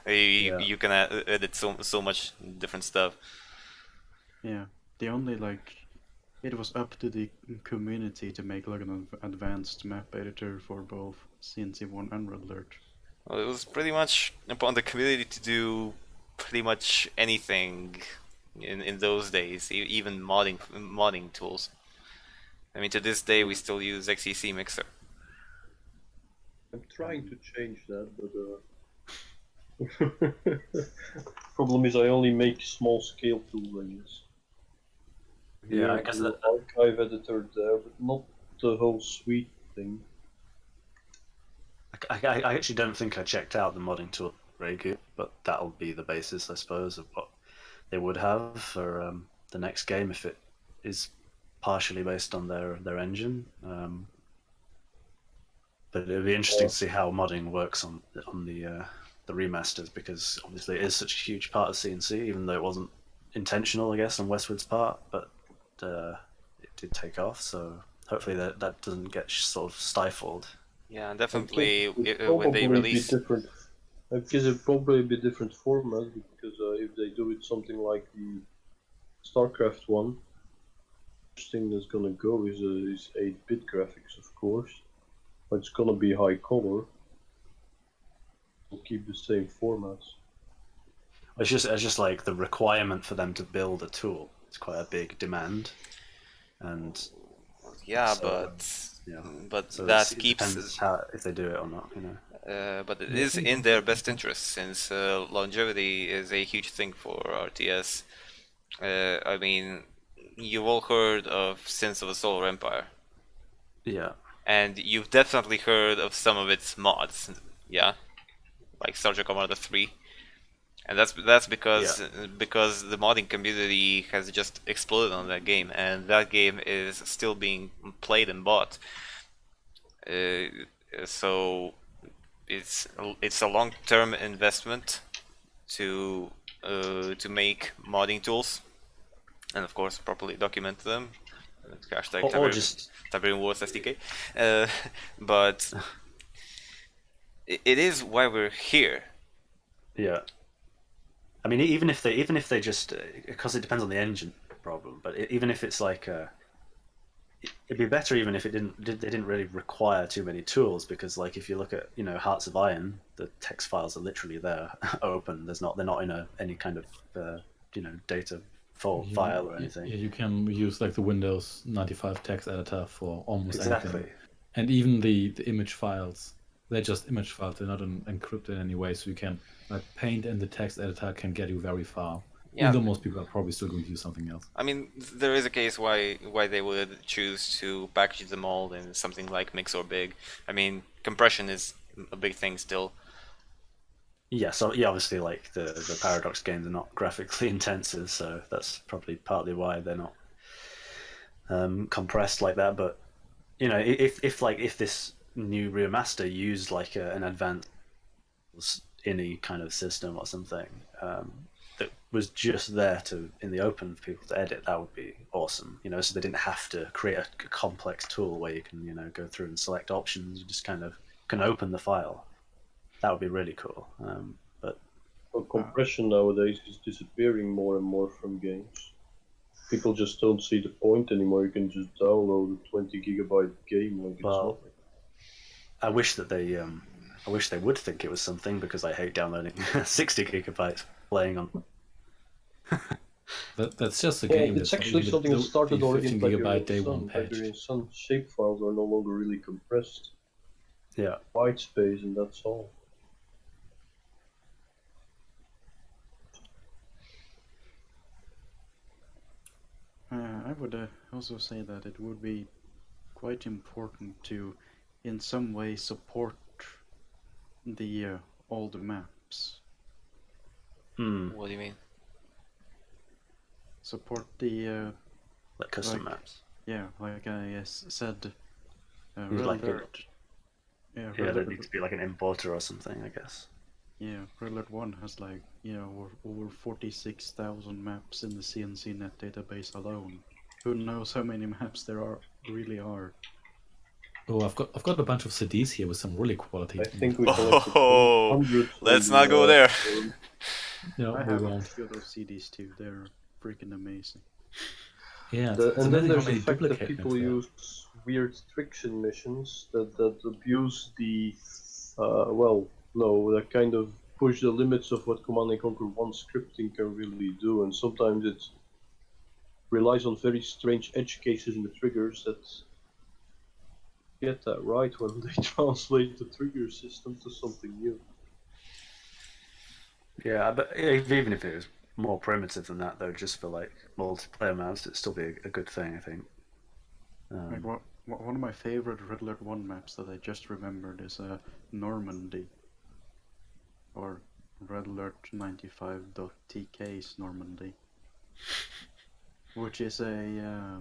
You can edit so much different stuff. Yeah, the only it was up to the community to make like an advanced map editor for both CnC1 and Red Alert. Well, it was pretty much upon the community to do pretty much anything in those days, even modding tools. I mean, to this day we still use XEC Mixer. I'm trying to change that, but problem is I only make small scale tools, I guess. Yeah, I guess the that- archive editor there, but not the whole suite thing. I actually don't think I checked out the modding tool very good, but that'll be the basis, I suppose, of what they would have for the next game if it is partially based on their engine. But it'll be interesting to see how modding works on the remasters, because obviously it is such a huge part of CNC, even though it wasn't intentional, I guess, on Westwood's part, but it did take off. So hopefully that doesn't get sort of stifled. Yeah, definitely It'll when they probably be release. different. I guess it'll probably be different format, because if they do it something like the StarCraft one, first thing that's gonna go is 8-bit graphics, of course, but it's gonna be high color. We'll keep the same formats. It's just like the requirement for them to build a tool. It's quite a big demand, and Yeah, so, yeah. but So that it keeps. depends if they do it or not. You know. But it is in their best interest, since longevity is a huge thing for RTS. I mean, you've all heard of Sins of a Solar Empire, Yeah. and you've definitely heard of some of its mods, yeah, like Star Trek Armada 3, and that's because the modding community has just exploded on that game, and that game is still being played and bought. So it's a long-term investment to make modding tools, and of course properly document them. Hashtag Or just Tiberian Wars SDK. But it is why we're here. yeah. I mean, even if they just because it depends on the engine problem, but even if it's like it'd be better even if they didn't really require too many tools, because like if you look at Hearts of Iron, the text files are literally there open. They're not in any kind of data file or anything. Yeah, you can use like the Windows 95 text editor for almost Exactly. anything. And even the image files, they're just image files. They're not encrypted in any way, so you can like Paint and the text editor can get you very far. Yeah. Even though most people are probably still going to use something else. I mean, there is a case why they would choose to package them all in something like Mix or Big. I mean, compression is a big thing still. Yeah, so yeah, obviously, like the Paradox games are not graphically intensive, so that's probably partly why they're not compressed like that. But if this new remaster used like an advanced INI kind of system or something that was just there in the open for people to edit, that would be awesome. So they didn't have to create a complex tool where you can go through and select options. You just kind of can open the file. That would be really cool. But Well, compression nowadays is disappearing more and more from games. People just don't see the point anymore. You can just download a 20 gigabyte game like it's Well, nothing. I wish that I wish they would think it was something, because I hate downloading 60 gigabytes playing on. That's just a Yeah, game. it's that's actually even something that started the already 15 in gigabyte Tiberian day Sun. one patch. Tiberian Sun shapefiles are no longer really compressed. Yeah. White space, and that's all. I would also say that it would be quite important to, in some way, support the old maps. What do you mean? Support the Like custom Like- maps. yeah, like I said. You'd like Red Alert. it. Yeah, Yeah, Red there Alert- needs to be like an importer or something, I guess. Yeah, Red Alert 1 has like, over 46,000 maps in the CnCNet database alone. Who knows how many maps there really are. Oh, I've got a bunch of CDs here with some really quality. I think we collected Oh, 100 let's on not go there. forum. No, I we have a won't. few of those CDs too, they're freaking amazing. Yeah, And then amazing how there's the many fact that duplicate people maps there are. use weird tricks in missions that abuse the, well, no, that kind of push the limits of what Command and Conquer 1 scripting can really do, and sometimes it relies on very strange edge cases in the triggers that get that right when they translate the trigger system to something new. Yeah, but even if it was more primitive than that, though, just for like multiplayer maps, it'd still be a good thing, I think. Like one of my favorite Red Alert 1 maps that I just remembered is Normandy. Or Red Alert 95.tk's Normandy. Which is a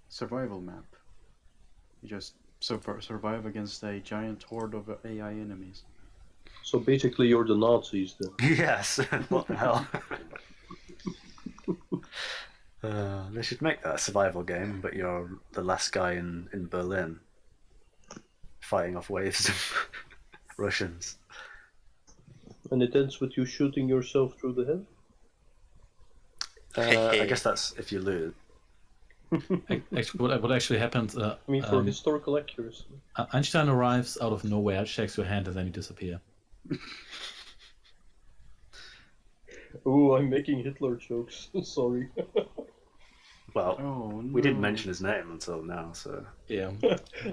survival map. You just survive against a giant horde of AI enemies. So basically, you're the Nazis then. Yes, what the hell? They should make that a survival game, but you're the last guy in Berlin fighting off waves of Russians. And it ends with you shooting yourself through the head? I guess that's if you lose. Actually, what actually happened? I mean, for historical accuracy. Einstein arrives out of nowhere, shakes your hand, and then you disappear. Oh, I'm making Hitler jokes. Sorry. Well, we didn't mention his name until now, so... Yeah.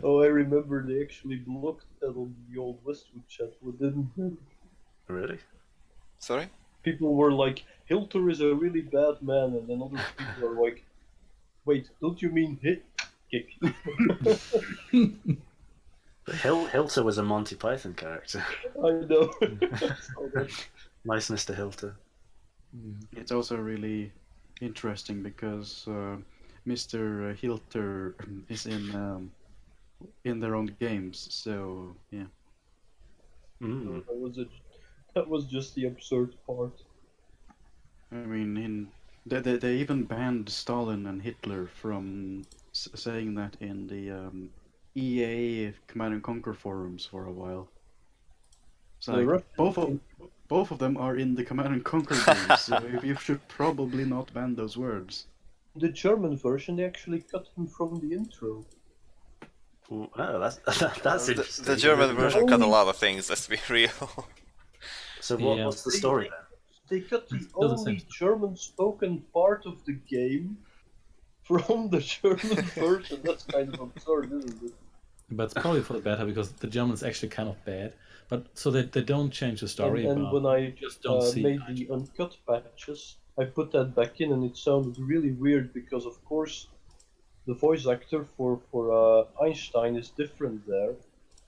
Oh, I remember they actually blocked that on the old Westwood chat, didn't they? Really? Sorry? People were like, Hilter is a really bad man, and then other people are like, wait, don't you mean hit kick? Hilter was a Monty Python character. I know. Nice Mr. Hilter. It's also really interesting because Mr. Hilter is in their own games, so yeah. That was just the absurd part. I mean, they even banned Stalin and Hitler from saying that in the EA Command and Conquer forums for a while. It's like, both of them are in the Command and Conquer games, so you should probably not ban those words. The German version, they actually cut them from the intro. Oh, that's interesting. The German version cut a lot of things, let's be real. So what's the story then? They cut the only German-spoken part of the game from the German version. That's kind of absurd, isn't it? But it's probably for the better because the German is actually kind of bad. But so they don't change the story. And when I just don't made the uncut patches, I put that back in, and it sounded really weird because, of course, the voice actor for Einstein is different there,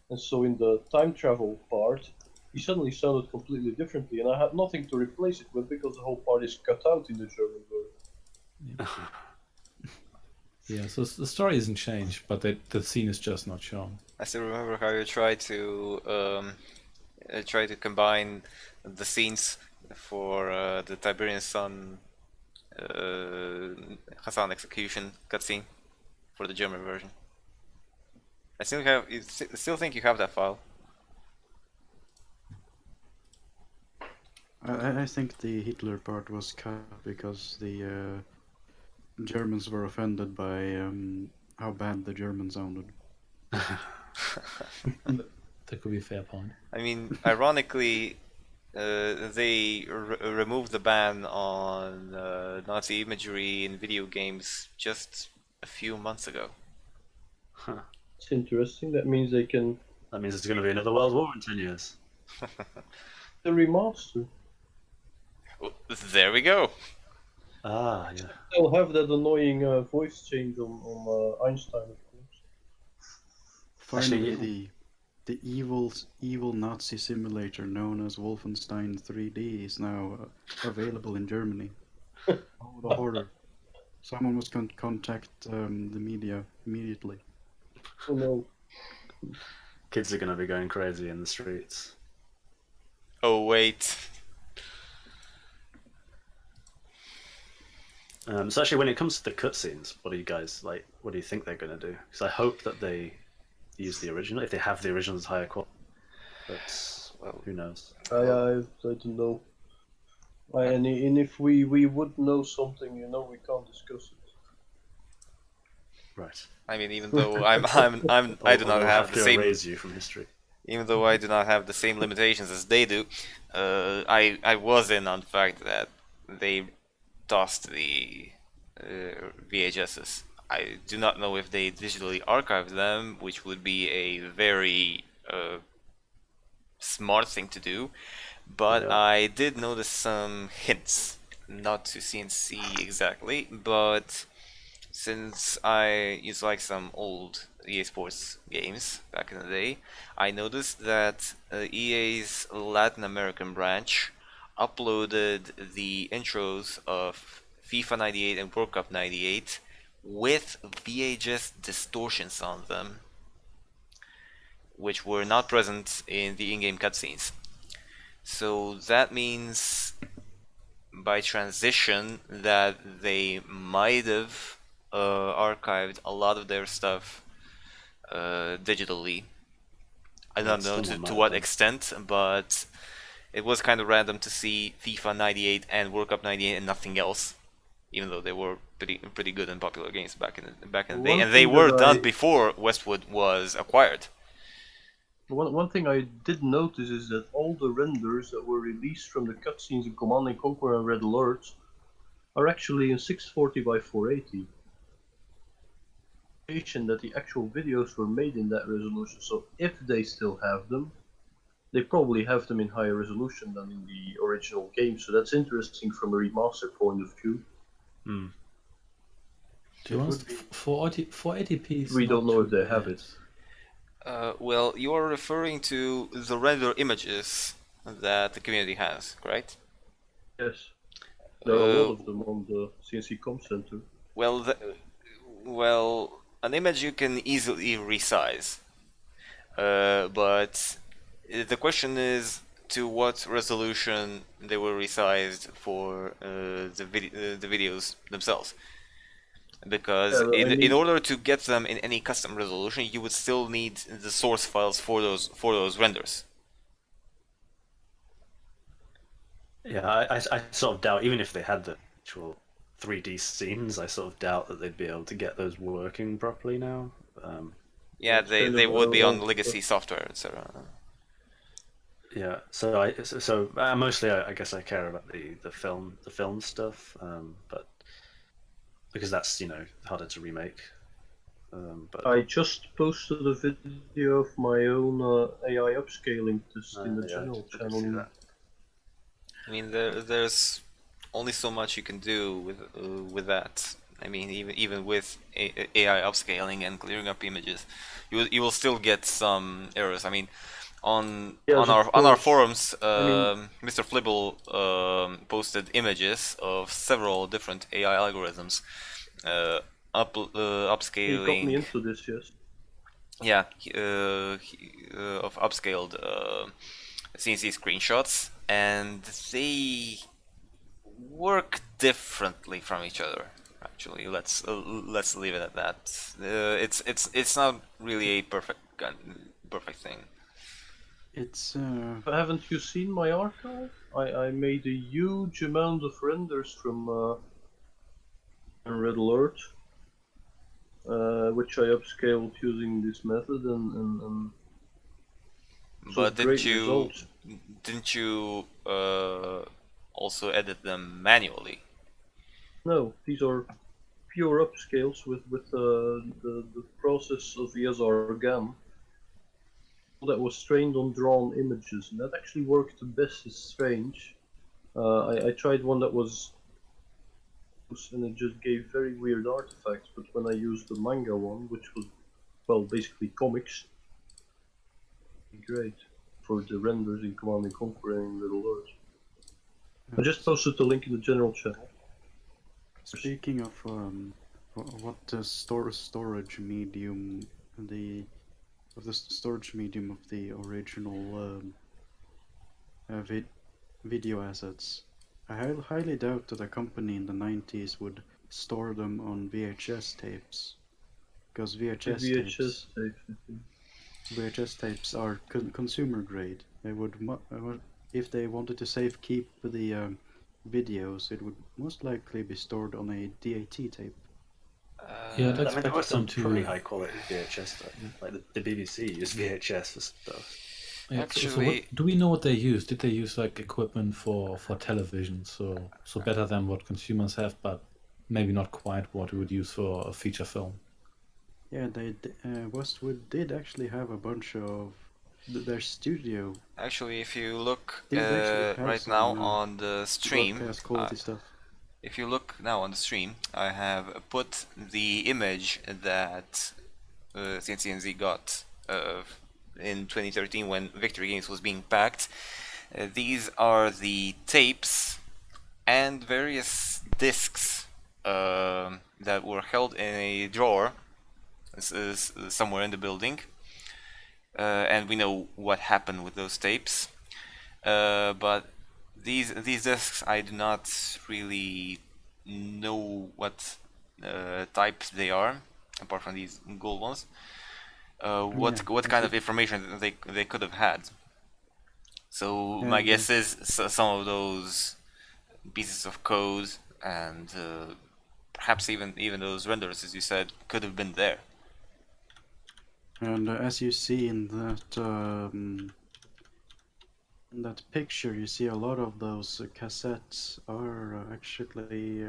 and so in the time travel part, he suddenly sounded completely differently, and I had nothing to replace it with because the whole part is cut out in the German version. Yeah, so the story isn't changed, but the scene is just not shown. I still remember how you tried to combine the scenes for the Tiberian Sun Hassan execution cutscene for the German version. I still think you have that file. I think the Hitler part was cut because the Germans were offended by how bad the German sounded. That could be a fair point. I mean, ironically, they removed the ban on Nazi imagery in video games just a few months ago. Huh. It's interesting. That means they can. That means there's going to be another World War in 10 years. The remaster. Well, there we go. Ah, yeah. They'll have that annoying voice change on Einstein, of course. Finally, Actually, the evil Nazi simulator known as Wolfenstein 3D is now available in Germany. Oh, the horror! Someone must contact the media immediately. Oh no. Kids are going to be going crazy in the streets. Oh wait. So actually, when it comes to the cutscenes, what do you guys like? What do you think they're going to do? Because I hope that they use the original, if they have the original as higher quality. But well, who knows? I don't know. And if we would know something, we can't discuss it. Right. I mean, even though I do not We'll have the to same. erase you from history. even though I do not have the same limitations as they do, I was in on the fact that they tossed the VHSs. I do not know if they digitally archived them, which would be a very smart thing to do, but Yeah. I did notice some hints, not to CNC exactly, but since I used like some old EA Sports games back in the day, I noticed that EA's Latin American branch uploaded the intros of FIFA 98 and World Cup 98 with VHS distortions on them, which were not present in the in-game cutscenes. So that means by transition that they might have archived a lot of their stuff digitally. I don't know Someone might to have what done. extent, but it was kind of random to see FIFA 98 and World Cup 98 and nothing else, even though they were pretty good and popular games back in the day, One and they thing were that done I- before Westwood was acquired. One thing I did notice is that all the renders that were released from the cutscenes in Command & Conquer and Red Alert are actually in 640 by 480. That the actual videos were made in that resolution, so if they still have them, they probably have them in higher resolution than in the original game, so that's interesting from a remaster point of view. Hmm. To be honest, 480p is We not don't know if too they have bad. it. Well, you are referring to the render images that the community has, correct? Yes. There are a lot Uh, of them on the CNC Com Center. Well, an image you can easily resize, but the question is to what resolution they were resized for the videos themselves. Because Yeah, I in mean- order to get them in any custom resolution, you would still need the source files for those renders. Yeah, I sort of doubt, even if they had the actual 3D scenes, I sort of doubt that they'd be able to get those working properly now. Yeah, It's kind they of would be on old legacy software, etc. Yeah, so mostly I guess I care about the film stuff, but because that's harder to remake. But I just posted a video of my own AI upscaling test in the yeah, general I can channel. see that. I mean, there's only so much you can do with that. I mean, even with AI upscaling and clearing up images, you will still get some errors. I mean, on Yes, of on our course. forums, mean- Mr. Flibble posted images of several different AI algorithms He got me upscaling. into this, yes. Yeah, of upscaled CNC screenshots, and they work differently from each other. Actually, let's leave it at that. It's not really a perfect thing. It's Haven't you seen my archive? I made a huge amount of renders from Red Alert, which I upscaled using this method, and But great results. didn't you also edit them manually? No, these are pure upscales with the process of ESR GAN that was trained on drawn images, and that actually worked the best. It's strange. I tried one that was, and it just gave very weird artifacts. But when I used the manga one, which was, well, basically comics, great for the renders in Command and Conquer and Little Alert. I just posted the link in the general channel. speaking of what the storage medium the storage medium of the original video assets. I highly doubt that a company in the 90s would store them on VHS tapes, because VHS tapes are consumer grade. They would if they wanted to safe keep the videos, it would most likely be stored on a DAT tape. Yeah, I'd I mean, there were expect them some pretty to. high quality VHS stuff. Like the BBC used VHS for stuff. Yeah, so Actually, what do we know what they use? Did they use like equipment for television? So better than what consumers have, but maybe not quite what we would use for a feature film. Yeah, Westwood did actually have a bunch of their studio actually, if you look did actually have right now some on the stream, broadcast quality stuff. if you look now on the stream, I have put the image that CnCNZ got in 2013 when Victory Games was being packed. These are the tapes and various discs that were held in a drawer somewhere in the building. And we know what happened with those tapes. But these discs, I do not really know what type they are, apart from these gold ones. What Yeah, what kind of information they could have had. So Yeah, my guess is some of those pieces of code and perhaps even those renders, as you said, could have been there. and as you see in that picture, you see a lot of those cassettes are actually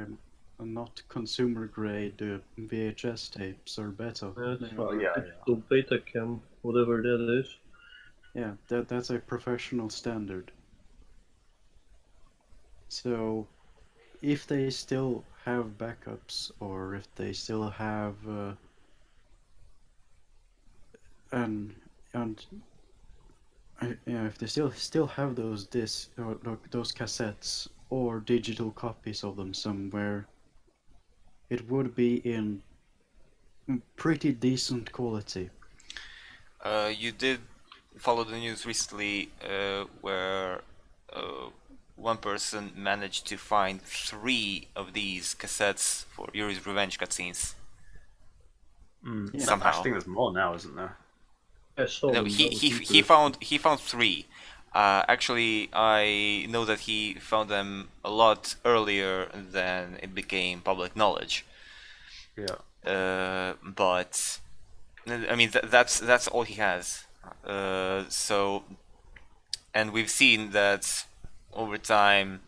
not consumer grade VHS tapes or beta. That's Well, yeah, digital beta cam, whatever that is. Yeah, that's a professional standard. So if they still have backups, or if they still have and yeah, if they still have those discs or those cassettes or digital copies of them somewhere, it would be in pretty decent quality. You did follow the news recently where one person managed to find 3 of these cassettes for Yuri's Revenge cutscenes. Mm. Somehow. I think there's more now, isn't there? I saw No, them, he that was he interesting. he found 3. Actually, I know that he found them a lot earlier than it became public knowledge. Yeah. But I mean that's all he has. So, and we've seen that over time,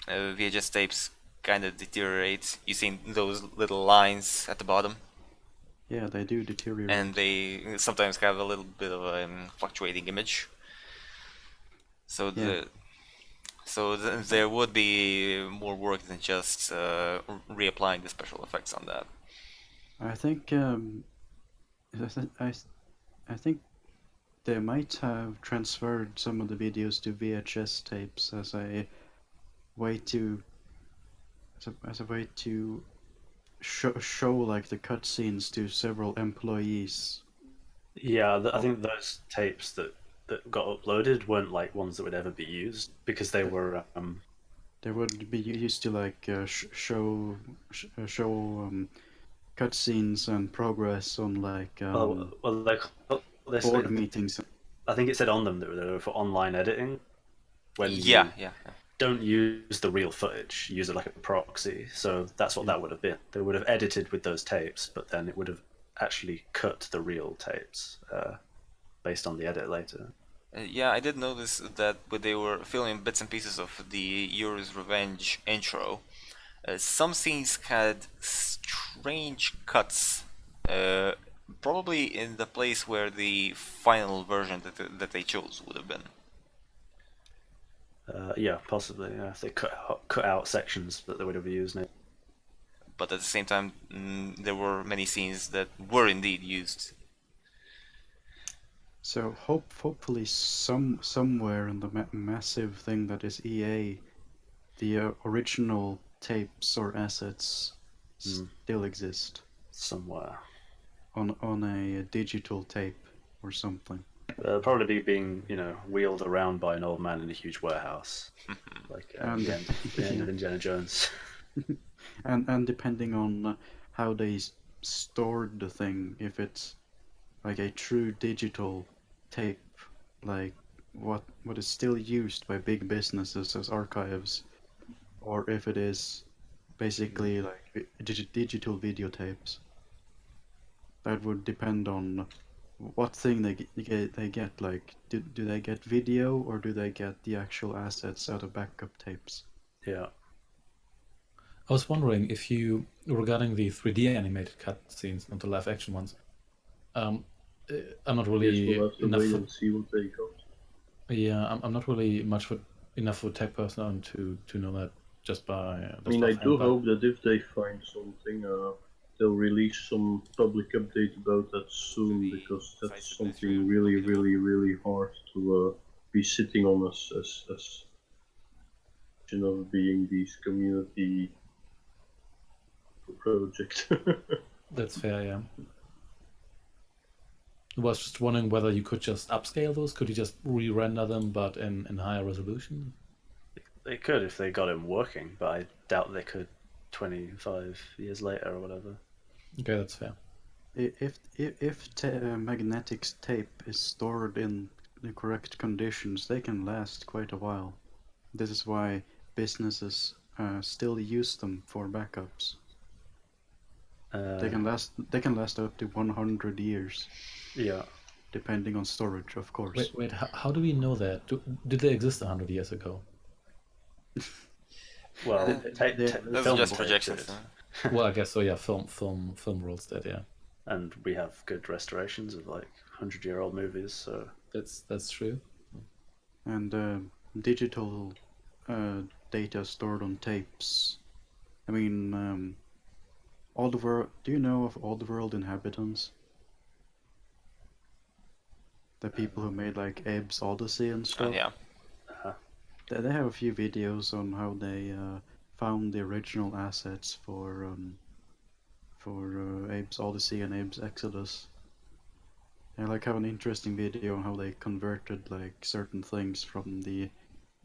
VHS tapes kind of deteriorate. You've seen those little lines at the bottom, Yeah, they do deteriorate. and they sometimes have a little bit of a fluctuating image. So Yeah. there would be more work than just reapplying the special effects on that. I think I think they might have transferred some of the videos to VHS tapes as a way to as a way to show like the cutscenes to several employees. Yeah, I think those tapes that got uploaded weren't like ones that would ever be used because they were They would be used to like show cutscenes and progress on like well they board said, meetings. I think it said on them that they were for online editing when Yeah, you yeah. don't use the real footage, use it like a proxy. So that's what that would have been. They would have edited with those tapes, but then it would have actually cut the real tapes based on the edit later. Yeah, I did notice that when they were filming bits and pieces of the Yuri's Revenge intro, some scenes had strange cuts, probably in the place where the final version that they chose would have been. Yeah, possibly. Yeah, if they cut out sections that they would have used. But at the same time, there were many scenes that were indeed used. So hopefully somewhere in the massive thing that is EA, the original tapes or assets still exist Somewhere. on a digital tape or something. They'll probably be being, wheeled around by an old man in a huge warehouse, like And- the end of Indiana Jones. And depending on how they stored the thing, if it's like a true digital tape, like what is still used by big businesses as archives, or if it is basically like digital videotapes. That would depend on what thing they get? Like, do they get video or do they get the actual assets out of backup tapes? Yeah. I was wondering if you, regarding the 3D animated cutscenes, not the live action ones, I'm not Guess really we'll have to enough. wait and see what they got. Yeah, I'm not really enough of a tech person to know that just by. I mean, I do hope that if they find something, they'll release some public update about that soon, because that's something really, really, really hard to be sitting on as you know, being these community project. That's fair, yeah. I was just wondering whether you could just upscale those. Could you just re-render them, but in higher resolution? They could if they got it working, but I doubt they could 25 years later or whatever. Okay, that's fair. If magnetic tape is stored in the correct conditions, they can last quite a while. This is why businesses still use them for backups. They can last up to 100 years. Yeah. Depending on storage, of course. Wait, how do we know that? Did they exist 100 years ago? Well, Those are just projections. Huh? Well, I guess so. Yeah, film rules that. Yeah, and we have good restorations of like 100-year-old movies, so that's true. And digital data stored on tapes. I mean, all the world. Do you know of All the World Inhabitants? The people who made like Abe's Odyssey and stuff. Yeah. They have a few videos on how they found the original assets for Abe's Odyssey and Abe's Exodus. I like have an interesting video on how they converted like certain things from the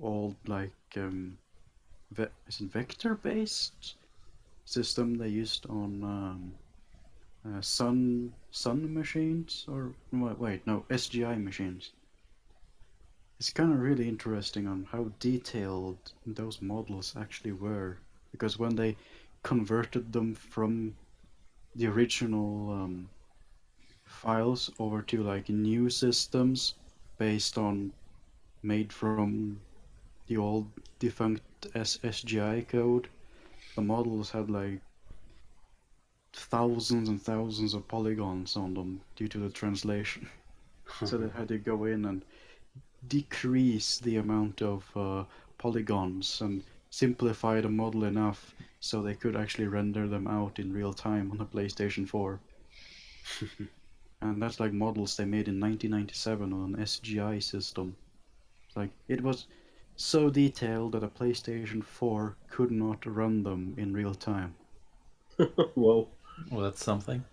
old like is it vector-based system they used on Sun machines, or wait, no, SGI machines. It's kind of really interesting on how detailed those models actually were, because when they converted them from the original files over to like new systems based on made from the old defunct SGI code, the models had like thousands and thousands of polygons on them due to the translation. So they had to go in and decrease the amount of polygons and simplify the model enough so they could actually render them out in real time on the PlayStation 4. And that's like models they made in 1997 on an SGI system. Like, it was so detailed that a PlayStation 4 could not run them in real time. Well, that's something.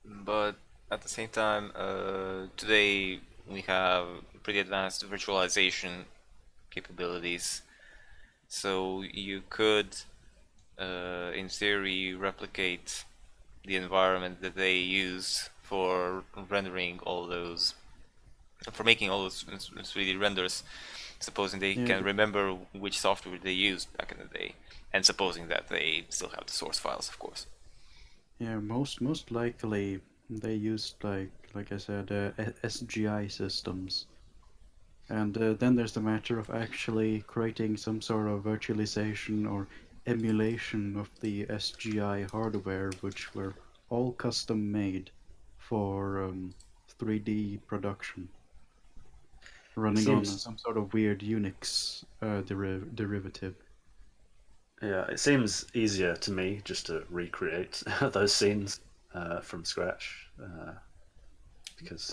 But at the same time, today we have pretty advanced virtualization capabilities, so you could, in theory, replicate the environment that they use for rendering all those, for making all those 3D renders, supposing they can remember which software they used back in the day, and supposing that they still have the source files, of course. Yeah, most likely they used like I said, SGI systems, and then there's the matter of actually creating some sort of virtualization or emulation of the SGI hardware, which were all custom made for 3D production, running on some sort of weird Unix derivative. Yeah, it seems easier to me just to recreate those scenes from scratch, because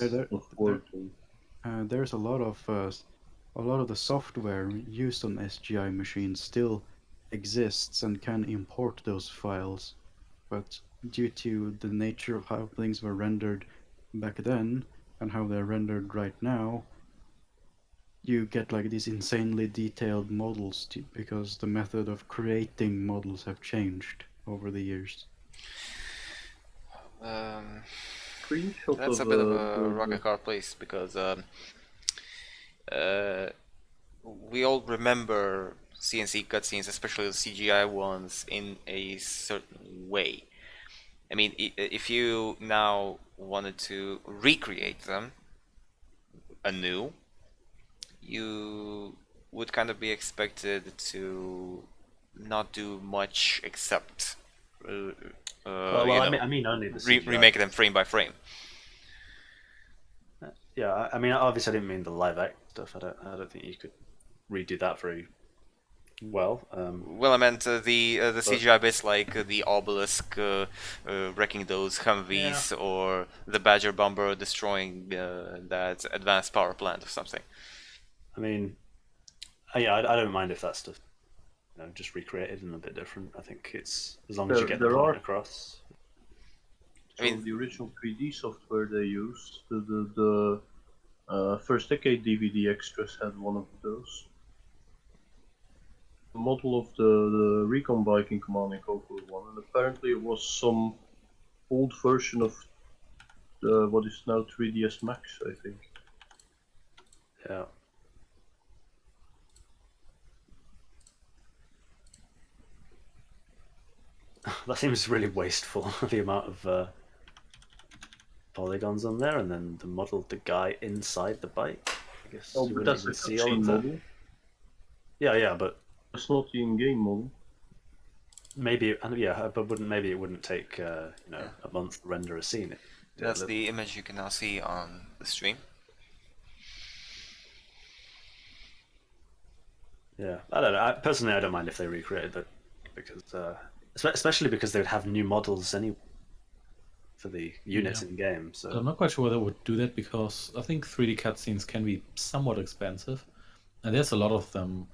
there's a lot of the software used on SGI machines still exists and can import those files, but due to the nature of how things were rendered back then and how they're rendered right now, you get like these insanely detailed models because the method of creating models have changed over the years. That's a bit of a rocket hard place, because we all remember CNC cutscenes, especially the CGI ones, in a certain way. I mean, if you now wanted to recreate them anew, you would kind of be expected to not do much except, well, you I know, mean only the CGI. remake them frame by frame. Yeah, I mean, obviously, I didn't mean the live act stuff. I don't think you could redo that very well. Well, I meant the CGI bits like the obelisk wrecking those Humvees, or the Badger bomber destroying that advanced power plant or something. I mean, yeah, I don't mind if that stuff, just recreated and a bit different. I think it's as long as you get the point across. So the original 3D software they used, the first decade DVD extras had one of those. The model of the recon bike in Command and Conquer 1, and apparently it was some old version of what is now 3ds Max, I think. Yeah. That seems really wasteful, the amount of polygons on there, and then the model of the guy inside the bike. I guess Oh, you but wouldn't that's the even see all of that. model. Yeah, but It's not the in-game model. maybe, but maybe it wouldn't take a month to render a scene. That's the image you can now see on the stream. Yeah, I don't know. Personally, I don't mind if they recreated that, because especially because they would have new models anyway for the units in game. So I'm not quite sure whether it would do that, because I think 3D cutscenes can be somewhat expensive, and there's a lot of them.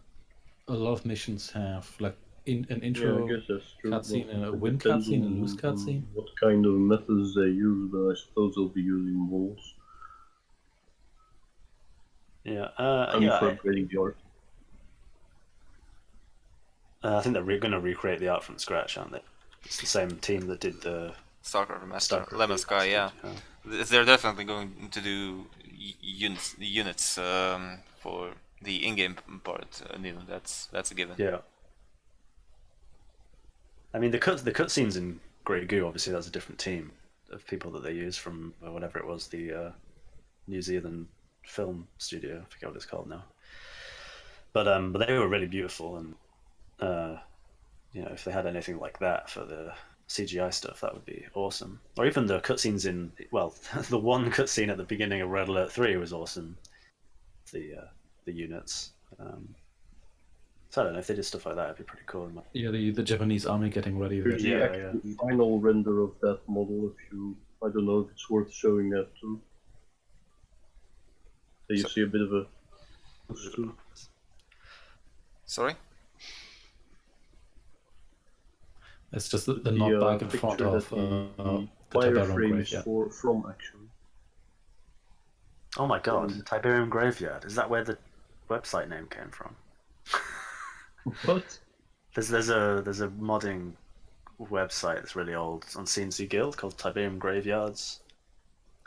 A lot of missions have like an intro Yeah, I guess that's true. cutscene and a It win depends cutscene, a on- lose on cutscene. What kind of methods they use, but I suppose they'll be using walls. yeah, For upgrading the art. I think they're going to recreate the art from scratch, aren't they? It's the same team that did the StarCraft Remaster, StarCraft Lemon Sky, yeah. remastered, They're definitely going to do units for the in-game part new. That's a given. Yeah. I mean, the cutscenes in Great Goo, obviously, that's a different team of people that they use from whatever it was, the New Zealand film studio. I forget what it's called now. But they were really beautiful, and if they had anything like that for the CGI stuff, that would be awesome. Or even the cutscenes in, well, the one cutscene at the beginning of Red Alert 3 was awesome. The units. So I don't know, if they did stuff like that, it'd be pretty cool. Yeah, the Japanese army getting ready. Here's the Yeah, actual final render of that model. I don't know if it's worth showing that too. So you see a bit of a. Sorry? It's just the not bike in front of the Tiberian wireframe is graveyard. from actually. Oh my god, Tiberian Graveyard. Is that where the website name came from? What? There's a modding website that's really old on CNC Guild called Tiberian Graveyards,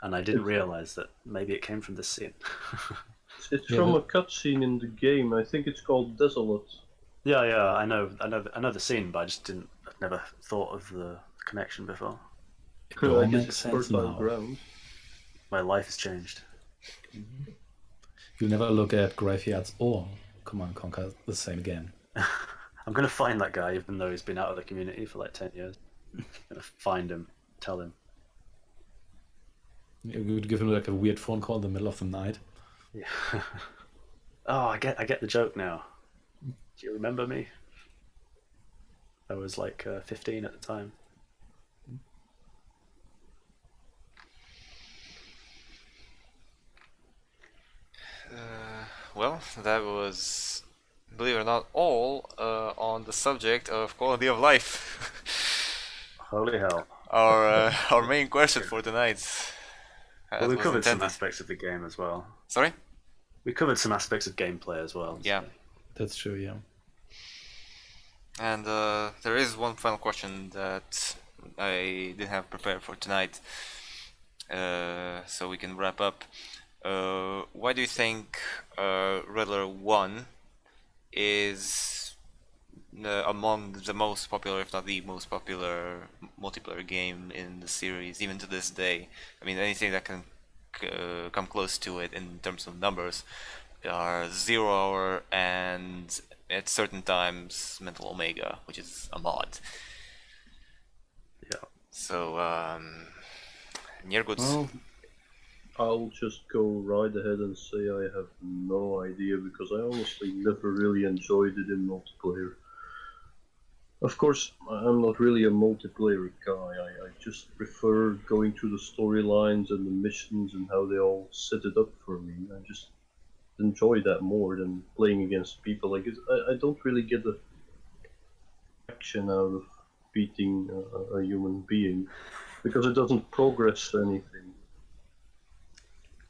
and I didn't realize that maybe it came from this scene. It's from a cutscene in the game. I think it's called Desolate. Yeah, I know the scene, but I've never thought of the connection before. It all I guess makes it's sense fertile now. ground. My life has changed. You'll never look at graveyards or Command & Conquer the same again. I'm gonna find that guy, even though he's been out of the community for like 10 years. I'm gonna find him, tell him. You would give him like a weird phone call in the middle of the night. Yeah. Oh, I get the joke now. Do you remember me? I was like 15 at the time. Well, that was, believe it or not, all on the subject of quality of life. Holy hell. Our main question for tonight. Well, we was covered some intended. aspects of the game as well. Sorry? We covered some aspects of gameplay as well. Yeah. So. That's true, yeah. And there is one final question that I didn't have prepared for tonight, so we can wrap up. Why do you think Red Alert 1 is among the most popular, if not the most popular multiplayer game in the series, even to this day. I mean, anything that can come close to it in terms of numbers are 0 Hour and at certain times Mental Omega, which is a mod. Yeah. So, Nyerguds. Well, I'll just go right ahead and say I have no idea because I honestly never really enjoyed it in multiplayer. Of course, I'm not really a multiplayer guy. I just prefer going through the storylines and the missions and how they all set it up for me. I just enjoy that more than playing against people. I don't really get the action out of beating a human being because it doesn't progress anything.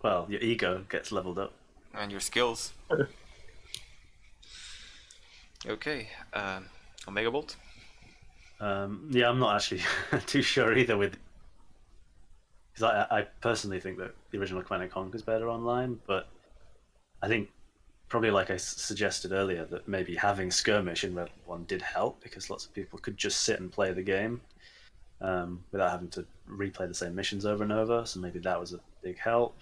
Well, your ego gets leveled up. And your skills. Okay, OmegaBolt. Yeah, I'm not actually too sure either. Because I personally think that the original Command & Conquer is better online, but I think probably like I suggested earlier that maybe having skirmish in Red 1 did help because lots of people could just sit and play the game without having to replay the same missions over and over. So maybe that was a big help.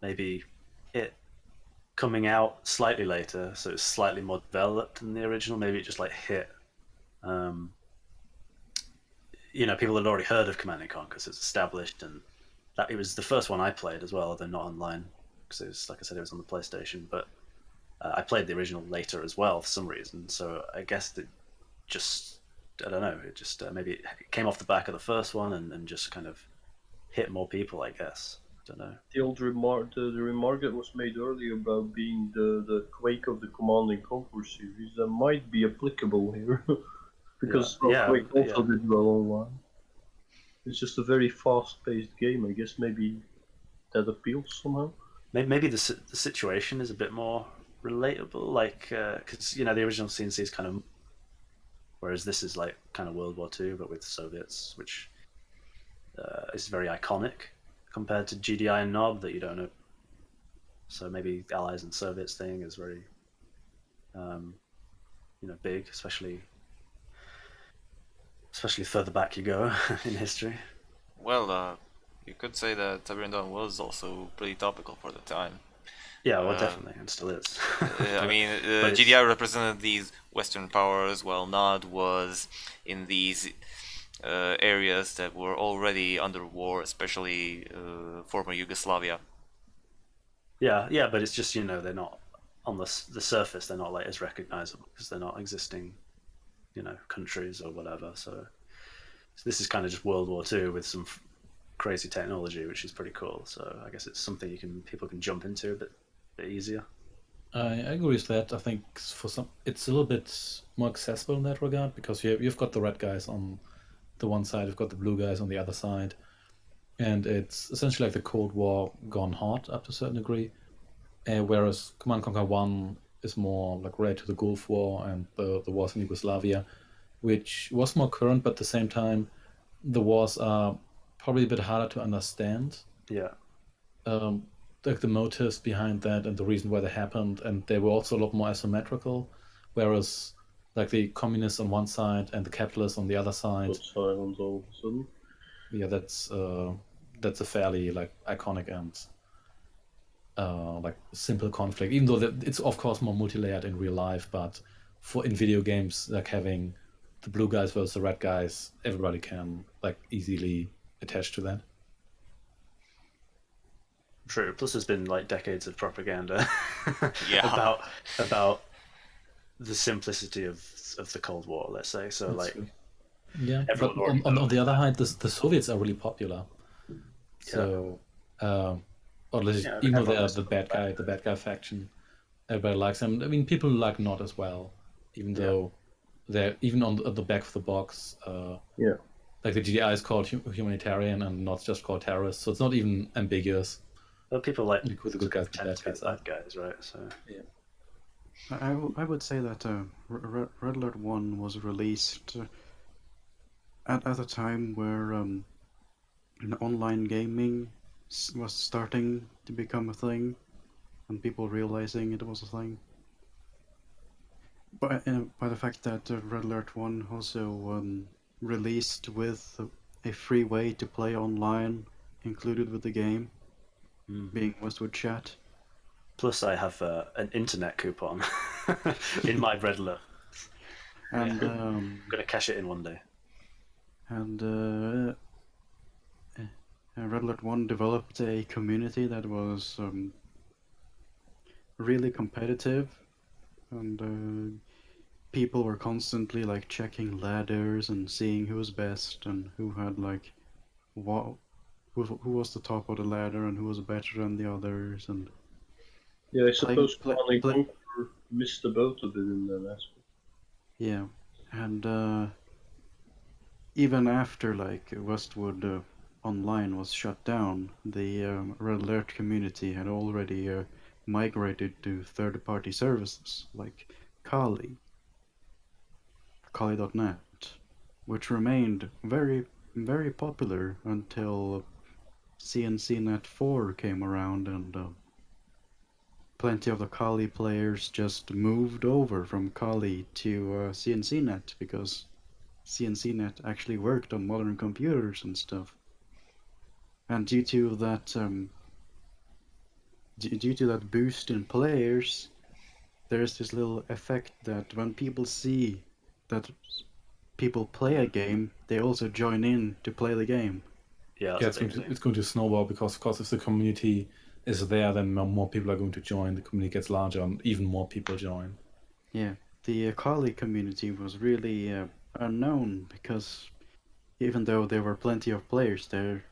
Maybe it coming out slightly later, so it's slightly more developed than the original. Maybe it just like hit. People had already heard of Command & Conquer, so it's established, and that it was the first one I played as well, although not online, because it was, like I said, it was on the PlayStation. But I played the original later as well for some reason, so I guess it just, I don't know, it just maybe it came off the back of the first one and just kind of hit more people, I guess. I don't know. The old remark, the remark that was made earlier about being the Quake of the Command & Conquer series, that might be applicable here. Because Quake also did well online. It's just a very fast-paced game. I guess maybe that appeals somehow. Maybe the situation is a bit more relatable, like because the original CNC is kind of, whereas this is like kind of World War II, but with Soviets, which is very iconic compared to GDI and Knob that you don't know. So maybe Allies and Soviets thing is very, big, especially further back you go in history. Well, you could say that Tiberian Dawn was also pretty topical for the time. Yeah, well, definitely, and still is. I mean, GDI represented these Western powers, while NOD was in these areas that were already under war, especially former Yugoslavia. Yeah, but it's just they're not on the surface. They're not like as recognizable because they're not existing, countries or whatever. So this is kind of just World War II with some crazy technology, which is pretty cool. So I guess it's something people can jump into a bit easier. I agree with that. I think for some, it's a little bit more accessible in that regard because you've got the red guys on the one side, you've got the blue guys on the other side, and it's essentially like the Cold War gone hot up to a certain degree. Whereas Command & Conquer 1 is more like related to the Gulf War and the wars in Yugoslavia, which was more current, but at the same time, the wars are probably a bit harder to understand. Yeah. Like the motives behind that and the reason why they happened, and they were also a lot more asymmetrical, whereas like the communists on one side and the capitalists on the other side. Got silence all of a sudden. Yeah, that's a fairly like iconic and like simple conflict, even though it's of course more multi-layered in real life, but in video games, like having the blue guys versus the red guys, everybody can like easily attach to that. True. Plus, there's been like decades of propaganda Yeah. about the simplicity of the Cold War. Let's say so. That's like, true. Yeah, but everyone on the other hand, the Soviets are really popular. So, or at least, even though they are the bad guy faction, everybody likes them. I mean, people like Nod as well, even though they're even on the back of the box. Like the GDI is called humanitarian and Nod's just called terrorist, so it's not even ambiguous. Well, people like with the good guys, the bad guys, right? So yeah. I would say that Red Alert 1 was released at a time where online gaming was starting to become a thing, and people realizing it was a thing. by the fact that Red Alert 1 also released with a free way to play online included with the game, being Westwood Chat. Plus, I have an internet coupon in my Red Alert. And I'm gonna cash it in one day. and Red Alert 1 developed a community that was really competitive, and people were constantly like checking ladders and seeing who was best and who had like what who was the top of the ladder and who was better than the others. And Yeah, I suppose play- Command and play- Conquer missed the boat a bit in that aspect. yeah, and even after like Westwood Online was shut down, the Red Alert community had already migrated to third-party services like Kali, Kali.net, which remained very, very popular until CnCNet 4 came around, and plenty of the Kali players just moved over from Kali to CnCNet because CnCNet actually worked on modern computers and stuff. And due to that boost in players, there's this little effect that when people see that people play a game, they also join in to play the game. Yeah, Yeah, that's a big thing. it's going to snowball because, of course, if the community is there, then more people are going to join. The community gets larger, and even more people join. Yeah, the Kali community was really unknown because even though there were plenty of players there,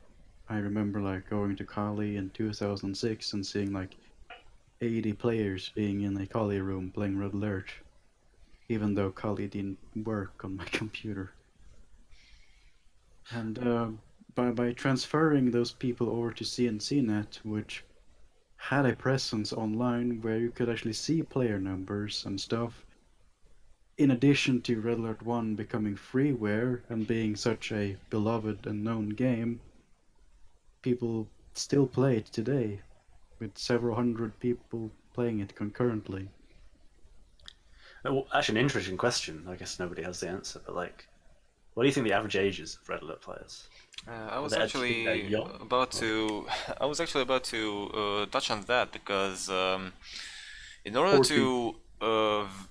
I remember like going to Kali in 2006 and seeing like 80 players being in a Kali room playing Red Alert, even though Kali didn't work on my computer. And by transferring those people over to CnCNet, which had a presence online where you could actually see player numbers and stuff, in addition to Red Alert 1 becoming freeware and being such a beloved and known game, people still play it today, with several hundred people playing it concurrently. Well, actually, an interesting question. I guess nobody has the answer, but like, what do you think the average age is of Red Alert players? I was They're actually young? about to. I was actually about to touch on that because in order 14. to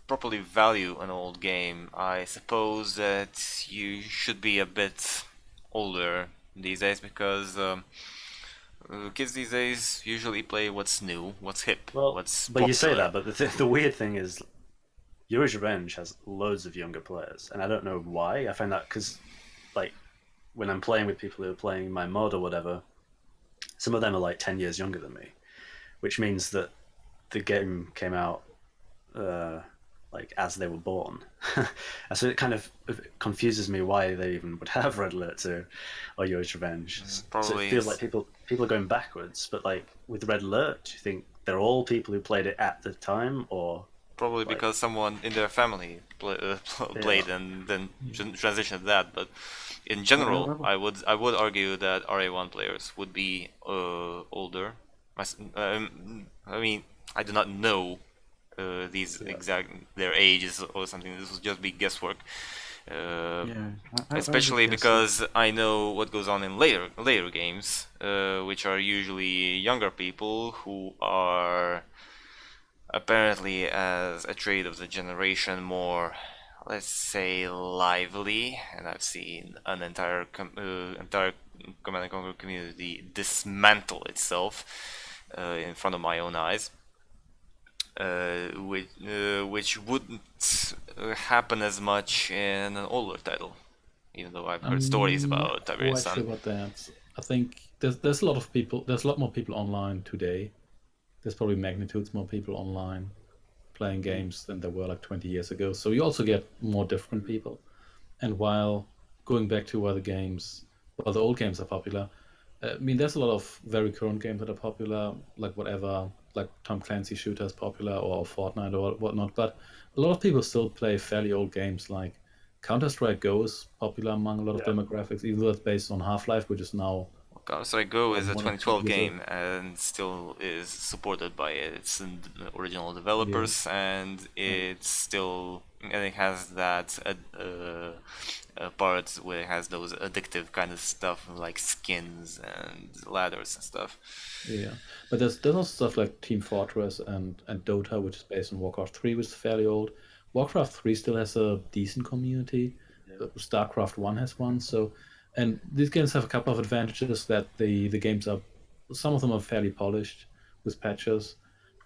properly value an old game, I suppose that you should be a bit older these days because kids these days usually play what's new, what's hip, Well, what's but you say popular. that, but the weird thing is, Yuri's Revenge has loads of younger players, and I don't know why. I find that because, like, when I'm playing with people who are playing my mod or whatever, some of them are like 10 years younger than me, which means that the game came out like as they were born. And so it kind of confuses me why they even would have Red Alert 2 or Yuri's Revenge. So probably it feels it's- like people are going backwards, but like with Red Alert, do you think they're all people who played it at the time, or Probably like- because someone in their family played and then transitioned to that. But in general, I would argue that RA1 players would be older. I mean, I do not know these exact their ages or something. This would just be guesswork. Yeah, I Especially would guess because I know what goes on in later games, which are usually younger people who are apparently, as a trait of the generation, more, let's say, lively. And I've seen an entire Command and Conquer community dismantle itself in front of my own eyes. Which wouldn't happen as much in an older title, even though I've heard stories about Tiberian Quite sure Dawn. about that. I think there's a lot of people. There's a lot more people online today. There's probably magnitudes more people online playing games than there were like 20 years ago. So you also get more different people. And while going back to why the old games are popular, I mean, there's a lot of very current games that are popular, like whatever, like Tom Clancy shooters popular or Fortnite or whatnot. But a lot of people still play fairly old games, like Counter-Strike Go is popular among a lot of demographics, even though it's based on Half-Life, which is now Counter-Strike Go is a One or two 2012 years game and still is supported by its original developers, and it's still and it has that part where it has those addictive kind of stuff like skins and ladders and stuff. Yeah, but there's also stuff like Team Fortress and Dota, which is based on Warcraft 3, which is fairly old. Warcraft 3 still has a decent community. StarCraft 1 has one. So, and these games have a couple of advantages that the games are, some of them are fairly polished with patches,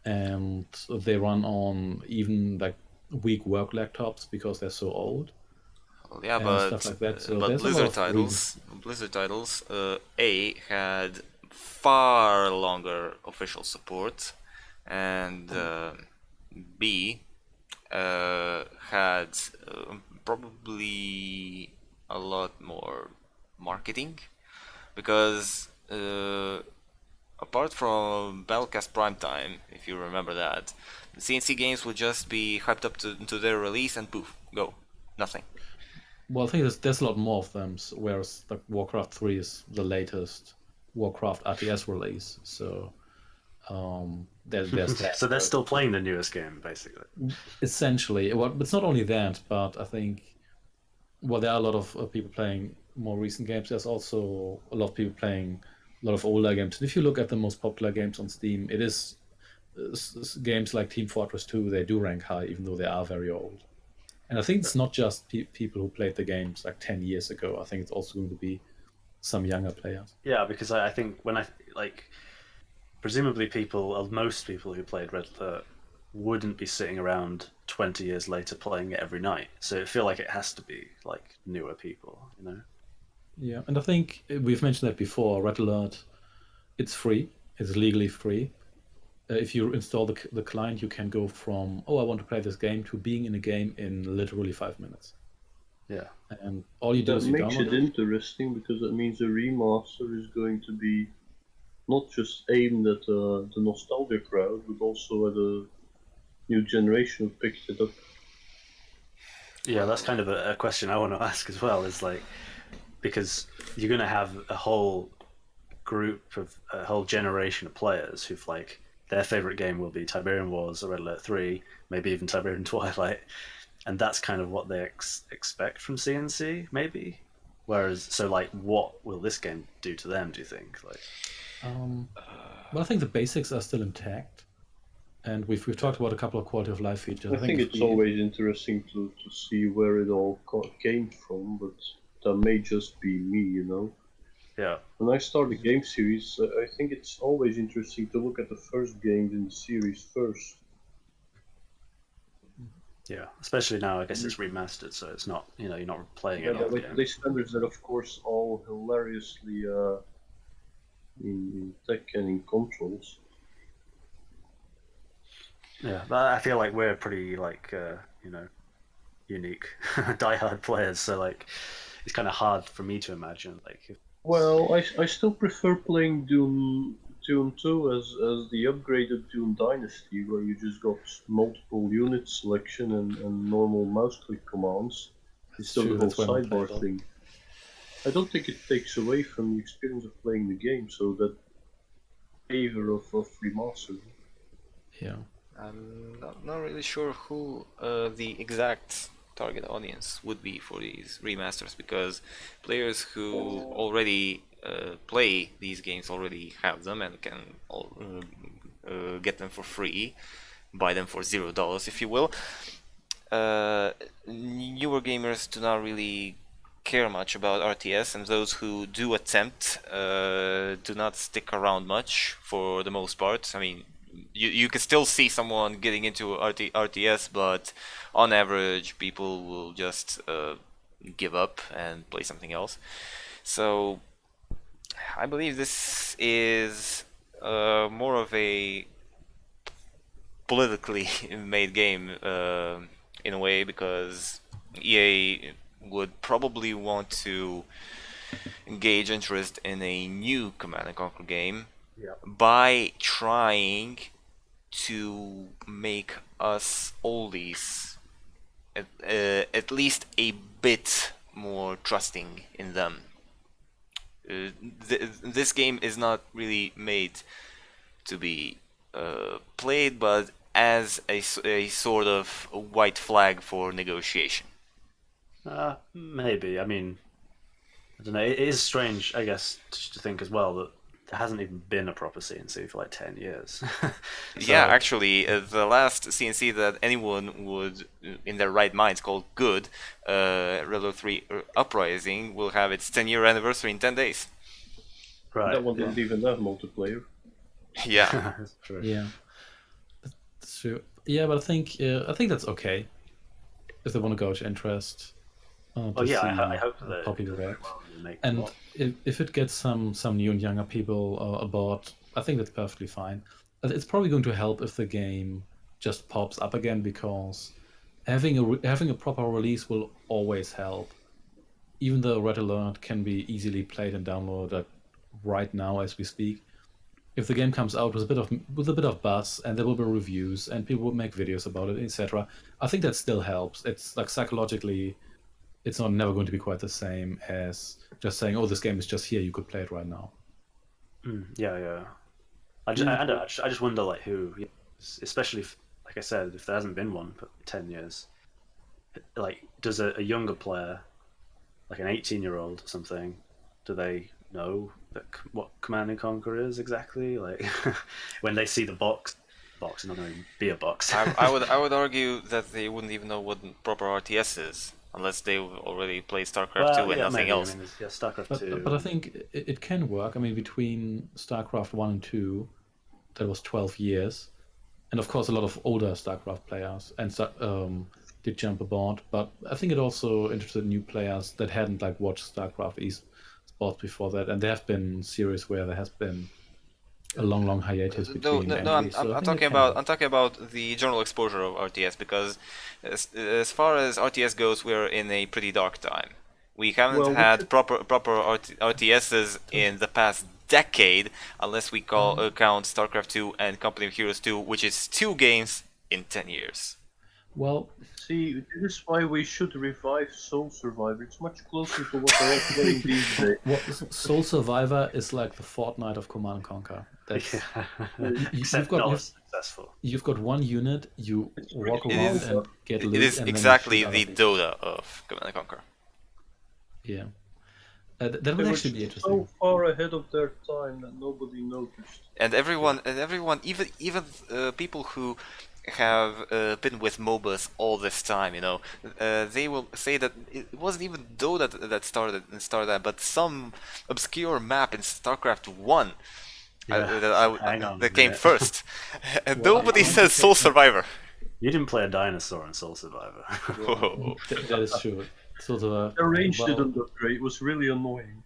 and they run on even like weak work laptops because they're so old Well, yeah, and stuff like that. So but there's a lot of reasons. Blizzard titles, A had far longer official support, and B had probably a lot more marketing because apart from Battlecast Primetime, if you remember that, the CNC games would just be hyped up to their release and poof, go, nothing. Well, I think there's a lot more of them, whereas like Warcraft 3 is the latest Warcraft RTS release. So there's that. So they're still playing the newest game, basically. Essentially. Well, it's not only that, but I think there are a lot of people playing more recent games. There's also a lot of people playing a lot of older games. And if you look at the most popular games on Steam, it is games like Team Fortress 2. They do rank high, even though they are very old. And I think it's not just people who played the games like 10 years ago. I think it's also going to be some younger players. Yeah, because I think when presumably most people who played Red Alert wouldn't be sitting around 20 years later playing it every night. So I feel like it has to be like newer people, you know? Yeah, and I think we've mentioned that before. Red Alert, it's free. It's legally free. If you install the client, you can go from, I want to play this game, to being in a game in literally 5 minutes. Yeah. And all you do That is you makes download it interesting because that means the remaster is going to be not just aimed at the nostalgia crowd, but also at a new generation who picks it up. Yeah, that's kind of a question I want to ask as well, is like, because you're going to have a whole a whole generation of players who've like, their favorite game will be Tiberian Wars or Red Alert 3, maybe even Tiberian Twilight, and that's kind of what they expect from CNC, maybe. Whereas, so like, what will this game do to them? Do you think? Like, well, I think the basics are still intact, and we've talked about a couple of quality of life features. I think it's always interesting to see where it all came from, but that may just be me, you know. yeah, When I start a game series, I think it's always interesting to look at the first games in the series first. yeah. Especially now, I guess it's remastered, so it's not, you know, you're not playing Yeah, any of the like game. they standards are of course all hilariously in tech and in controls. Yeah, but I feel like we're pretty like you know, unique diehard players. So like, it's kind of hard for me to imagine like. Well, I still prefer playing Doom 2 as the upgraded Doom Dynasty, where you just got multiple unit selection and normal mouse click commands instead of the whole sidebar thing. I don't think it takes away from the experience of playing the game, so that favor of remastered. Yeah. I'm not really sure who the exact target audience would be for these remasters, because players who already play these games already have them and can get them for free, buy them for $0 if you will. Newer gamers do not really care much about RTS, and those who do attempt do not stick around much for the most part. I mean, you can still see someone getting into RTS, but on average people will just give up and play something else. So I believe this is more of a politically made game in a way, because EA would probably want to engage interest in a new Command & Conquer game by trying to make us oldies at least a bit more trusting in them. This game is not really made to be played, but as a sort of white flag for negotiation. Maybe. I mean, I don't know. It is strange, I guess, to think as well that there hasn't even been a proper CNC for like 10 years. Yeah, actually, the last CNC that anyone would, in their right minds, call good, Relo 3 Uprising, will have its 10-year anniversary in 10 days. Right. That one didn't even have multiplayer. Yeah. That's true. Yeah, that's true. Yeah, but I think that's okay if they want to gauge interest. Oh yeah, I hope that how people react. make And more. if it gets some new and younger people aboard, I think that's perfectly fine. It's probably going to help if the game just pops up again, because having a proper release will always help. Even though Red Alert can be easily played and downloaded right now as we speak, if the game comes out with a bit of buzz and there will be reviews and people will make videos about it, etc., I think that still helps. It's like psychologically, it's not never going to be quite the same as just saying, "Oh, this game is just here. You could play it right now." Yeah. I just wonder like who, especially if, like I said, if there hasn't been one for 10 years, like does a younger player, like an 18-year-old or something, do they know what Command and Conquer is exactly? Like when they see the box is not going to be a box. I would argue that they wouldn't even know what proper RTS is unless they already played StarCraft 2 and nothing maybe. else. I mean, yeah, StarCraft 2. But I think it can work. I mean, between StarCraft 1 and 2, that was 12 years. And of course, a lot of older StarCraft players did jump aboard. But I think it also interested new players that hadn't like watched StarCraft esports before that. And there have been series where there has been a long hiatus between No, entries. So I I'm think it talking can about work. I'm talking about the general exposure of RTS, because as far as RTS goes, we're in a pretty dark time. We haven't Well, we had should- proper RTSs in the past decade, unless we count StarCraft 2 and Company of Heroes 2, which is 2 games in 10 years. Well, See, this is why we should revive Soul Survivor. It's much closer to what they're all playing these days. Soul Survivor is like the Fortnite of Command and Conquer. That's, Except got- not you've- as successful. You've got one unit, you walk It around is- and get loot. It is and then you exactly shoot the other people. Dota of Command and Conquer. Yeah. That They would were actually be so interesting. far ahead of their time that nobody noticed. And everyone, even people who have been with MOBAs all this time, they will say that it wasn't even Dota that started that, but some obscure map in StarCraft 1 Hang on a that came minute. first. And Well, nobody I- says Soul Survivor. You didn't play a dinosaur in Soul Survivor. Whoa. That is true. Sort of a, The range well, didn't look great. It was really annoying.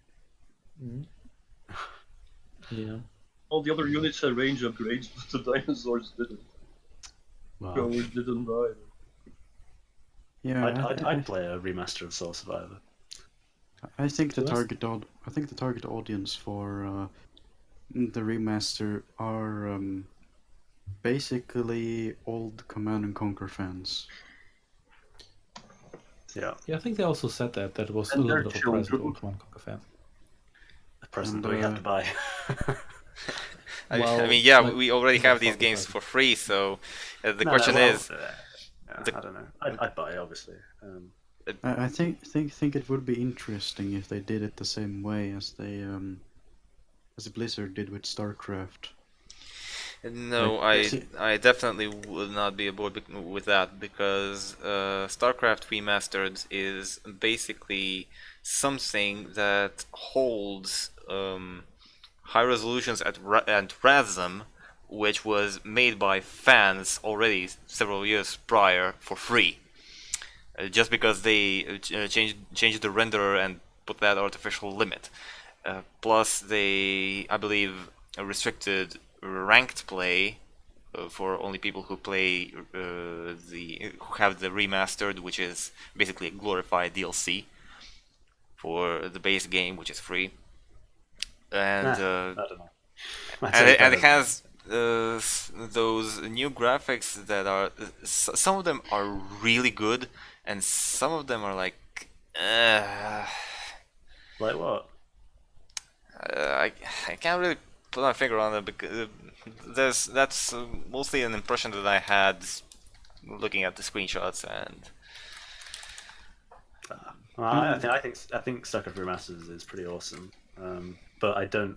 Yeah. All the other units had range upgrades, but the dinosaurs didn't. Wow. So we didn't either. Yeah, I'd play a remaster of Soul Survivor. I think the Yes. target audience for the remaster are basically old Command and Conquer fans. Yeah, Yeah, I think they also said that it was And a little their bit of a present children. to Command and Conquer fans. a present And, that we had to buy. I Well, mean, yeah, like- we already have these Fuck, games fuck. for free, so the No, question well, is, yeah, the- I don't know. I'd buy it, obviously. I think it would be interesting if they did it the same way as they as Blizzard did with StarCraft. no, Like, I definitely would not be aboard with that, because StarCraft Remastered is basically something that holds high resolutions and RASM, which was made by fans already several years prior for free. Just because they changed the renderer and put that artificial limit. Plus, they, I believe, restricted ranked play for only people who play who have the remastered, which is basically a glorified DLC for the base game, which is free. And I don't know. and it has those new graphics that are some of them are really good, and some of them are like Like what? I can't really put my finger on it because that's mostly an impression that I had looking at the screenshots and. Well, I think StarCraft Remastered is pretty awesome, but I don't.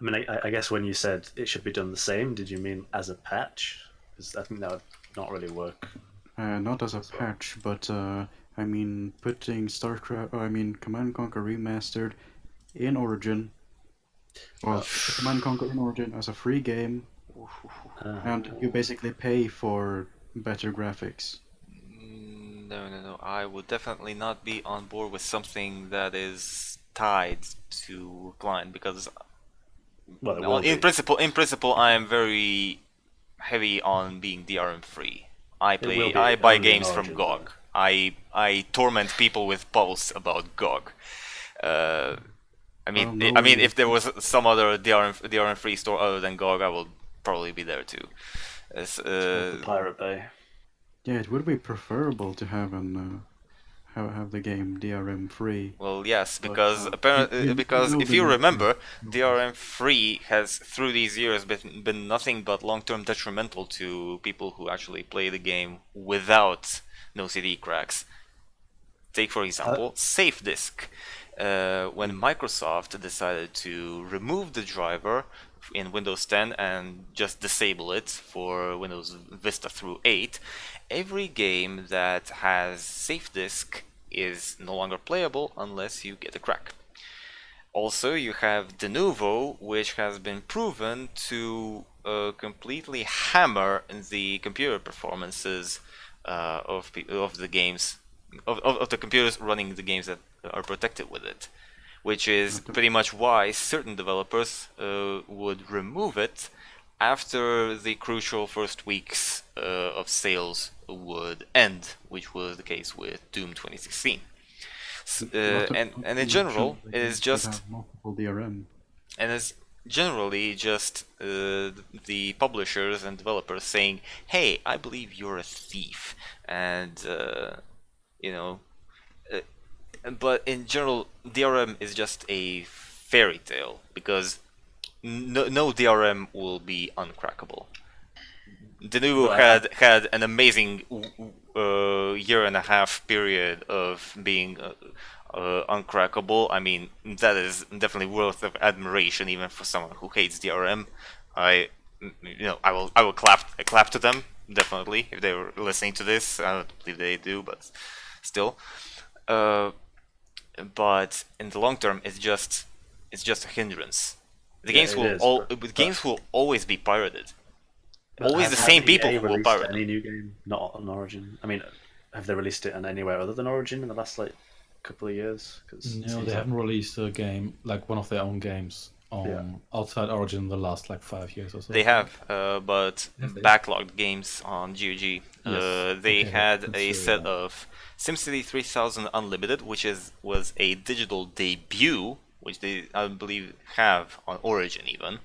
I mean, I guess when you said it should be done the same, did you mean as a patch? Because I think that would not really work. Not as a patch, but I mean putting Command and Conquer Remastered in Origin. Well, Command and Conquer in Origin as a free game, and you basically pay for better graphics. No. I would definitely not be on board with something that is tied to client because, Well, it will in be. principle, I am very heavy on being DRM free. I will be buy only in games from Origin, GOG. I torment people with posts about GOG. I mean, if there was some other DRM free store other than GOG, I will probably be there too. The Pirate Bay. Yeah, it would be preferable to have have the game DRM free. Well, yes, But, because apparently, because will if be you nice to- remember, DRM free has through these years been nothing but long-term detrimental to people who actually play the game without no CD cracks. Take for example, Safe Disk. When Microsoft decided to remove the driver in Windows 10 and just disable it for Windows Vista through 8, every game that has Safe Disk is no longer playable unless you get a crack. Also, you have Denuvo, which has been proven to completely hammer the computer performances of the games of the computers running the games that are protected with it, which is pretty much why certain developers would remove it after the crucial first weeks of sales would end, which was the case with Doom 2016. And in general, it is just multiple DRM. and it's generally just the publishers and developers saying, "Hey, I believe you're a thief," and you know. But in general, DRM is just a fairy tale because no DRM will be uncrackable. Denuvo had an amazing year and a half period of being uncrackable. I mean, that is definitely worth of admiration, even for someone who hates DRM. I will clap to them definitely if they were listening to this. I don't believe they do, but still. But in the long term, it's just a hindrance. The games will always be pirated. Always the same people who will pirate any new game not on Origin. I mean, have they released it on anywhere other than Origin in the last couple of years? No, they haven't released a game like one of their own games on outside Origin in the last 5 years or so. They have, but backlogged games on GOG. They had a set of SimCity 3000 Unlimited, which was a digital debut, which they I believe have on Origin even.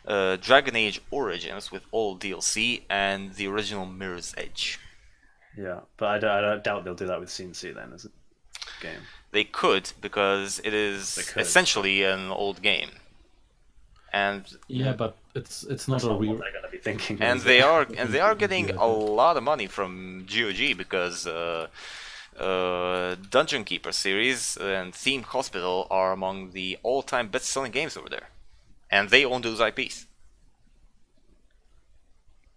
Dragon Age Origins with all DLC and the original Mirror's Edge. Yeah, but I doubt they'll do that with CnC then, is it? Game. They could, because it is essentially an old game. And but it's not a real. They're going to be thinking. And they are getting a lot of money from GOG because Dungeon Keeper series and Theme Hospital are among the all-time best-selling games over there, and they own those IPs.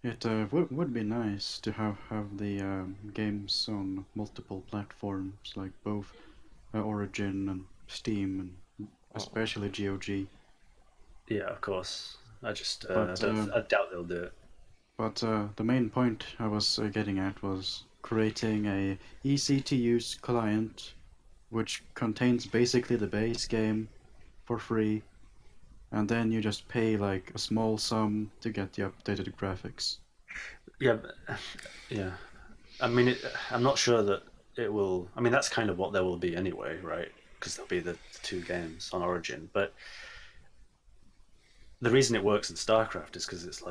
It would be nice to have the games on multiple platforms, like both Origin and Steam, and especially GOG. Yeah, of course. I doubt they'll do it. But the main point I was getting at was creating a easy-to-use client, which contains basically the base game for free, and then you just pay a small sum to get the updated graphics. Yeah. I mean, I'm not sure that it will. I mean, that's kind of what there will be anyway, right? Because there'll be the two games on Origin. But the reason it works in StarCraft is because it's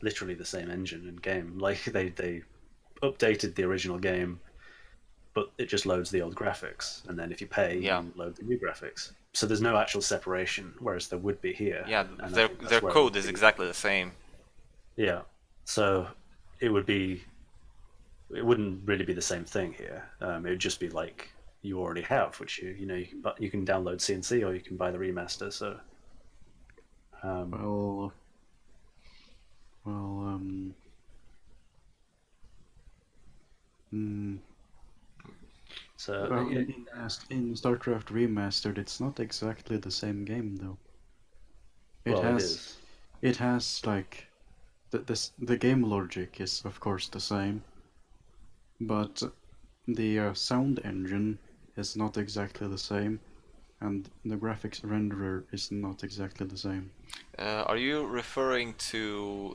literally the same engine and game. They updated the original game, but it just loads the old graphics, and then if you pay, Yeah. you load the new graphics. So there's no actual separation, whereas there would be here. Yeah, And I their think that's their where it code would is be. exactly the same. Yeah. So it would be. It wouldn't really be the same thing here. It would just be like you already have, which you can download CNC or you can buy the remaster. So. Well, mm, So well, in StarCraft Remastered, it's not exactly the same game though. It well, has it is. it has like the game logic is of course the same, but the sound engine is not exactly the same, and the graphics renderer is not exactly the same. Are you referring to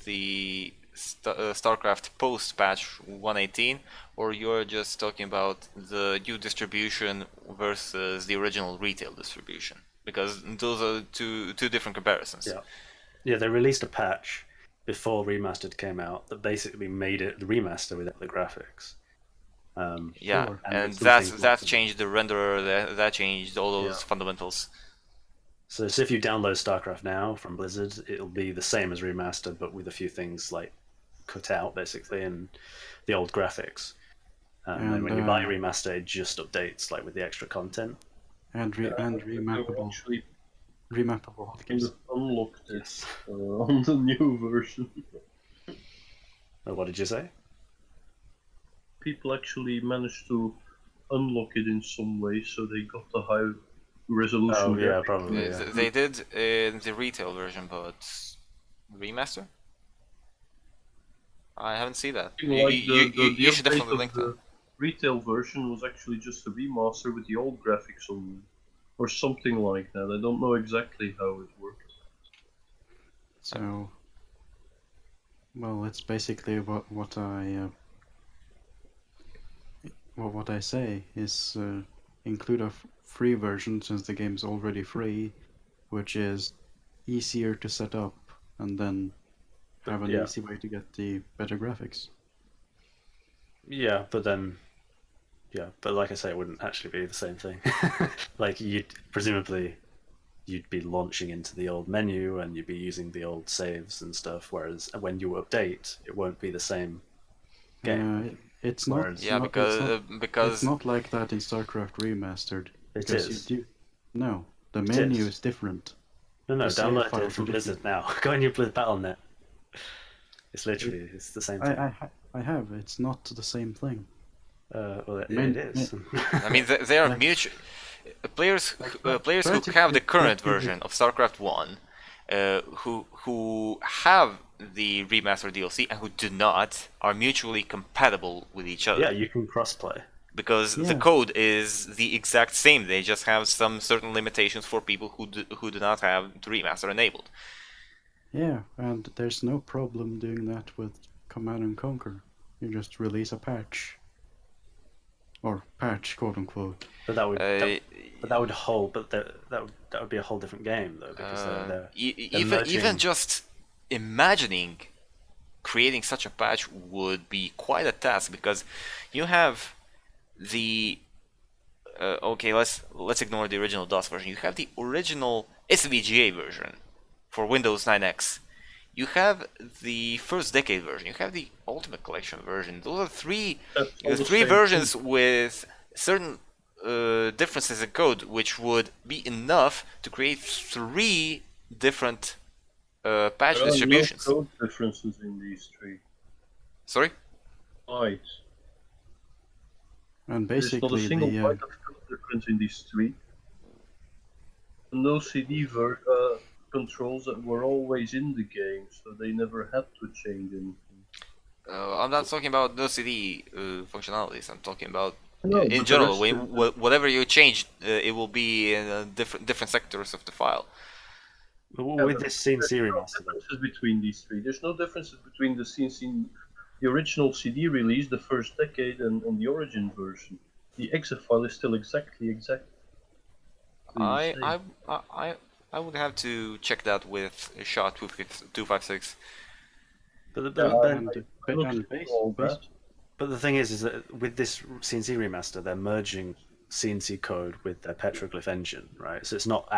the StarCraft post patch 118, or you're just talking about the new distribution versus the original retail distribution? Because those are two different comparisons. Yeah. Yeah, they released a patch before Remastered came out that basically made it the remaster without the graphics. Yeah, Sure. and some that's things that like- changed the renderer, that changed all those Yeah. fundamentals. So if you download StarCraft now from Blizzard, it'll be the same as Remastered, but with a few things like cut out, basically, and the old graphics. And then when you buy Remaster, it just updates, like with the extra content. And They remappable actually hotkeys. kind of unlocked it on the new version. What did you say? People actually managed to unlock it in some way, so they got a high resolution. Oh, yeah, graphic. probably. Yeah. They did in the retail version, but remaster? I haven't seen that. Like You should update definitely of link the that. retail version was actually just a remaster with the old graphics on, or something like that. I don't know exactly how it worked. So, well, it's basically what I say is include a free version since the game's already free, which is easier to set up, and then have an Yeah. easy way to get the better graphics. Yeah, but then, but like I say, it wouldn't actually be the same thing. Like presumably you'd be launching into the old menu and you'd be using the old saves and stuff. Whereas when you update, it won't be the same game. It's not. Whereas- Yeah, because It's not like that in StarCraft Remastered. It because is. No, the menu is. is different. No, the save download files it from are Blizzard now. Go on your Battle.net. It's literally it's the same thing. I have. It's not the same thing. Well, it Man- is. I mean they are Like- mutual. Players who have the practically- current practically- version of StarCraft 1, who have the remaster DLC and who do not, are mutually compatible with each other. Yeah, you can crossplay. Because the Yeah. code is the exact same. They just have some certain limitations for people who do not have the remaster enabled. Yeah, and there's no problem doing that with Command and Conquer. You just release a patch. Or patch, quote unquote. But that would Uh, that would hold. But that would be a whole different game though, because they're even merging- just imagining creating such a patch would be quite a task, because you have the okay, let's ignore the original DOS version. You have the original SVGA version for Windows 9X. You have the first decade version. You have the Ultimate Collection version. Those are three three versions with certain differences in code, which would be enough to create three different patch There are distributions. no code differences in these three. Sorry? Right. And There's not a basically single the byte of code difference in these three. No CD controls that were always in the game, so they never had to change anything. I'm not talking about no CD functionalities. I'm talking about No, in but general. the rest Whatever you change, it will be in different sectors of the file. with this CNC There's no remaster. though. differences between these three. There's no differences between the CNC, the original CD release, the first decade, and the Origin version. The exe file is still exactly the same. I would have to check that with SHA-256. But Yeah, then, I looked and at all that. But the thing is that with this CNC remaster, they're merging CNC code with their petroglyph engine, right? So it's not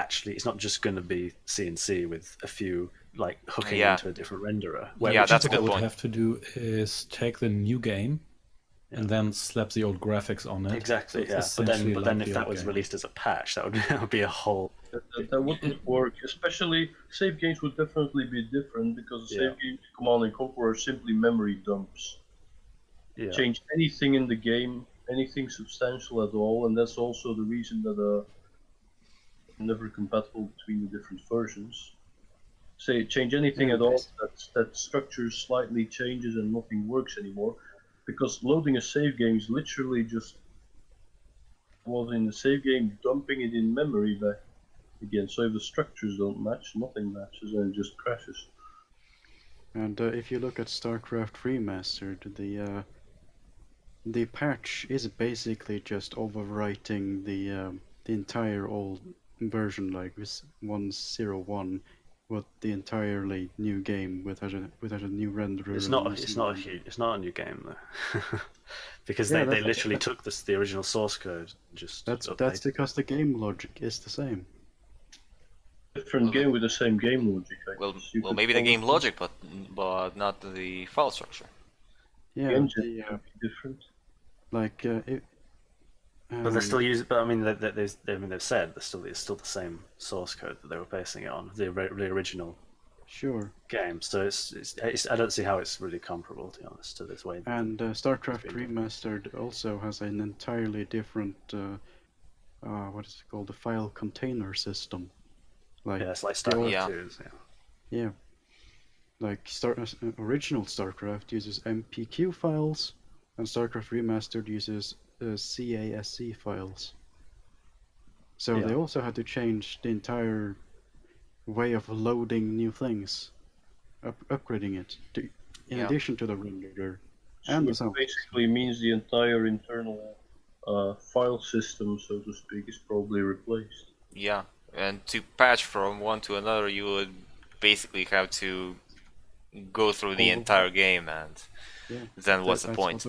just going to be CNC with a few like hooking Yeah. into a different renderer. Yeah, that's a What they good would point. have to do is take the new game and then slap the old graphics on it. Exactly, So yeah. it's But then essentially like if the that old was game. released as a patch, that would be a whole. That wouldn't work. Especially save games would definitely be different because the Yeah. save games in Command and Conquer are simply memory dumps. Yeah. Change anything in the game, anything substantial at all, and that's also the reason that never compatible between the different versions. Say change anything Yeah, at all basically. that structure slightly changes and nothing works anymore, because loading a save game is literally just in the save game dumping it in memory back again. So if the structures don't match, nothing matches and it just crashes. And if you look at StarCraft Remastered, the patch is basically just overwriting the entire old version, like this 101, with the entirely new game without a new renderer. It's and not. new It's scene not a engine. huge. It's not a new game though, because Yeah, they that's- literally took the original source code and just. That's updated. because the game logic is the same. Different game with the same game logic. I Well, guess. You well, could maybe the always game logic, but not the file structure. The Yeah, engine could be different. like it. But they're still using. But I mean, they've said it's still the same source code that they were basing it on, the original Sure. game. So it's I don't see how it's really comparable, to be honest, to this way. And StarCraft It's been Remastered also has an entirely different, what is it called, the file container system. Like Yeah, it's like the old- StarCraft Yeah. 2. Yeah. yeah, like original StarCraft uses MPQ files, and StarCraft Remastered uses CASC files. So Yeah. they also had to change the entire way of loading new things, upgrading it, in Yeah. addition to the renderer. So And the it sound. basically means the entire internal file system, so to speak, is probably replaced. Yeah, and to patch from one to another, you would basically have to go through the entire game, and Yeah. then what's the That's point?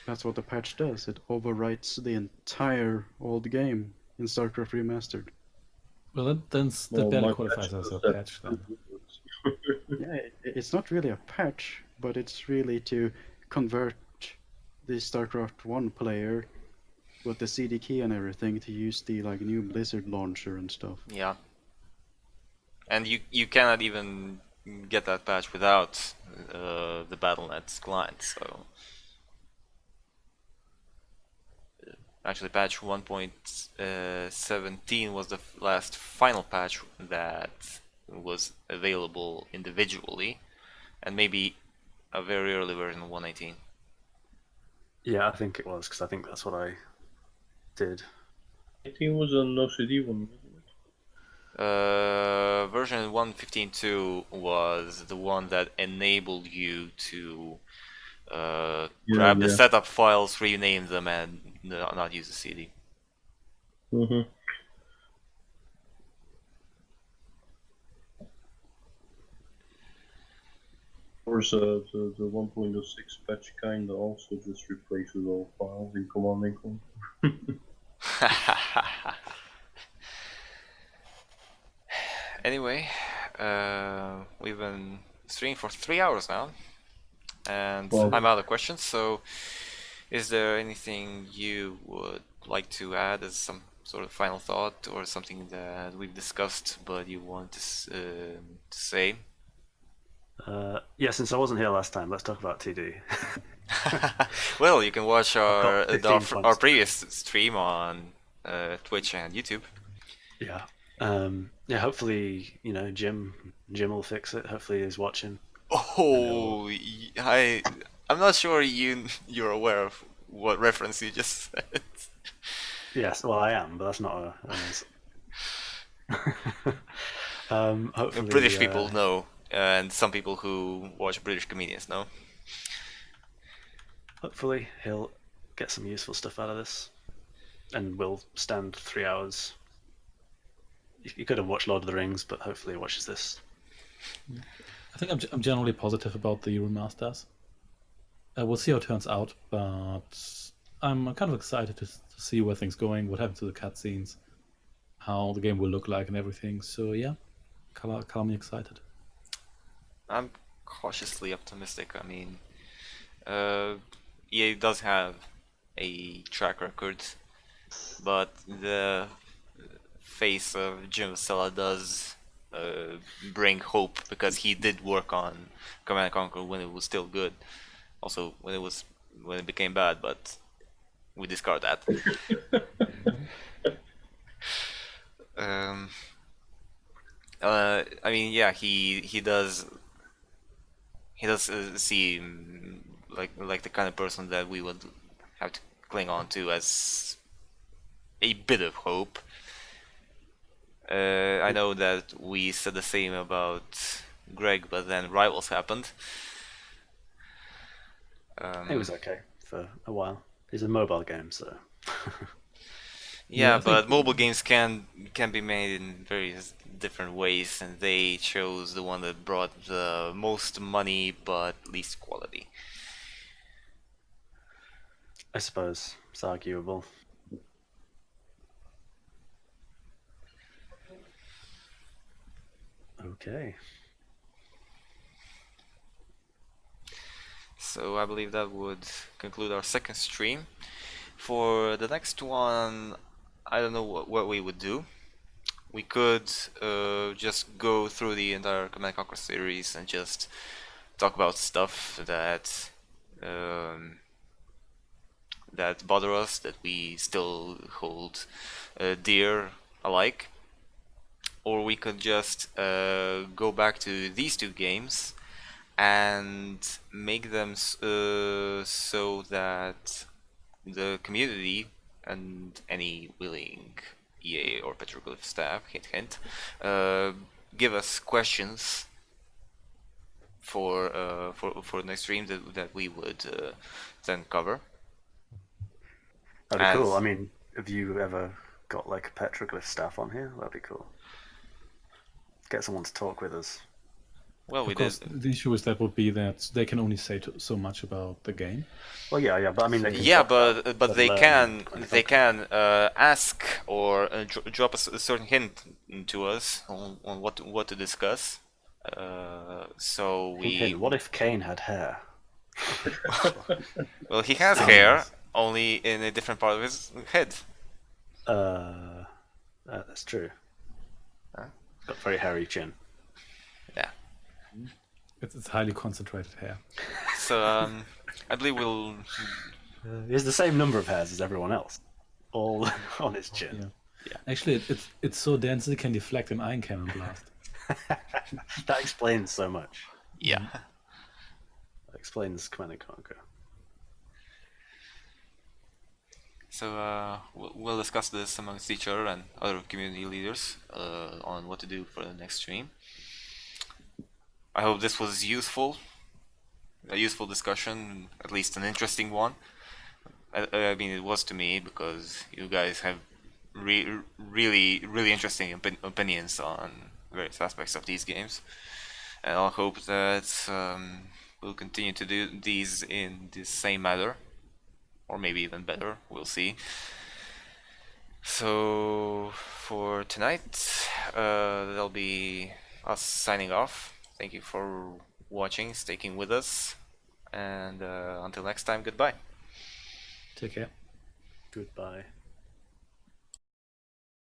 That's what the patch does. It overwrites the entire old game in StarCraft Remastered. Well, that Well, barely my qualifies patch as a does that patch then. Yeah, it's not really a patch, but it's really to convert the StarCraft 1 player with the CD key and everything to use the new Blizzard launcher and stuff. Yeah, and you cannot even get that patch without the Battle.net client. So actually, patch 1.17 was the last final patch that was available individually, and maybe a very early version of 1.19. Yeah, I think it was, because I think that's what I did. I think it was a no CD one, wasn't it? Version 1.15.2 was the one that enabled you to grab the yeah. setup files, rename them, and not use the CD. Mm-hmm. Of course, the 1.06 patch kinda also just replaces all files in Command and Conquer. Anyway, we've been streaming for 3 hours now, and Well- I'm out of questions. So, is there anything you would like to add as some sort of final thought, or something that we've discussed but you want to say? Yeah, since I wasn't here last time, let's talk about TD. Well, you can watch our got 15 our points. previous stream on Twitch and YouTube. Yeah. Yeah. Hopefully, Jim will fix it. Hopefully, he's watching. Oh, I'm not sure you're aware of what reference you just said. Yes, well, I am, but that's not hopefully, British people know, and some people who watch British comedians know. Hopefully, he'll get some useful stuff out of this, and we'll stand 3 hours. You could have watched Lord of the Rings, but hopefully, he watches this. I think I'm generally positive about the remasters. We'll see how it turns out, but I'm kind of excited to see where things going, what happens to the cutscenes, how the game will look like, and everything. So yeah, call me excited. I'm cautiously optimistic. I mean, EA does have a track record, but the face of Jim Vasella does bring hope because he did work on Command & Conquer when it was still good. Also, when it became bad, but we discard that. um, I mean, yeah, he does seem like the kind of person that we would have to cling on to as a bit of hope. I know that we said the same about Greg, but then Rivals happened. It was okay for a while. It's a mobile game, so. Yeah, I Yeah, but think- mobile games can be made in various different ways, and they chose the one that brought the most money but least quality. I suppose it's arguable. Okay. So I believe that would conclude our second stream. For the next one, I don't know what we would do. We could just go through the entire Command & Conquer series and just talk about stuff that that bother us, that we still hold dear alike. Or we could just go back to these two games and make them so that the community and any willing EA or Petroglyph staff, hint hint, give us questions for the next stream that we would then cover. That'd be cool. As- I mean, have you ever got like a petroglyph staff on here? That'd be cool. Get someone to talk with us. Well, we Of course, did. the issue with that would be that they can only say so much about the game. Well, yeah, but I mean, they can Yeah, talk about but they learn can Command & Conquer. ask or drop us a certain hint to us on what to discuss. So we Hint, what if Kane had hair? well, he has hair, only in a different part of his head. That's true. Huh? Got very hairy chin. Yeah. It's highly concentrated hair. So I believe we'll. He has the same number of hairs as everyone else, all on his chin. Yeah. Actually, it's so dense it can deflect an ion cannon blast. That explains so much. Yeah. That explains Command & Conquer. So we'll discuss this amongst each other and other community leaders on what to do for the next stream. I hope this was useful, a useful discussion, at least an interesting one. I mean, it was to me because you guys have really interesting opinions on various aspects of these games, and I'll hope that we'll continue to do these in the same manner, or maybe even better. We'll see. So for tonight, that'll be us signing off. Thank you for watching, sticking with us, and until next time, goodbye. Take care. Goodbye.